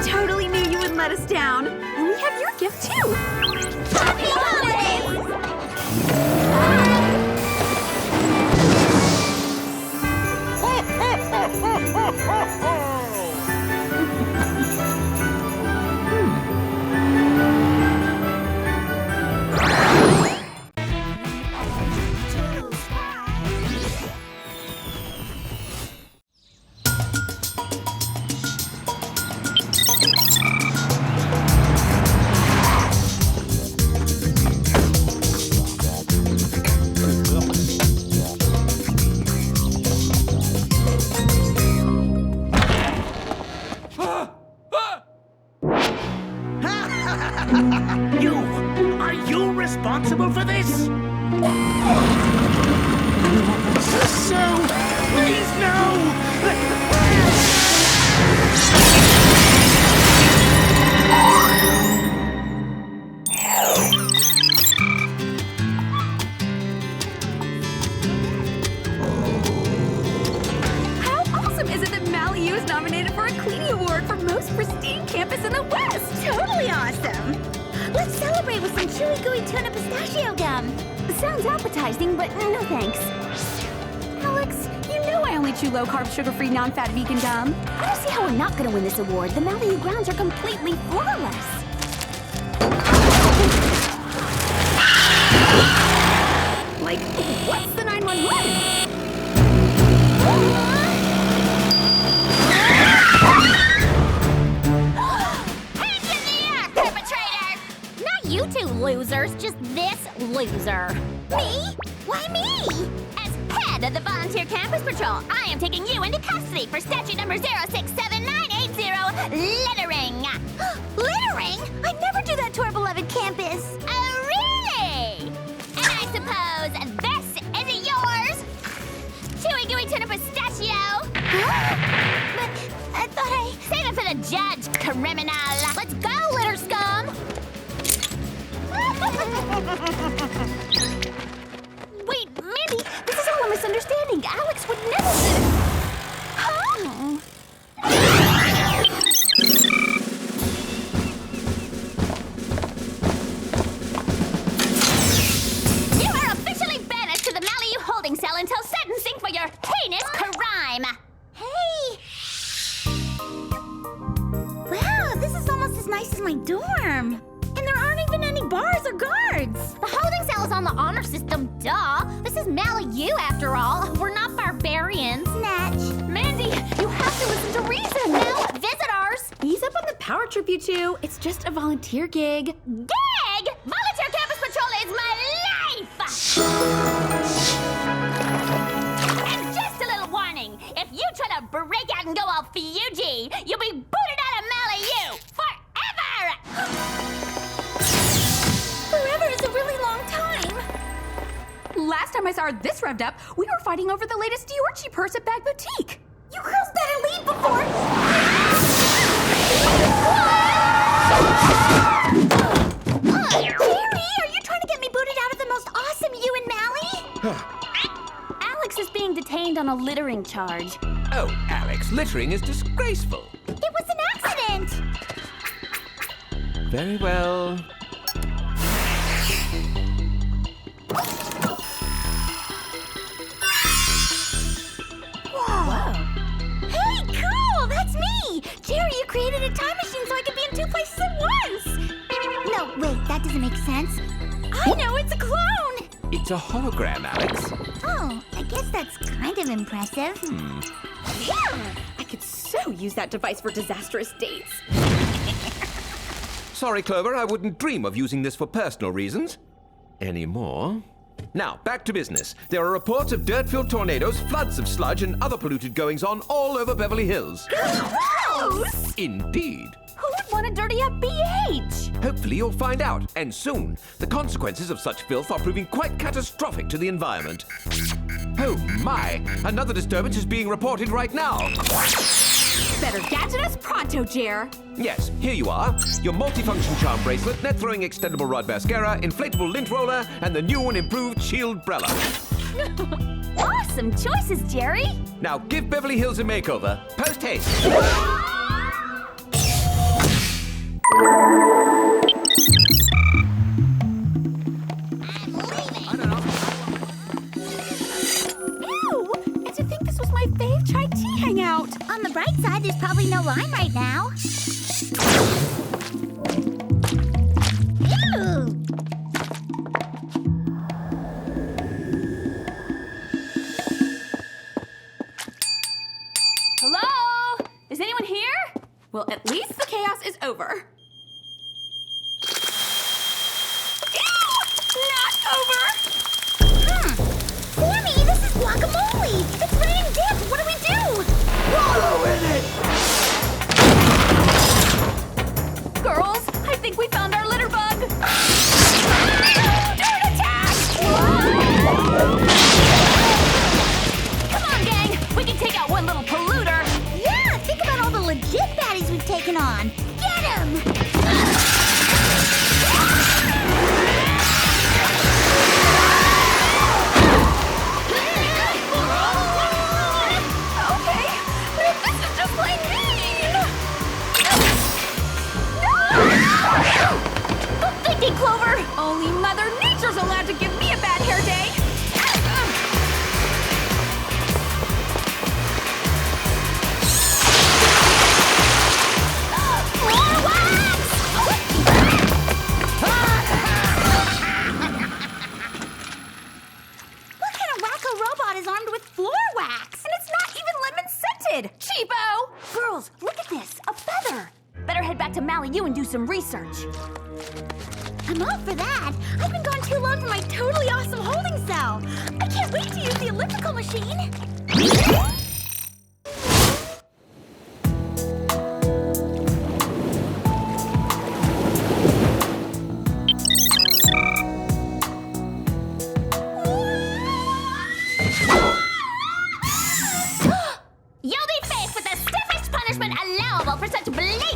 Totally knew you would let us down. And we have your gift too. Happy holidays! Are you responsible for this? So, please no! How awesome is it that Malibu is nominated for a Cleanie Award for most pristine campus in the West? Totally awesome! Let's celebrate with some chewy gooey tuna pistachio gum. Sounds appetizing, but no thanks. Alex, you know I only chew low-carb, sugar-free, non-fat vegan gum. I don't see how we're not gonna win this award. The Malibu grounds are completely flawless. Like, what's the 911? Hands in the air, perpetrator! Not you two losers, just this loser. Me? Why me? As head of the Volunteer Campus Patrol, I am taking you into custody for statute number 067980, littering. Littering? I'd never do that to our beloved campus. Oh, really? And I suppose this isn't yours? Chewy gooey tuna pistachio? But I thought Save it for the judge, criminal. Let's go, litter scum. Wait, Mindy, this is all a misunderstanding. Alex would never. Huh? You are officially banished to the Maliu holding cell until sentencing for your heinous crime. Hey! Wow, this is almost as nice as my dorm. And there aren't even any bars or guards. The holding cell is on the honor system, duh. This is Maliu, after all. We're not barbarians. Snatch. Mandy, you have to listen to reason. No, visitors. Ease up on the power trip, you two. It's just a volunteer gig. Gig! Volunteer campus patrol is my life! And just a little warning. If you try to break out and go all Fuji, you'll be booted out of Maliu forever! Forever is a really long time. Last time I saw this revved up, we were fighting over the latest Diorchi purse at Bag Boutique. You girls better leave before... Jerry, are you trying to get me booted out of the most awesome U in Mali? Alex is being detained on a littering charge. Oh, Alex, littering is disgraceful. It was an accident. Very well. Whoa. Hey, cool! That's me! Jerry, you created a time machine so I could be in 2 places at once! No, wait, that doesn't make sense. I know, it's a clone! It's a hologram, Alex. Oh, I guess that's kind of impressive. Yeah! I could so use that device for disastrous dates. Sorry, Clover, I wouldn't dream of using this for personal reasons. Anymore. Now, back to business. There are reports of dirt-filled tornadoes, floods of sludge, and other polluted goings-on all over Beverly Hills. Gross! Indeed. Who would want to dirty up BH? Hopefully you'll find out, and soon. The consequences of such filth are proving quite catastrophic to the environment. Oh my! Another disturbance is being reported right now. Better gadget us pronto, Jer. Yes, here you are. Your multifunction charm bracelet, net-throwing extendable rod mascara, inflatable lint roller, and the new and improved shield brella. Awesome choices, Jerry. Now give Beverly Hills a makeover. Post haste. Ew! And to think this was my fave chai tea hangout. On the bright side, there's probably no line right now. Ew! Hello? Is anyone here? Well, at least the chaos is over. Ew! Not over! Sammy, this is guacamole! It's raining dip! What do we do? Wallow in it! Girls, I think we found our litter bug. Dirt attack! Come on, gang. We can take out one little polluter. Yeah, think about all the legit baddies we've taken on. Get him! Okay, this is just plain mean. Good thinking, Clover. Only Mother Nature's allowed to give me a bad hair day. More wax! What kind of wacko robot is armed with floor wax? And it's not even lemon-scented. Cheapo! Girls, look at this. A feather. Better head back to Maliu and do some research. I'm all for that. I've been gone too long for my totally awesome holding cell. I can't wait to use the elliptical machine. You'll be faced with the stiffest punishment allowable for such blatant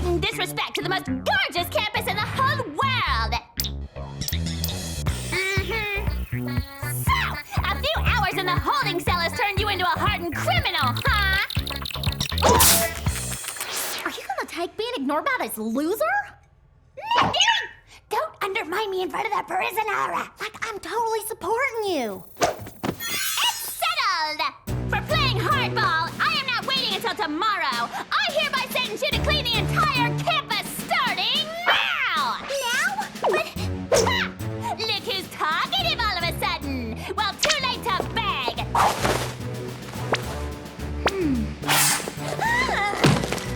ignore about his loser? Mindy! Don't undermine me in front of the prisoner! Like I'm totally supporting you. It's settled! For playing hardball, I am not waiting until tomorrow. I hereby sentence you to clean the entire campus starting now! Now? But, ha! Look who's talkative all of a sudden! Well, too late to beg!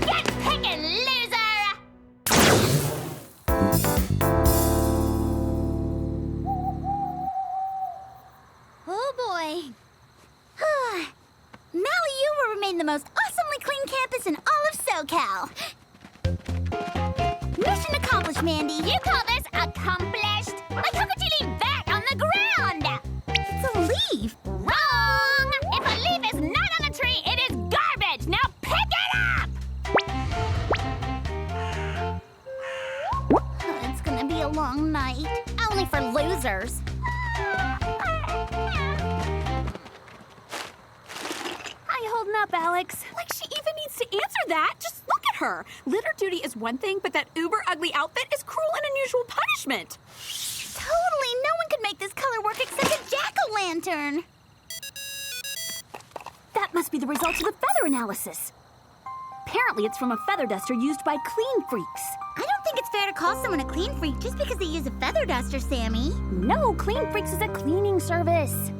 Get picking, loser! Oh boy. Maliu will remain the most awesomely clean campus in all of SoCal. Mission accomplished, Mandy. You call this accomplished? Like, how could you leave that on the ground? It's a leaf. Wrong! If a leaf is not on the tree, it is garbage! Now pick it up! It's gonna be a long night. Only for losers. How you holding up, Alex? Like she even needs to answer that. Just look at her. Litter duty is one thing, but that uber ugly outfit is cruel and unusual punishment. Totally, no one could make this color work except a jack-o'-lantern. That must be the results of the feather analysis. Apparently it's from a feather duster used by clean freaks. I don't think it's fair to call someone a clean freak just because they use a feather duster, Sammy. No, Clean Freaks is a cleaning service.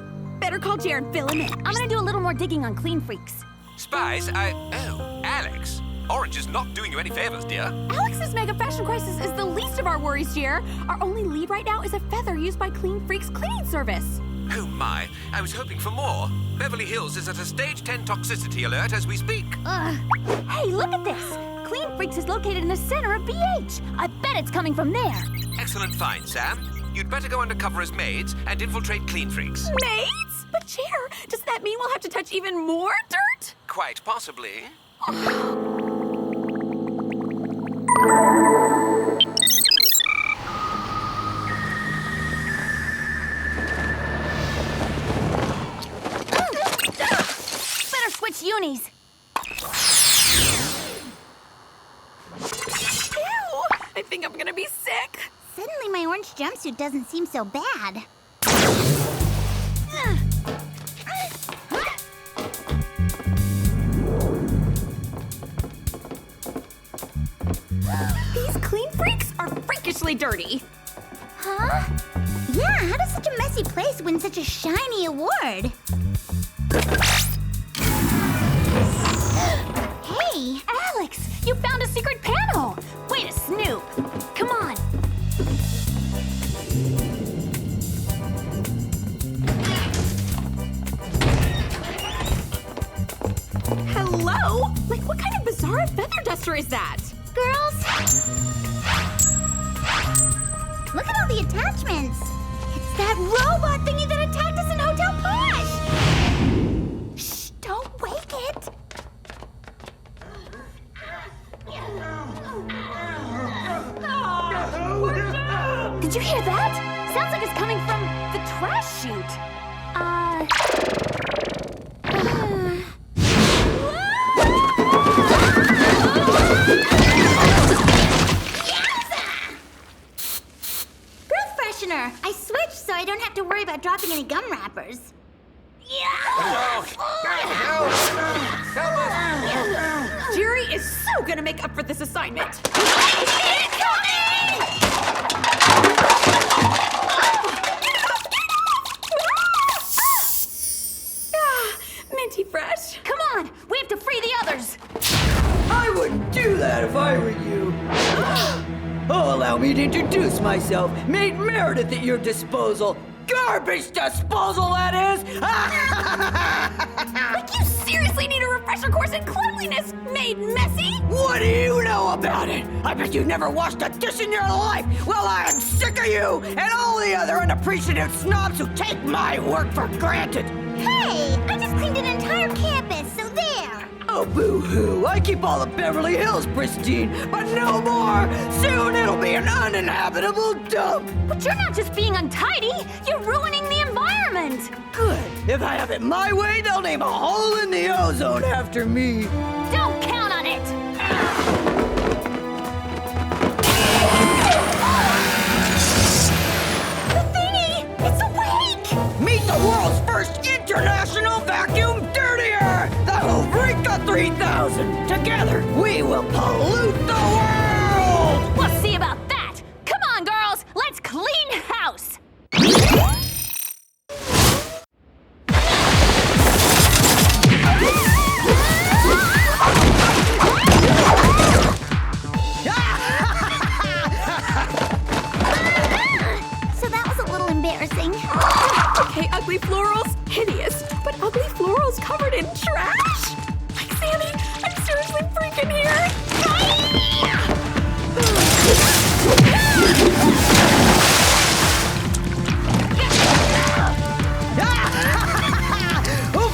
Better call Jared, fill him in. I'm gonna do a little more digging on Clean Freaks. Spies, Oh, Alex. Orange is not doing you any favors, dear. Alex's mega fashion crisis is the least of our worries, Jer. Our only lead right now is a feather used by Clean Freaks cleaning service. Oh my, I was hoping for more. Beverly Hills is at a stage 10 toxicity alert as we speak. Hey, look at this. Clean Freaks is located in the center of BH. I bet it's coming from there. Excellent find, Sam. You'd better go undercover as maids and infiltrate Clean Freaks. Maids? But Jer, does that mean we'll have to touch even more dirt? Quite possibly. Better switch unis. Ew! I think I'm gonna be sick. Suddenly my orange jumpsuit doesn't seem so bad. These Clean Freaks are freakishly dirty. Huh? Yeah, how does such a messy place win such a shiny award? Hey! Alex, you found a secret panel. Way to snoop. Come on. Hello? Like, what kind of bizarre feather duster is that? Girls? Look at all the attachments. It's that robot thingy that attacked us in Hotel Posh. Shh, don't wake it. Did you hear that? Sounds like it's coming from the trash chute. Breath freshener. I switched so I don't have to worry about dropping any gum wrappers. Jerry is so gonna make up for this assignment. Minty fresh. Come on, we have to free the others. I wouldn't do that if I were you. Oh, allow me to introduce myself. Maid Meredith at your disposal. Garbage disposal, that is! Like you seriously need a refresher course in cleanliness, Made Messy? What do you know about it? I bet you've never washed a dish in your life! Well, I am sick of you and all the other unappreciative snobs who take my work for granted! Hey, I just cleaned an entire campus, so there. Oh, boo-hoo. I keep all of Beverly Hills pristine, but no more! Soon it'll be an uninhabitable dump! But you're not just being untidy, you're ruining the environment. Good. If I have it my way, they'll name a hole in the ozone after me. Don't count on it. the world's first international vacuum dirtier! The Eureka 3000! Together, we will pollute the world! We'll see about that! Come on, girls! Let's clean house! So that was a little embarrassing. Okay, ugly florals, hideous. But ugly florals covered in trash? Like, Sammy, I'm seriously freaking here.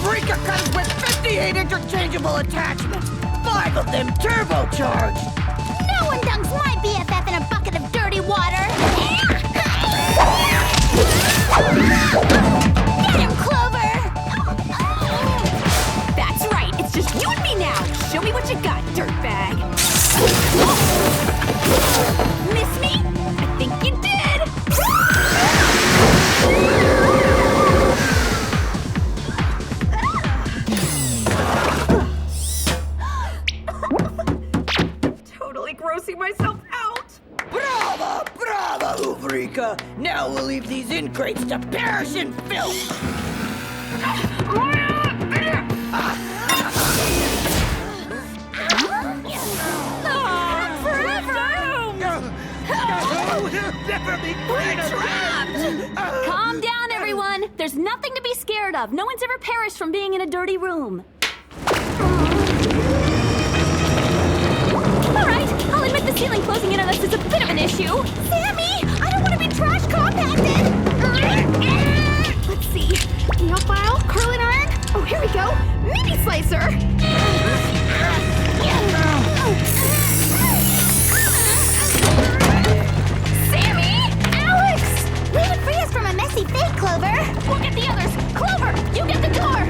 Eureka comes with 58 interchangeable attachments, 5 of them turbocharged. No one dunks my BFF in a bucket of dirty water. Get him, Clover! That's right, it's just you and me now. Show me what you got, dirtbag. Miss me? I think you did. Totally grossing myself out. Brava! Brava, Eureka! Now we'll leave these in-crates to perish in filth! Calm down, everyone. There's nothing to be scared of. No one's ever perished from being in a dirty room. All right, I'll admit the ceiling closing in on us is a bit of an issue. Sammy! I don't want to be trash compacted! Let's see. Nail file, curling iron. Oh, here we go. Mini slicer. Sammy! Alex! Way to free us from a messy fate, Clover! We'll get the others. Clover, you get the door.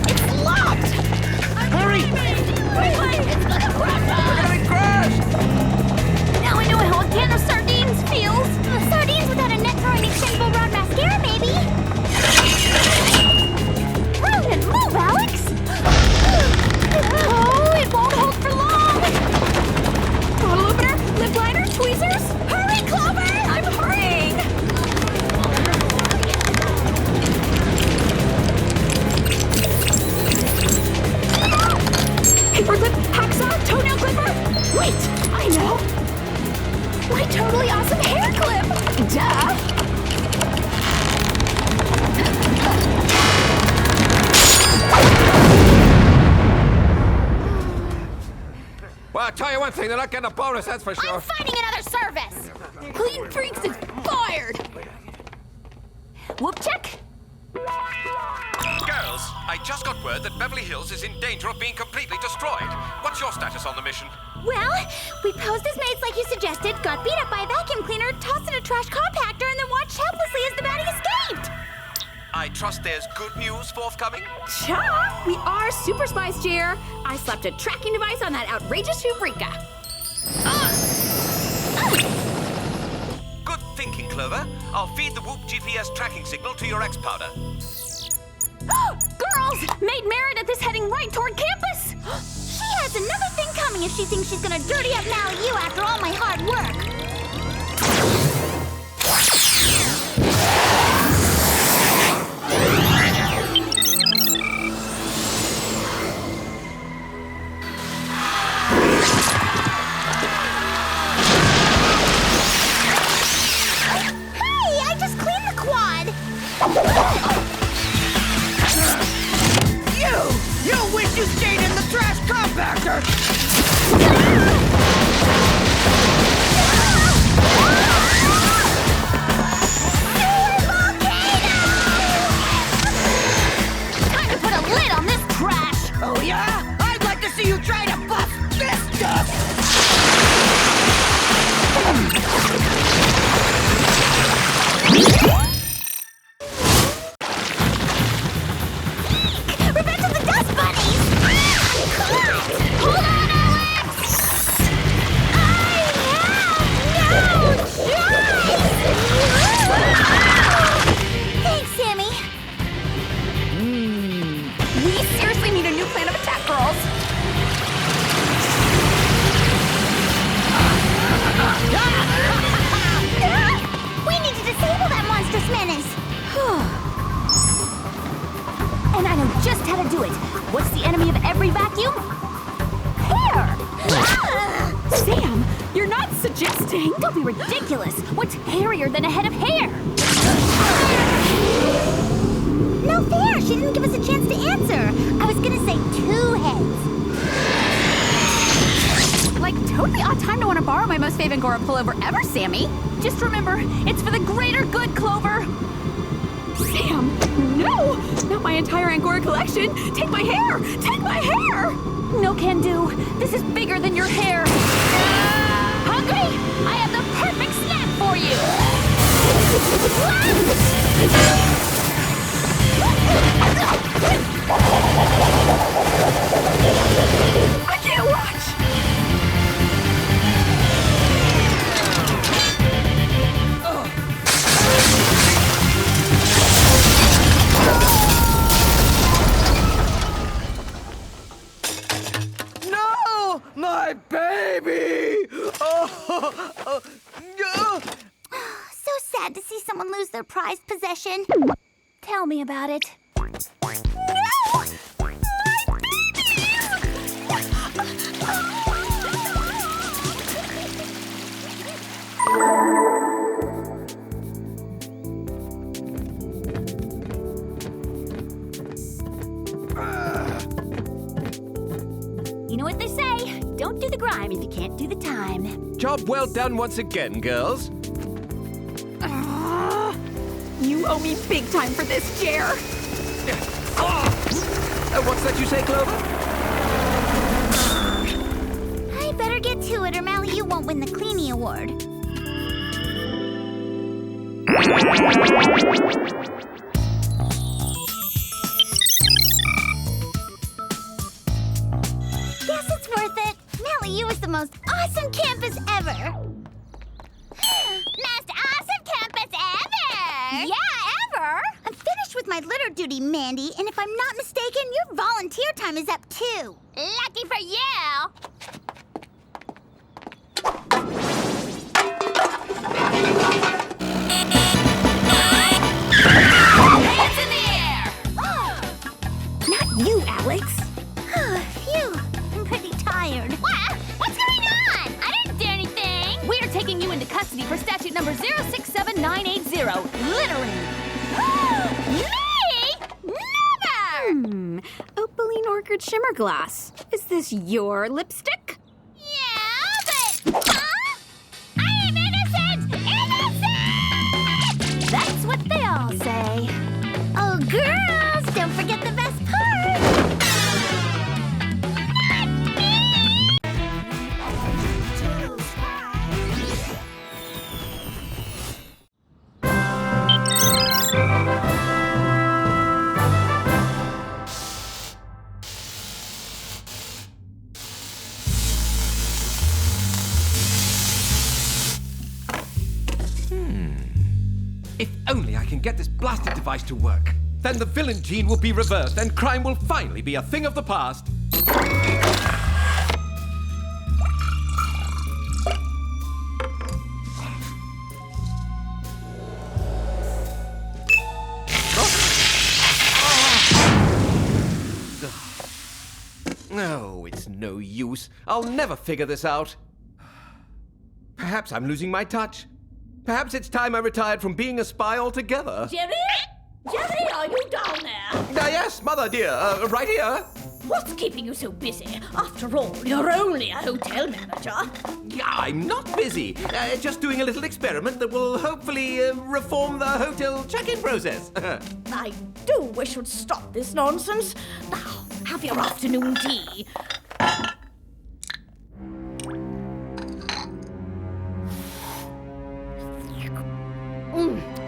It's locked! Hurry! It's gonna crash us! We're gonna crash! Now I know how a can of sardines feels. Sardines without a net-throwing extendable rod mascara, maybe! Brilliant move, Alex! Oh, it won't hold for long. Bottle opener, lip liner, tweezers. Hurry, Clover! I'm hurrying. Paper clip, hacksaw, toenail clipper. Wait, I know. My totally awesome hair clip. Duh. Well, I'll tell you one thing, they're not getting a bonus, that's for sure. I'm finding another service! Clean Freaks is fired. Whoop check. Girls, I just got word that Beverly Hills is in danger of being completely destroyed. What's your status on the mission? Well, we posed as maids like you suggested, got beat up by a vacuum cleaner, tossed in a trash compactor, and then watched helplessly as the baddie escaped! I trust there's good news forthcoming? Cha! We are super spies, Jer. I slapped a tracking device on that outrageous Eureka. Good thinking, Clover. I'll feed the Whoop GPS tracking signal to your X-Powder. Girls, Maid Meredith is heading right toward campus. She has another thing coming if she thinks she's gonna dirty up Malibu after all my hard work. Hey, I just cleaned the quad. You wish you stayed in the trash compactor! ridiculous. What's hairier than a head of hair? No fair! She didn't give us a chance to answer. I was gonna say 2 heads. Like, totally odd time to want to borrow my most fave Angora pullover ever, Sammy. Just remember, it's for the greater good, Clover. Sam, no! Not my entire Angora collection! Take my hair! Take my hair! No can do. This is bigger than your hair. Hungry? I have the perfect snack for you. I can't watch! No! My baby! Oh, no! So sad to see someone lose their prized possession. Tell me about it. You know what they say, don't do the grime if you can't do the time. Job well done once again, girls. You owe me big time for this, Jer. What's that you say, Clover? I better get to it or Mally, you won't win the Cleanie Award. Guess it's worth it. Mally, you was the most awesome campus ever. Most awesome campus ever! Yeah, ever! I'm finished with my litter duty, Mandy, and if I'm not mistaken, your volunteer time is up too. Lucky for you! Hands in the air! Not you, Alex. Phew, I'm pretty tired. What? What's going on? I didn't do anything! We're taking you into custody for statute number 067980, littering. Me? Never! Opaline Orchid Shimmer Glass. Is this your lipstick? Yeah, but... Huh? I am innocent! Innocent! That's what they all say. Oh, girls, don't forget the best part. If only I can get this blasted device to work. Then the villain gene will be reversed and crime will finally be a thing of the past. No, it's no use. I'll never figure this out. Perhaps I'm losing my touch. Perhaps it's time I retired from being a spy altogether. Jerry? Jerry, are you down there? Yes, Mother dear, right here. What's keeping you so busy? After all, you're only a hotel manager. Yeah, I'm not busy. Just doing a little experiment that will hopefully reform the hotel check-in process. I do wish you'd stop this nonsense. Now, have your afternoon tea.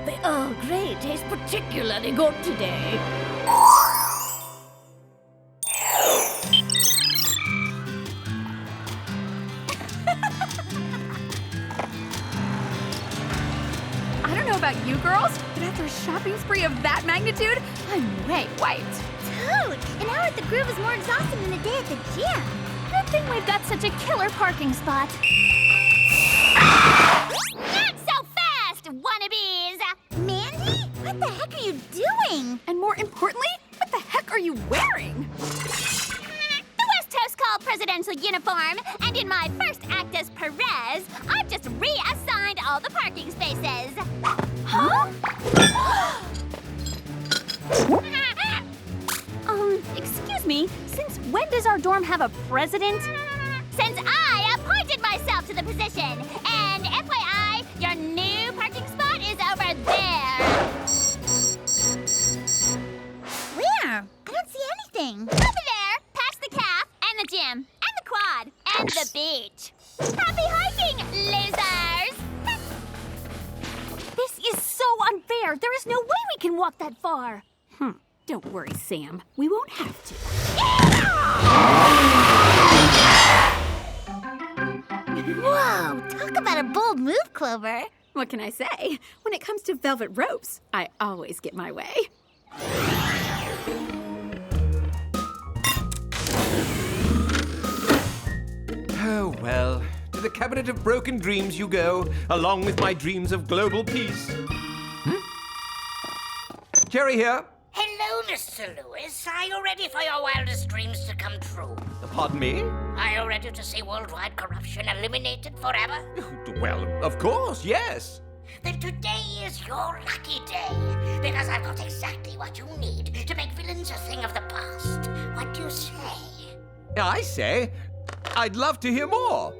The Earl Grey tastes particularly good today. I don't know about you girls, but after a shopping spree of that magnitude, I'm way wiped. Dude, an hour at the Groove is more exhausting than a day at the gym. Good thing we've got such a killer parking spot. Not so fast, wannabes! Mandy? What the heck are you doing? And more importantly, what the heck are you wearing? The West Coast Call presidential uniform, and in my first act as Perez, I've just reassigned a all the parking spaces. Huh? Excuse me, since when does our dorm have a president? Since I appointed myself to the position. And FYI, your new parking spot is over there. Where? I don't see anything. Over there, past the calf, and the gym, and the quad, and the beach. Happy hiking, losers! This is so unfair. There is no way we can walk that far. Don't worry, Sam. We won't have to. Whoa, talk about a bold move, Clover. What can I say? When it comes to velvet ropes, I always get my way. Oh, well, to the cabinet of broken dreams you go, along with my dreams of global peace. Jerry here. Hello, Mr. Lewis. Are you ready for your wildest dreams to come true? Pardon me? Are you ready to see worldwide corruption eliminated forever? Well, of course, yes. Then today is your lucky day, because I've got exactly what you need to make villains a thing of the past. What do you say? I say, I'd love to hear more.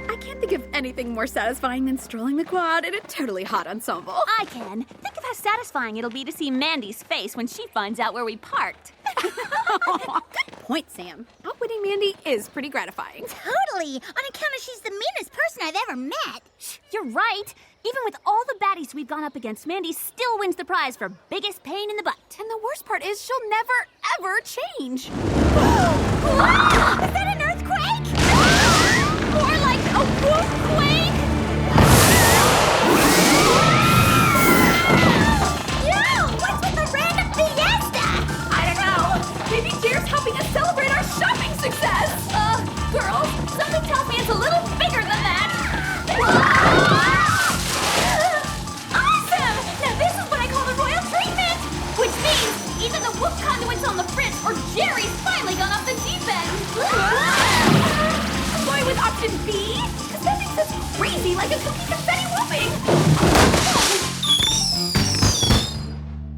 I can't think of anything more satisfying than strolling the quad in a totally hot ensemble. I can. Think of how satisfying it'll be to see Mandy's face when she finds out where we parked. Good point, Sam. Outwitting Mandy is pretty gratifying. Totally, on account of she's the meanest person I've ever met. You're right. Even with all the baddies we've gone up against, Mandy still wins the prize for biggest pain in the butt. And the worst part is she'll never, ever change. Ah! Is that an earthquake? More like a wolfquake? Yo, what's with the random fiesta? I don't know. Maybe Jared's helping us celebrate our shopping success. Girls, something tells me it's a little bigger than that. Awesome! Now this is what I call the royal treatment! Which means either the whoop conduit's on the fritz or Jerry's finally gone off the deep end. I'm going with option B, because that makes us crazy like a cookie confetti whooping.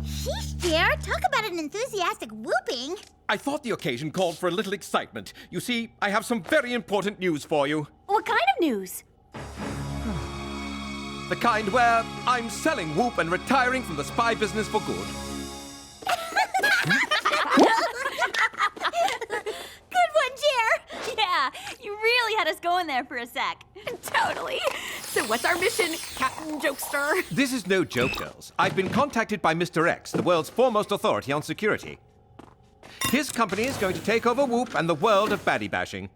Sheesh, Jared, talk about an enthusiastic whooping. I thought the occasion called for a little excitement. You see, I have some very important news for you. What kind of news? The kind where I'm selling Whoop and retiring from the spy business for good. Good one, Jer! Yeah, you really had us going there for a sec. Totally. So what's our mission, Captain Jokester? This is no joke, girls. I've been contacted by Mr. X, the world's foremost authority on security. His company is going to take over Whoop and the world of baddie bashing.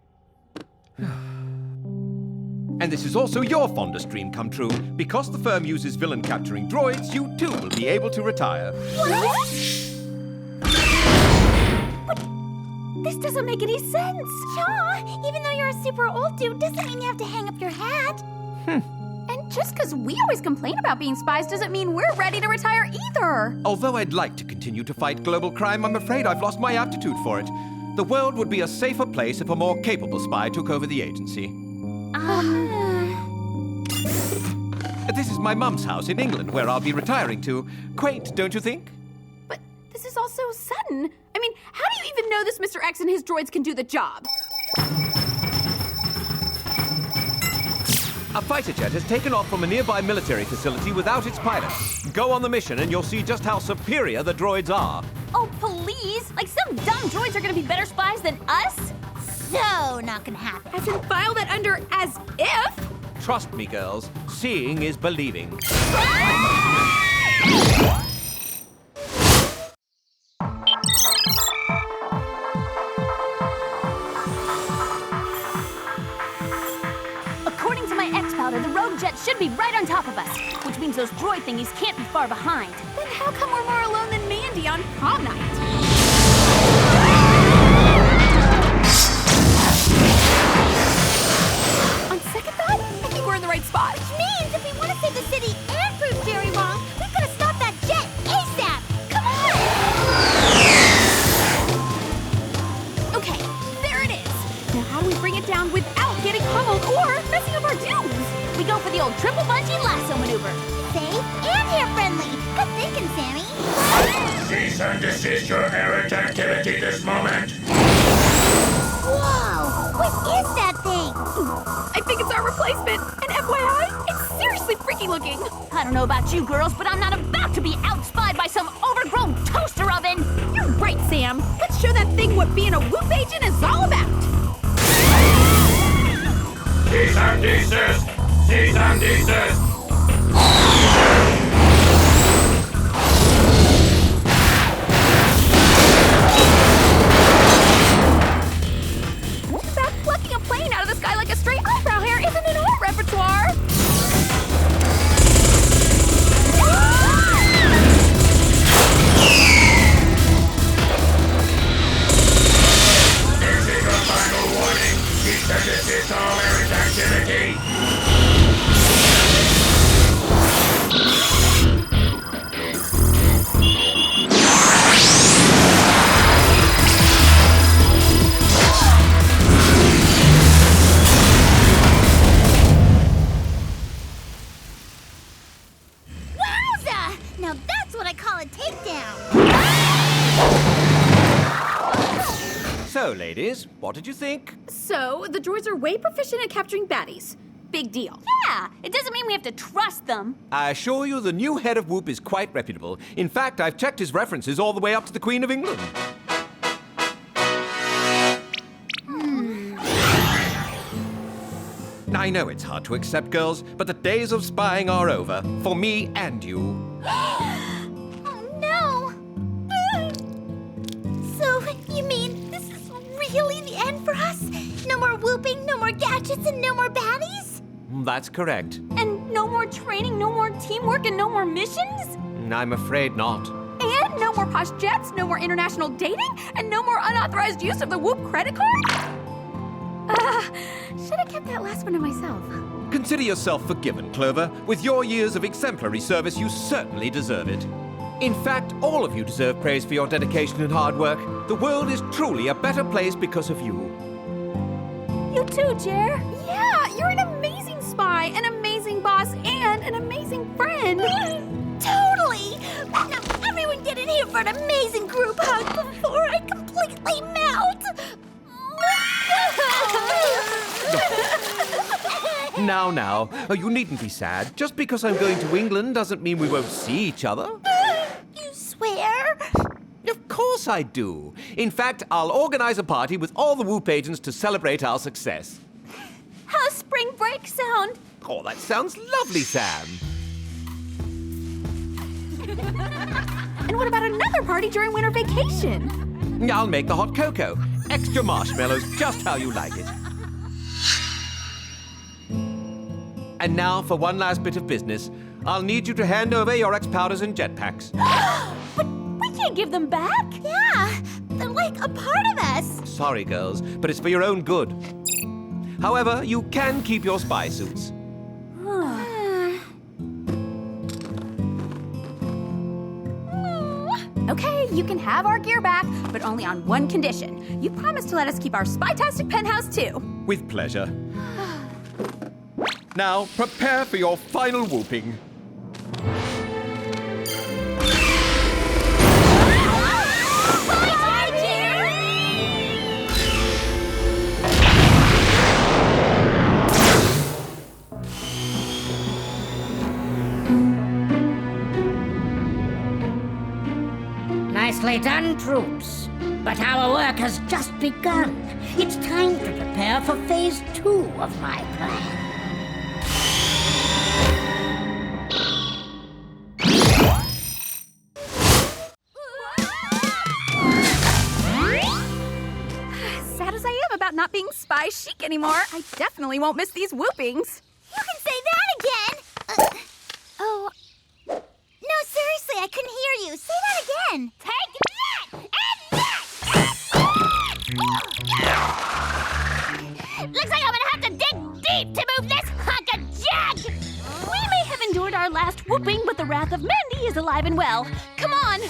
And this is also your fondest dream come true. Because the firm uses villain capturing droids, you too will be able to retire. What? But this doesn't make any sense. Yeah, even though you're a super old dude doesn't mean you have to hang up your hat. And just because we always complain about being spies doesn't mean we're ready to retire either. Although I'd like to continue to fight global crime, I'm afraid I've lost my aptitude for it. The world would be a safer place if a more capable spy took over the agency. This is my mum's house in England, where I'll be retiring to. Quaint, don't you think? But this is all so sudden. I mean, how do you even know this Mr. X and his droids can do the job? A fighter jet has taken off from a nearby military facility without its pilot. Go on the mission and you'll see just how superior the droids are. Oh, please! Like some dumb droids are gonna be better spies than us? So not gonna happen. As in file that under as if? Trust me, girls. Seeing is believing. According to my X-Powder, the rogue jet should be right on top of us, which means those droid thingies can't be far behind. Then how come we're more alone than Mandy on prom night? the old triple bungee lasso maneuver. Safe and hair-friendly. Good thinking, Sammy. Cease and desist your errant activity this moment. Whoa! What is that thing? I think it's our replacement. And FYI, it's seriously freaky looking. I don't know about you girls, but I'm not about to be outspied by some overgrown toaster oven. You're right, Sam. Let's show that thing what being a Whoop agent is all about. Cease and desist! Cease and desist! Too bad plucking a plane out of the sky like a stray eyebrow hair isn't in our repertoire. This is a final warning. Cease and desist all errant activity. Wowza! Now that's what I call a takedown. So, ladies, what did you think? So, the droids are way proficient at capturing baddies. Big deal. Yeah, it doesn't mean we have to trust them. I assure you the new head of Whoop is quite reputable. In fact, I've checked his references all the way up to the Queen of England. I know it's hard to accept, girls, but the days of spying are over. For me and you. Oh no! So, you mean this is really the end for us? No more whooping, no more gadgets, and no more baddies? That's correct. And no more training, no more teamwork, and no more missions? I'm afraid not. And no more posh jets, no more international dating, and no more unauthorized use of the Whoop credit card? Should have kept that last one to myself. Consider yourself forgiven, Clover. With your years of exemplary service, you certainly deserve it. In fact, all of you deserve praise for your dedication and hard work. The world is truly a better place because of you. You too, Jer. Yeah, you're an amazing spy, an amazing boss, and an amazing friend. Totally! Now, everyone get in here for an amazing group hug before I completely melt! Now, you needn't be sad. Just because I'm going to England doesn't mean we won't see each other. You swear? Of course I do. In fact, I'll organize a party with all the Whoop agents to celebrate our success. How's spring break sound? Oh, that sounds lovely, Sam. And what about another party during winter vacation? I'll make the hot cocoa. Extra marshmallows, just how you like it. And now, for one last bit of business, I'll need you to hand over your X-powders and jetpacks. But we can't give them back. Yeah, they're like a part of us. Sorry, girls, but it's for your own good. However, you can keep your spy suits. Okay, you can have our gear back, but only on one condition. You promise to let us keep our spy-tastic penthouse too. With pleasure. Now, prepare for your final whooping. Nicely done, troops. But our work has just begun. It's time to prepare for phase 2 of my plan. Sad as I am about not being spy chic anymore, I definitely won't miss these whoopings. You can say that again! Oh. No, seriously, I couldn't hear you. Say that again. Take that! And that! Looks like I'm gonna have to dig deep to move this hunk of junk! We may have endured our last whooping, but the wrath of Mandy is alive and well. Come on!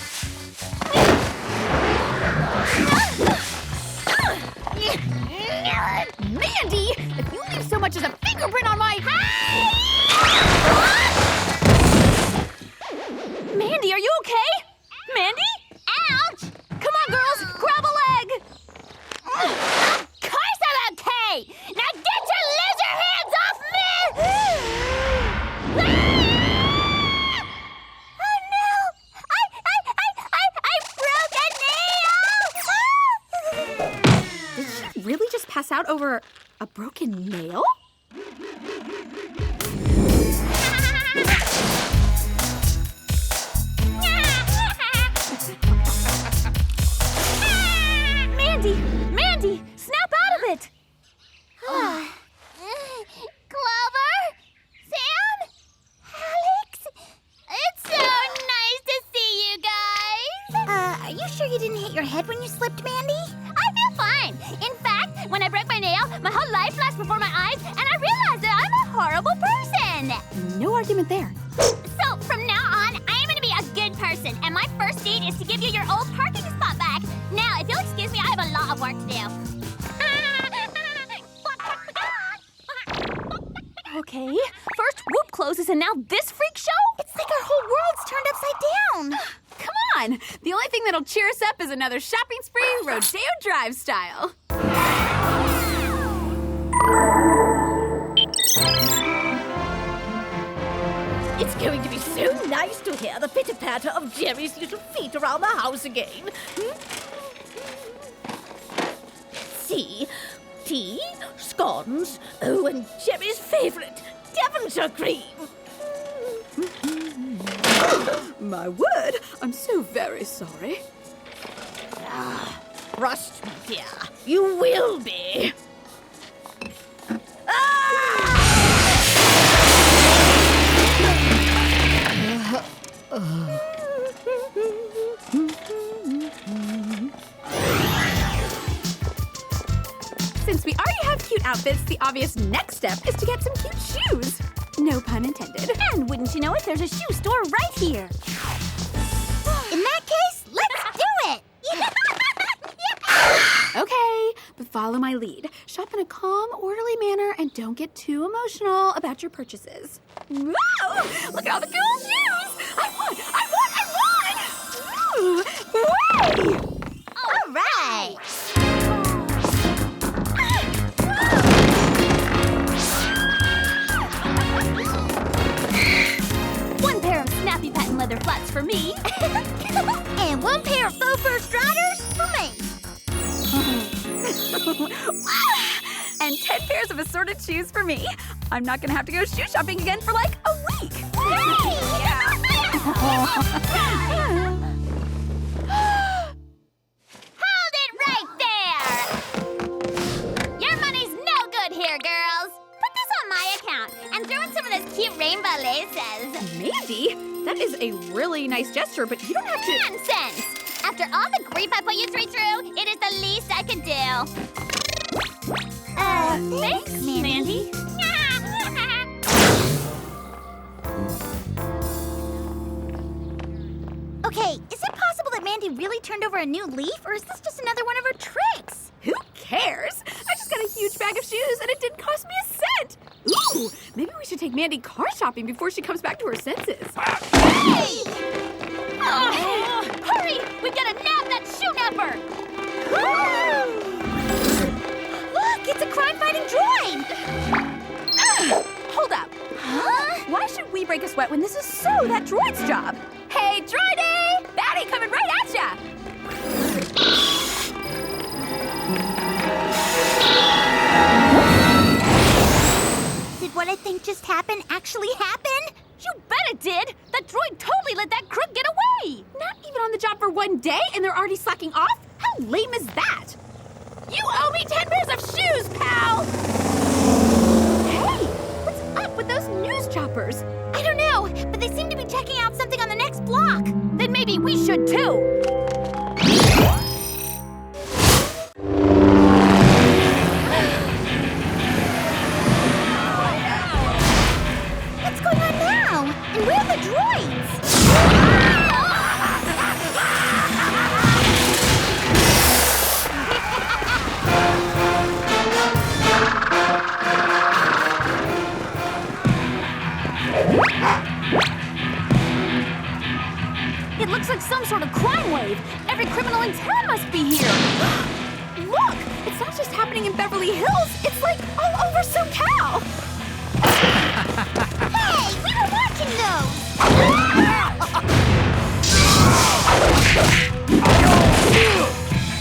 Mandy! If you leave so much as a fingerprint on my... pass out over a broken nail? Mandy, snap out of it! Clover? Sam? Alex? It's so nice to see you guys! Are you sure you didn't hit your head when you slipped, Mandy? I feel fine. In fact, when I broke my nail, my whole life flashed before my eyes, and I realized that I'm a horrible person! No argument there. So, from now on, I am going to be a good person, and my first deed is to give you your old parking spot back. Now, if you'll excuse me, I have a lot of work to do. Okay, first Whoop closes and now this freak show? It's like our whole world's turned upside down. Come on! The only thing that'll cheer us up is another shopping spree, Rodeo Drive style. It's going to be so nice to hear the pitter-patter of Jerry's little feet around the house again. See? Tea, scones, oh, and Jerry's favorite, Devonshire cream. My word, I'm so very sorry. Trust me, dear. You will be. Since we already have cute outfits, the obvious next step is to get some cute shoes. No pun intended. And wouldn't you know it, there's a shoe store right here. In that case, let's do it! Okay, but follow my lead. Shop in a calm, orderly manner and don't get too emotional about your purchases. Whoa! Look at all the cool shoes! I want! Woo! Way! All right! One pair of snappy patent leather flats for me. And one pair of faux fur striders for me. And 10 pairs of assorted shoes for me. I'm not gonna have to go shoe shopping again for like a week. Hold it right there! Your money's no good here, girls. Put this on my account and throw in some of those cute rainbow laces. Maybe. That is a really nice gesture, but you don't have to... Nonsense! After all the grief I put you three through, it is the least I could do. Thanks, Mandy. Okay, is it possible that Mandy really turned over a new leaf, or is this just another one of her tricks? Who cares? I just got a huge bag of shoes and it didn't cost me a cent. Ooh, maybe we should take Mandy car shopping before she comes back to her senses. Hey! Oh, hurry! We've got to nab that shoe napper! Look, it's a crime-fighting droid! Hold up. Huh? Why should we break a sweat when this is so that droid's job? Hey, droidy! Baddie coming right at ya! Did what I think just happened actually happen? You bet it did! That droid totally let that crook get away! Not even on the job for one day and they're already slacking off? How lame is that? You owe me 10 pairs of shoes, pal! Hey, what's up with those news choppers? I don't know, but they seem to be checking out something on the next block. Then maybe we should too! What's going on now? And where are the droids? It looks like some sort of crime wave! Every criminal in town must be here! Look, it's not just happening in Beverly Hills, it's like all over SoCal! Hey, we were watching those!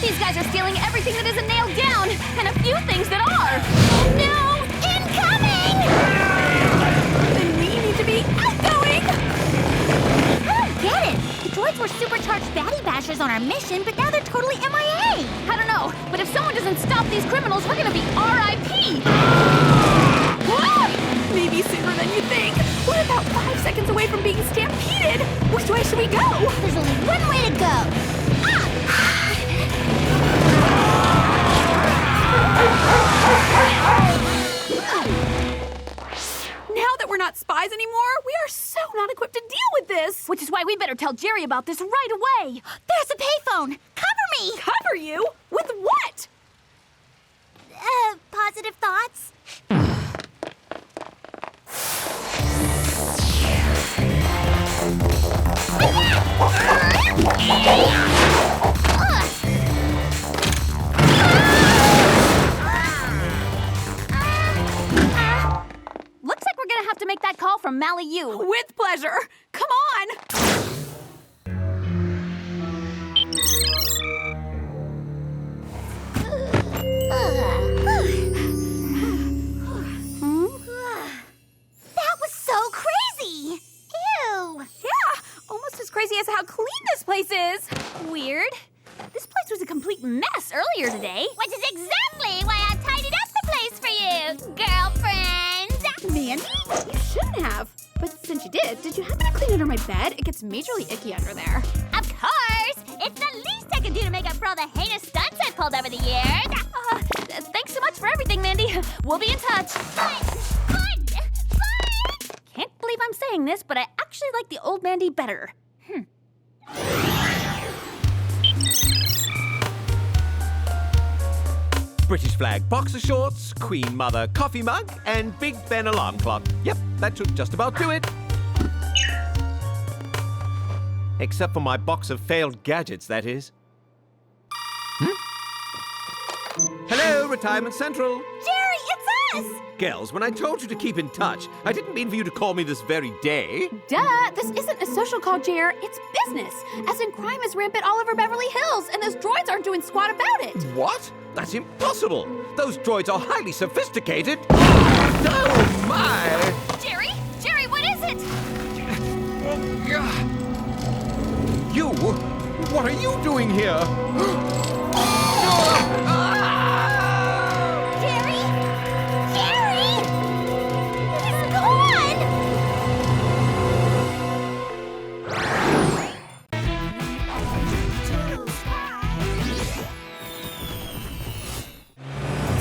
These These guys are stealing everything that isn't nailed down, and a few things that are. Oh no! Incoming! Then we need to be outgoing! I don't get it. The droids were supercharged baddie bashers on our mission, but now they're totally MIA. I don't know, but if someone doesn't stop these criminals, we're gonna be RIP! Maybe sooner than you think. We're about 5 seconds away from being stampeded. Which way should we go? There's only one way to go. Now that we're not spies anymore, we are so not equipped to deal with this. Which is why we better tell Jerry about this right away. There's a payphone. Cover me. Cover you? With what? Positive thoughts? Looks like we're gonna have to make that call from Mally U. With pleasure. Come on. That was so crazy! Ew! Yeah, almost as crazy as how clean this place is. Weird. This place was a complete mess earlier today. Which is exactly why I tidied up the place for you, girlfriend! Mandy, you shouldn't have. But since you did you happen to clean under my bed? It gets majorly icky under there. Of course! It's the least I can do to make up for all the heinous stunts I've pulled over the years. Thanks so much for everything, Mandy. We'll be in touch. Fun! Can't believe I'm saying this, but I actually like the old Mandy better. British flag boxer shorts, Queen Mother coffee mug, and Big Ben alarm clock. Yep, that should just about do it. Except for my box of failed gadgets, that is. Hello, Retirement Central. Jerry, it's us! Girls, when I told you to keep in touch, I didn't mean for you to call me this very day. Duh, this isn't a social call, Jer. It's business. As in, crime is rampant all over Beverly Hills, and those droids aren't doing squat about it. What? That's impossible. Those droids are highly sophisticated. Oh, my! Jerry, what is it? You? What are you doing here? Jerry! He's gone!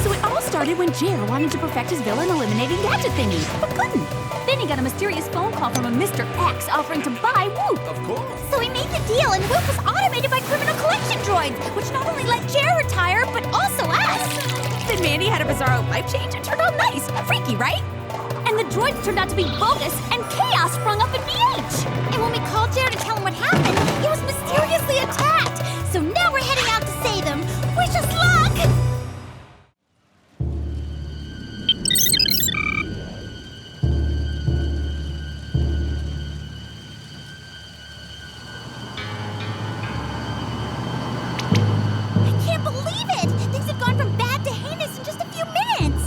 So it all started when Jer wanted to perfect his villain eliminating gadget thingy, but couldn't. Then he got a mysterious phone call from a Mr. X offering to buy Whoop. Of course. So he made the deal, and Whoop was automated by criminal collection droids, which not only let Jer retire, but also us. Then Mandy had a bizarro life change and turned out nice. Freaky, right? And the droids turned out to be bogus, and chaos sprung up in BH. And when we called Jer to tell him what happened, he was mysteriously attacked. So now we're heading out to save him. Wish us luck!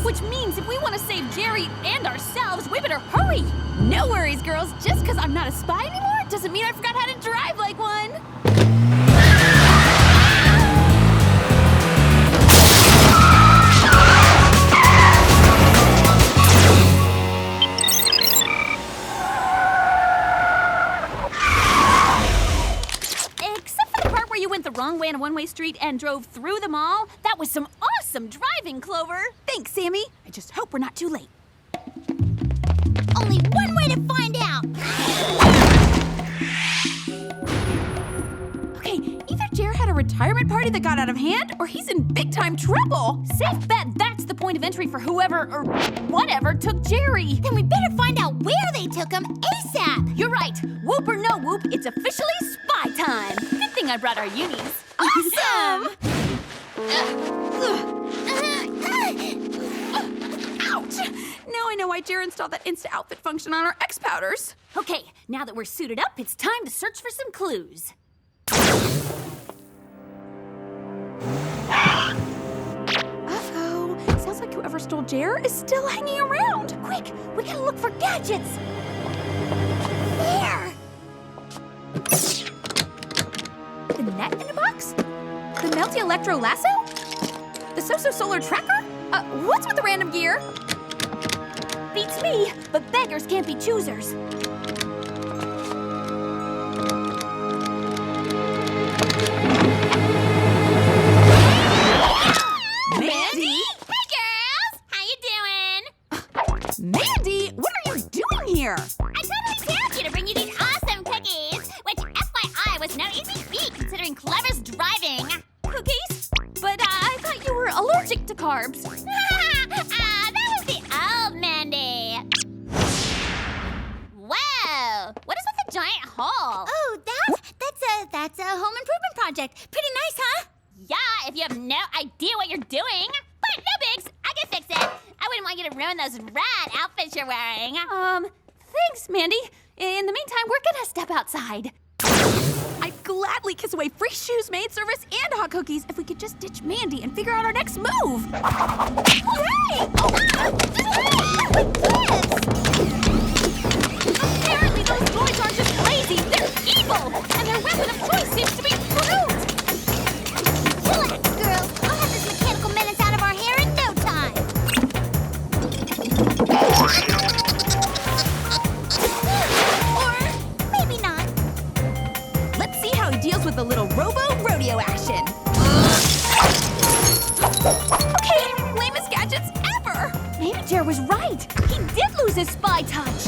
Which means if we want to save Jerry and ourselves, we better hurry. No worries, girls. Just because I'm not a spy anymore doesn't mean I forgot how to drive like one. Except for the part where you went the wrong way on a one-way street and drove through the mall. That was some awesome driving, Clover. Thanks, Sammy. I just hope we're not too late. Only one way to find out. Okay, either Jer had a retirement party that got out of hand, or he's in big-time trouble. Safe bet that's the point of entry for whoever or whatever took Jerry. Then we better find out where they took him ASAP. You're right. Whoop or no whoop, it's officially spy time. Good thing I brought our unis. Awesome! Ouch! Now I know why Jer installed that Insta-Outfit function on our X-Powders. Okay, now that we're suited up, it's time to search for some clues. whoever stole Jer is still hanging around. Quick, we gotta look for gadgets. There! The net in a box? The melty electro lasso? The solar tracker? What's with the random gear? Beats me, but beggars can't be choosers. Mandy? Hey, girls! How you doing? Mandy, what are you doing here? I totally dared you to bring you these awesome cookies, which, FYI, was no easy feat considering Clever's driving. Cookies? But I thought you were allergic to carbs. That was the old Mandy. Whoa! What is with the giant hole? Oh, that's a home improvement project. Pretty nice, huh? Yeah, if you have no idea what you're doing. But no bigs, I can fix it. I wouldn't want you to ruin those rad outfits you're wearing. Thanks, Mandy. In the meantime, we're gonna step outside. I'd gladly kiss away free shoes, maid service, and hot cookies if we could just ditch Mandy and figure out our next move. Yay! Apparently those boys aren't just crazy, they're evil! And their weapon of choice seems to be fruit! Relax, girls. I'll have this mechanical menace out of our hair in no time. Or maybe not. Let's see how he deals with the little robo-rodeo action. Okay, lamest gadgets ever! Maybe Jer was right. He did lose his spy touch.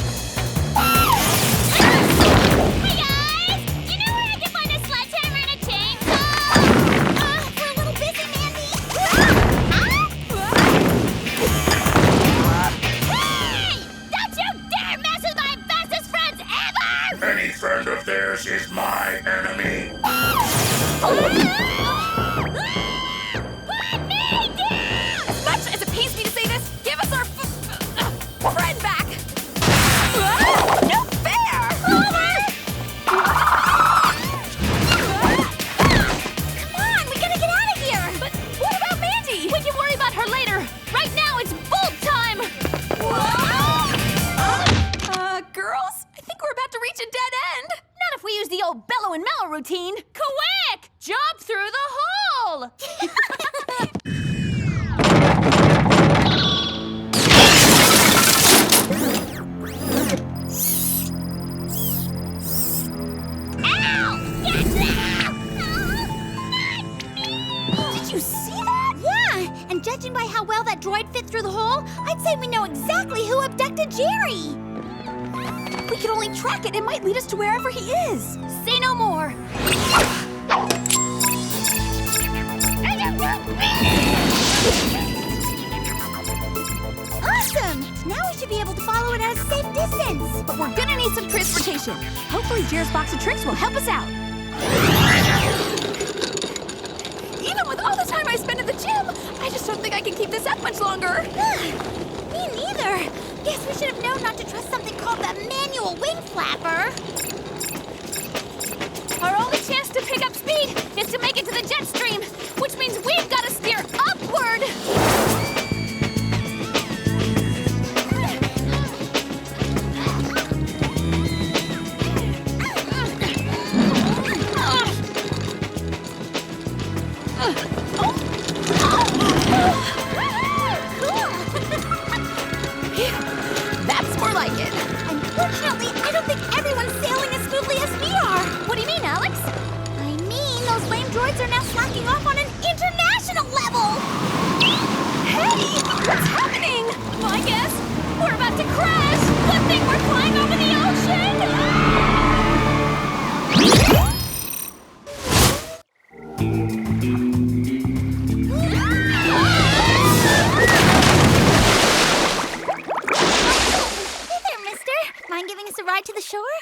Hey guys! You know where I can find a sledgehammer and a chainsaw? We're a little busy, Mandy. Hey! Don't you dare mess with my bestest friends ever! Any friend of theirs is my enemy. As much as it pains me to say this, give us our friend back! No fair! Come on, we gotta get out of here. But what about Mandy? We can worry about her later. Right now, it's bolt time! Girls, I think we're about to reach a dead end. Not if we use the old bellow and mellow routine. Quick! Jump through the hole! Did you see that? Yeah, and judging by how well that droid fit through the hole, I'd say we know exactly who abducted Jerry. If we could only track it, it might lead us to wherever he is. Say no more. Awesome! Now we should be able to follow it at a safe distance. But we're gonna need some transportation. Hopefully Jer's box of tricks will help us out. Even with all the time I spend at the gym, I just don't think I can keep this up much longer. Me neither. Guess we should have known not to trust something called the manual wing flapper. Our only chance to pick up speed is to make it to the jet stream, which means we've got to steer upward! That's more like it. Unfortunately, I don't think everyone's sailing as smoothly as we are. What do you mean, Alex? I mean, those lame droids are now slacking off on an international level. Hey, what's happening? I guess we're about to crash! Good thing we're flying over the ocean! Hey there, mister. Mind giving us a ride to the shore?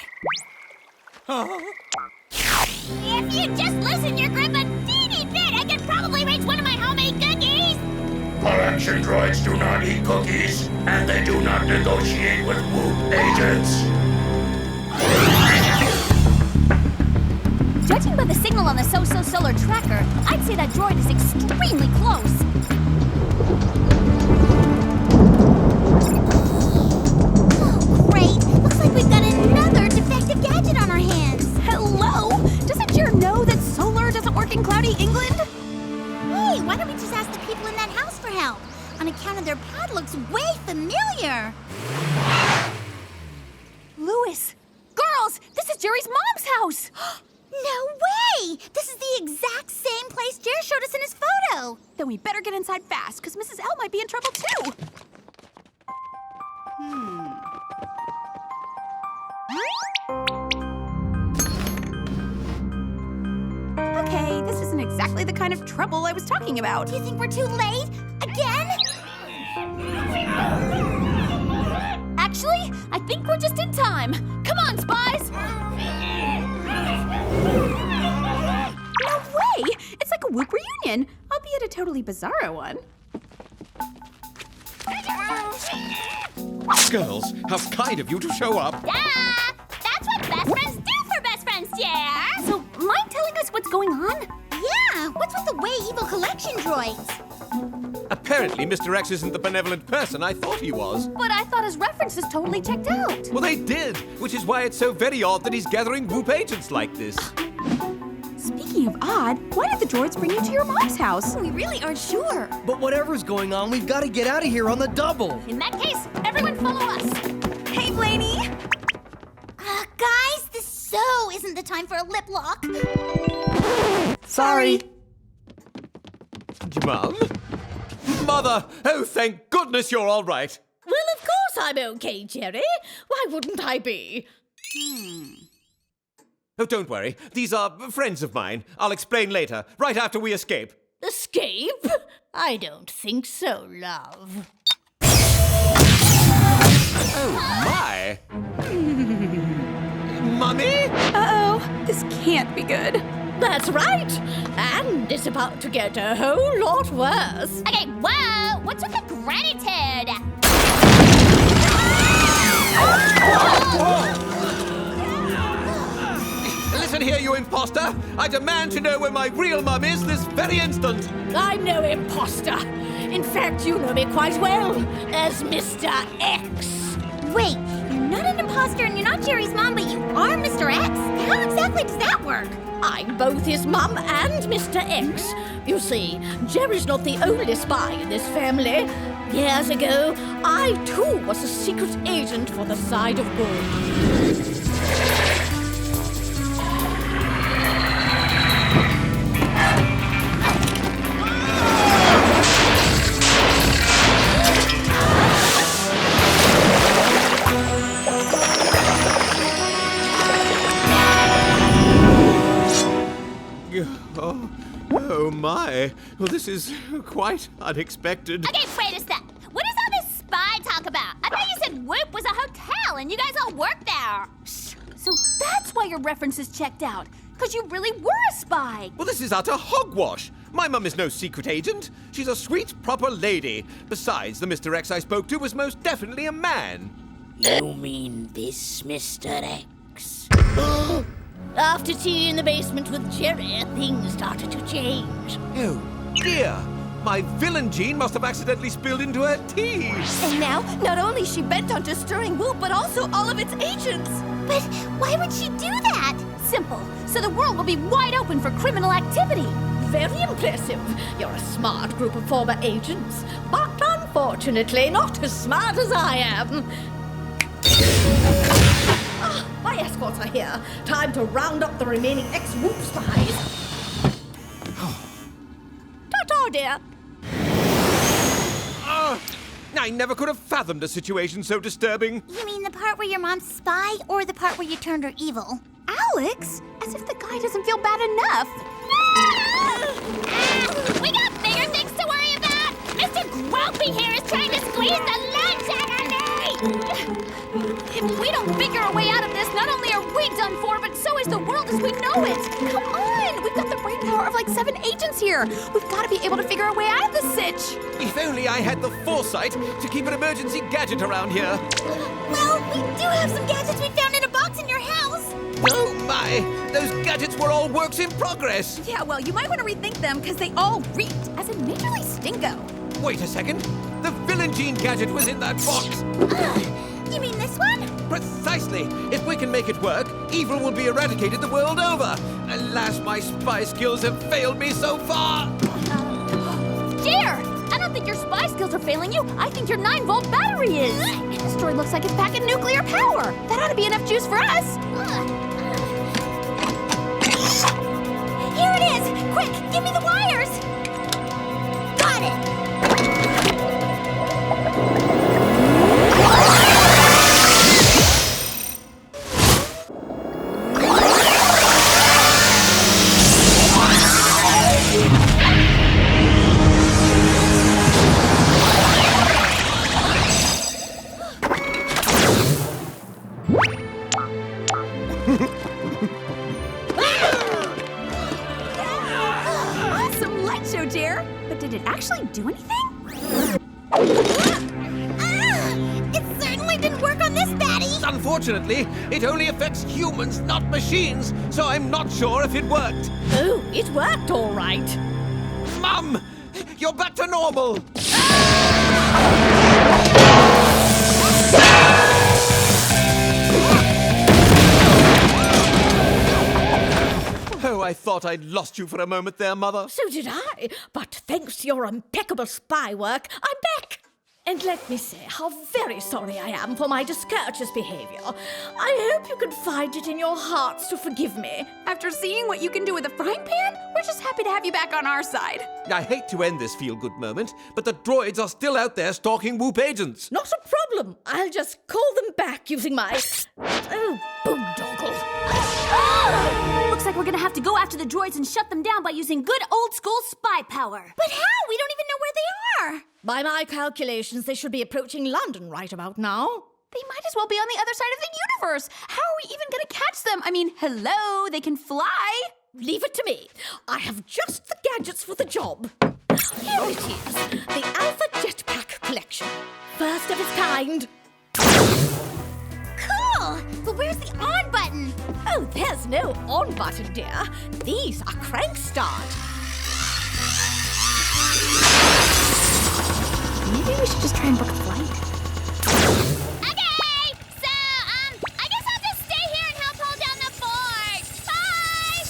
If you just loosen your grip a teeny bit, I could probably reach one of my homemade cookies! Collection droids do not eat cookies, and they do not negotiate with Whoop agents. Judging by the signal on the solar tracker, I'd say that droid is extremely close. On account of their pad looks way familiar. Louis! Girls! This is Jerry's mom's house! No way! This is the exact same place Jerry showed us in his photo. Then we better get inside fast, because Mrs. L might be in trouble too. Okay, this isn't exactly the kind of trouble I was talking about. Do you think we're too late? Again? Actually, I think we're just in time. Come on, spies! No way! It's like a Whoop reunion, albeit a totally bizarro one. Girls, how kind of you to show up. Yeah! That's what best friends do for best friends, yeah! So, mind telling us what's going on? Yeah, what's with the way evil collection droids? Apparently, Mr. X isn't the benevolent person I thought he was. But I thought his references totally checked out. Well, they did, which is why it's so very odd that he's gathering Whoop agents like this. Speaking of odd, why did the droids bring you to your mom's house? We really aren't sure. But whatever's going on, we've got to get out of here on the double. In that case, everyone follow us. Hey, Blaney! Guys, this so isn't the time for a lip lock. Sorry. Mum? Mother! Oh, thank goodness you're all right. Well, of course I'm okay, Jerry. Why wouldn't I be? Oh, don't worry. These are friends of mine. I'll explain later, right after we escape. Escape? I don't think so, love. Oh, my. Mummy? Uh-oh, this can't be good. That's right. And it's about to get a whole lot worse. Okay, whoa! What's with the gratitude? Listen here, you imposter! I demand to know where my real mum is this very instant! I'm no imposter. In fact, you know me quite well as Mr. X. Wait, you're not an imposter and you're not Jerry's mom, but you are Mr. X? How exactly does that work? I'm both his mum and Mr. X. You see, Jerry's not the only spy in this family. Years ago, I too was a secret agent for the side of good. Oh my. Well, this is quite unexpected. Okay, wait a sec. What is all this spy talk about? I thought you said Whoop was a hotel and you guys all work there. So that's why your references checked out. Because you really were a spy. Well, this is utter hogwash. My mum is no secret agent. She's a sweet, proper lady. Besides, the Mr. X I spoke to was most definitely a man. You mean this Mr. X? After tea in the basement with Jerry, things started to change. Oh, dear. My villain gene must have accidentally spilled into her tea. And now, not only is she bent on destroying Whoop, but also all of its agents. But why would she do that? Simple. So the world will be wide open for criminal activity. Very impressive. You're a smart group of former agents, but unfortunately not as smart as I am. My escorts are here. Time to round up the remaining ex-Whoop spies. Ta-ta, dear. I never could have fathomed a situation so disturbing. You mean the part where your mom's spy or the part where you turned her evil? Alex? As if the guy doesn't feel bad enough. We got bigger things to worry about. Mr. Grumpy here is trying to squeeze the lunch out of me. If we don't figure a way out of this, not only are we done for, but so is the world as we know it. Come on! We've got the brain power of like 7 agents here. We've got to be able to figure a way out of this sitch. If only I had the foresight to keep an emergency gadget around here. Well, we do have some gadgets we found in a box in your house. Oh my! Those gadgets were all works in progress. Yeah, well, you might want to rethink them because they all reeked, as in majorly stinko. Wait a second. The villain gene gadget was in that box. You mean this one? Precisely. If we can make it work, evil will be eradicated the world over. Alas, my spy skills have failed me so far. Jer, I don't think your spy skills are failing you. I think your 9-volt battery is. And this droid looks like it's packing nuclear power. That ought to be enough juice for us. Here it is! Quick, give me the wires! Got it! Awesome light show, dear. But did it actually do anything? It certainly didn't work on this baddie! Unfortunately, it only affects humans, not machines, so I'm not sure if it worked. Oh, it worked all right. Mum, you're back to normal. Oh, I thought I'd lost you for a moment there, Mother. So did I, but thanks to your impeccable spy work, I'm back. And let me say how very sorry I am for my discourteous behavior. I hope you can find it in your hearts to forgive me. After seeing what you can do with a frying pan, we're just happy to have you back on our side. I hate to end this feel-good moment, but the droids are still out there stalking Whoop agents. Not a problem. I'll just call them back using my... Oh, boondoggle. Looks like we're gonna have to go after the droids and shut them down by using good old-school spy power. But how? We don't even know where they are! By my calculations, they should be approaching London right about now. They might as well be on the other side of the universe. How are we even gonna catch them? I mean, hello, they can fly. Leave it to me. I have just the gadgets for the job. Here it is, the Alpha Jetpack Collection. First of its kind. Cool! But where's the on button? Oh, there's no on button, dear. These are crank start. Maybe we should just try and book a flight. Okay, so, I guess I'll just stay here and help hold down the fort. Bye!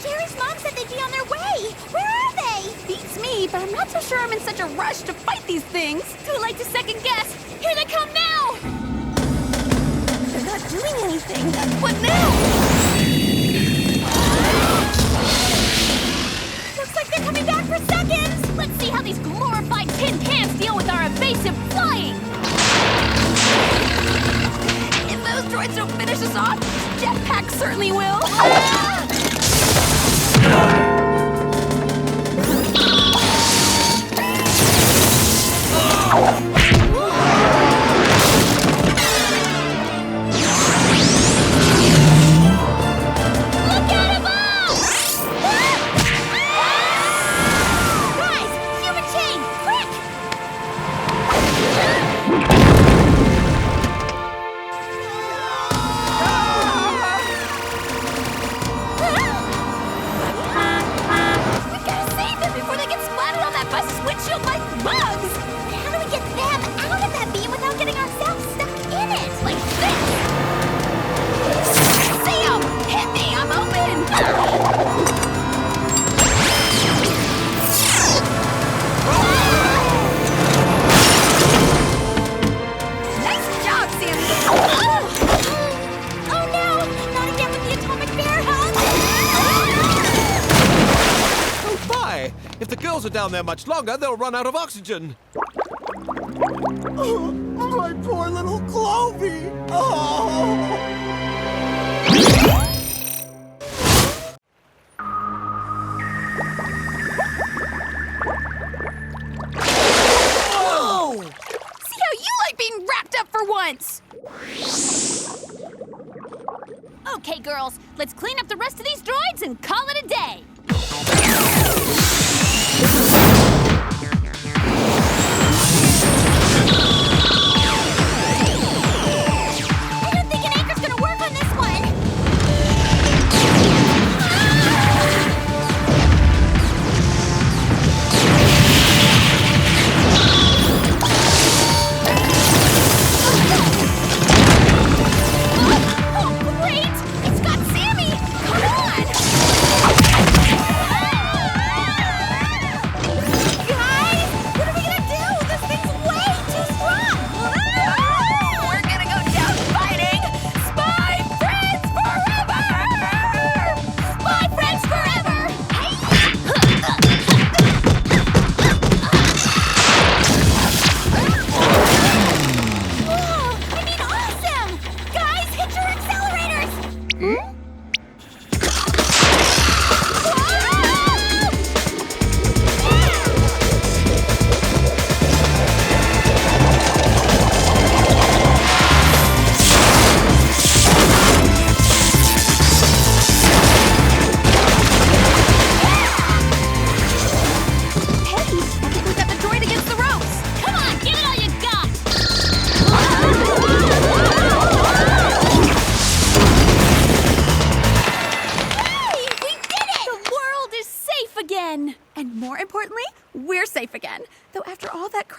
Jerry's mom said they'd be on their way! Where are they? Beats me, but I'm not so sure I'm in such a rush to fight these things. Too late to second guess. Here they come now! They're not doing anything. What now? Looks like they're coming back for seconds! Let's see how these glorified tin cans deal with our evasive flying! If those droids don't finish us off, Jetpack certainly will. If the girls are down there much longer, they'll run out of oxygen. Oh, my poor little Clovey! Oh! Whoa! See how you like being wrapped up for once! Okay, girls, let's clean up the rest of these droids and call it a day! I don't think an anchor's gonna work on this one!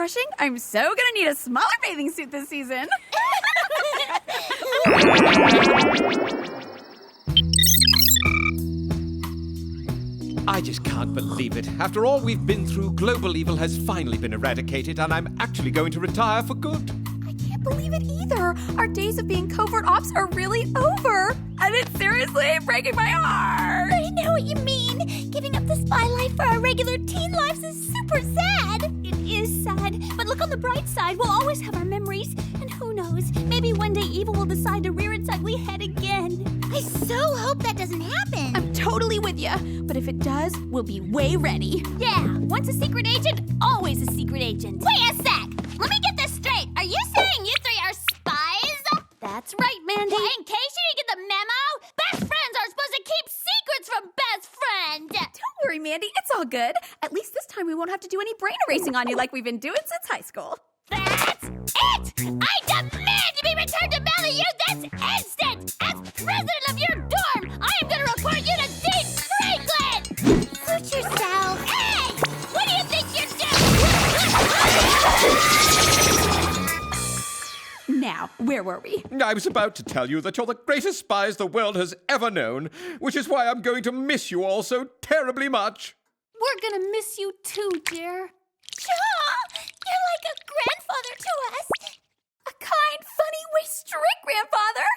refreshing. I'm so gonna need a smaller bathing suit this season. I just can't believe it. After all we've been through, global evil has finally been eradicated, and I'm actually going to retire for good. I can't believe it either. Our days of being covert ops are really over. And it's seriously breaking my heart. I know what you mean. Giving up the spy life for our regular teen lives is super sad. It is sad, but look on the bright side. We'll always have our memories. And who knows, maybe one day evil will decide to rear its ugly head again. I so hope that doesn't happen. I'm totally with you. But if it does, we'll be way ready. Yeah, once a secret agent, always a secret agent. Wait a sec! Let me get this straight. Are you saying you three are spies? That's right, Mandy. Well, in case you didn't get the memo, best friends are supposed to keep secrets from best friend. Don't worry, Mandy. It's all good. At least this time we won't have to do any brain erasing on you like we've been doing since high school. That's it! I demand to be returned to Melly you this instant! As president of your dorm, I am going to report you to Dean Franklin! Suit yourself. Hey! What do you think you're doing? Now, where were we? I was about to tell you that you're the greatest spies the world has ever known, which is why I'm going to miss you all so terribly much. We're gonna miss you too, dear. Shaw, you're like a grandfather to us. A kind, funny, way strict grandfather.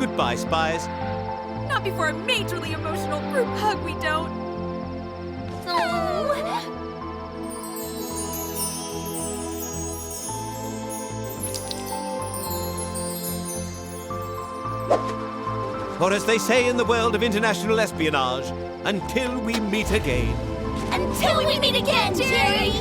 Goodbye, spies. Not before a majorly emotional group hug, we don't. Or as they say in the world of international espionage, until we meet again. Until we meet again, Jerry!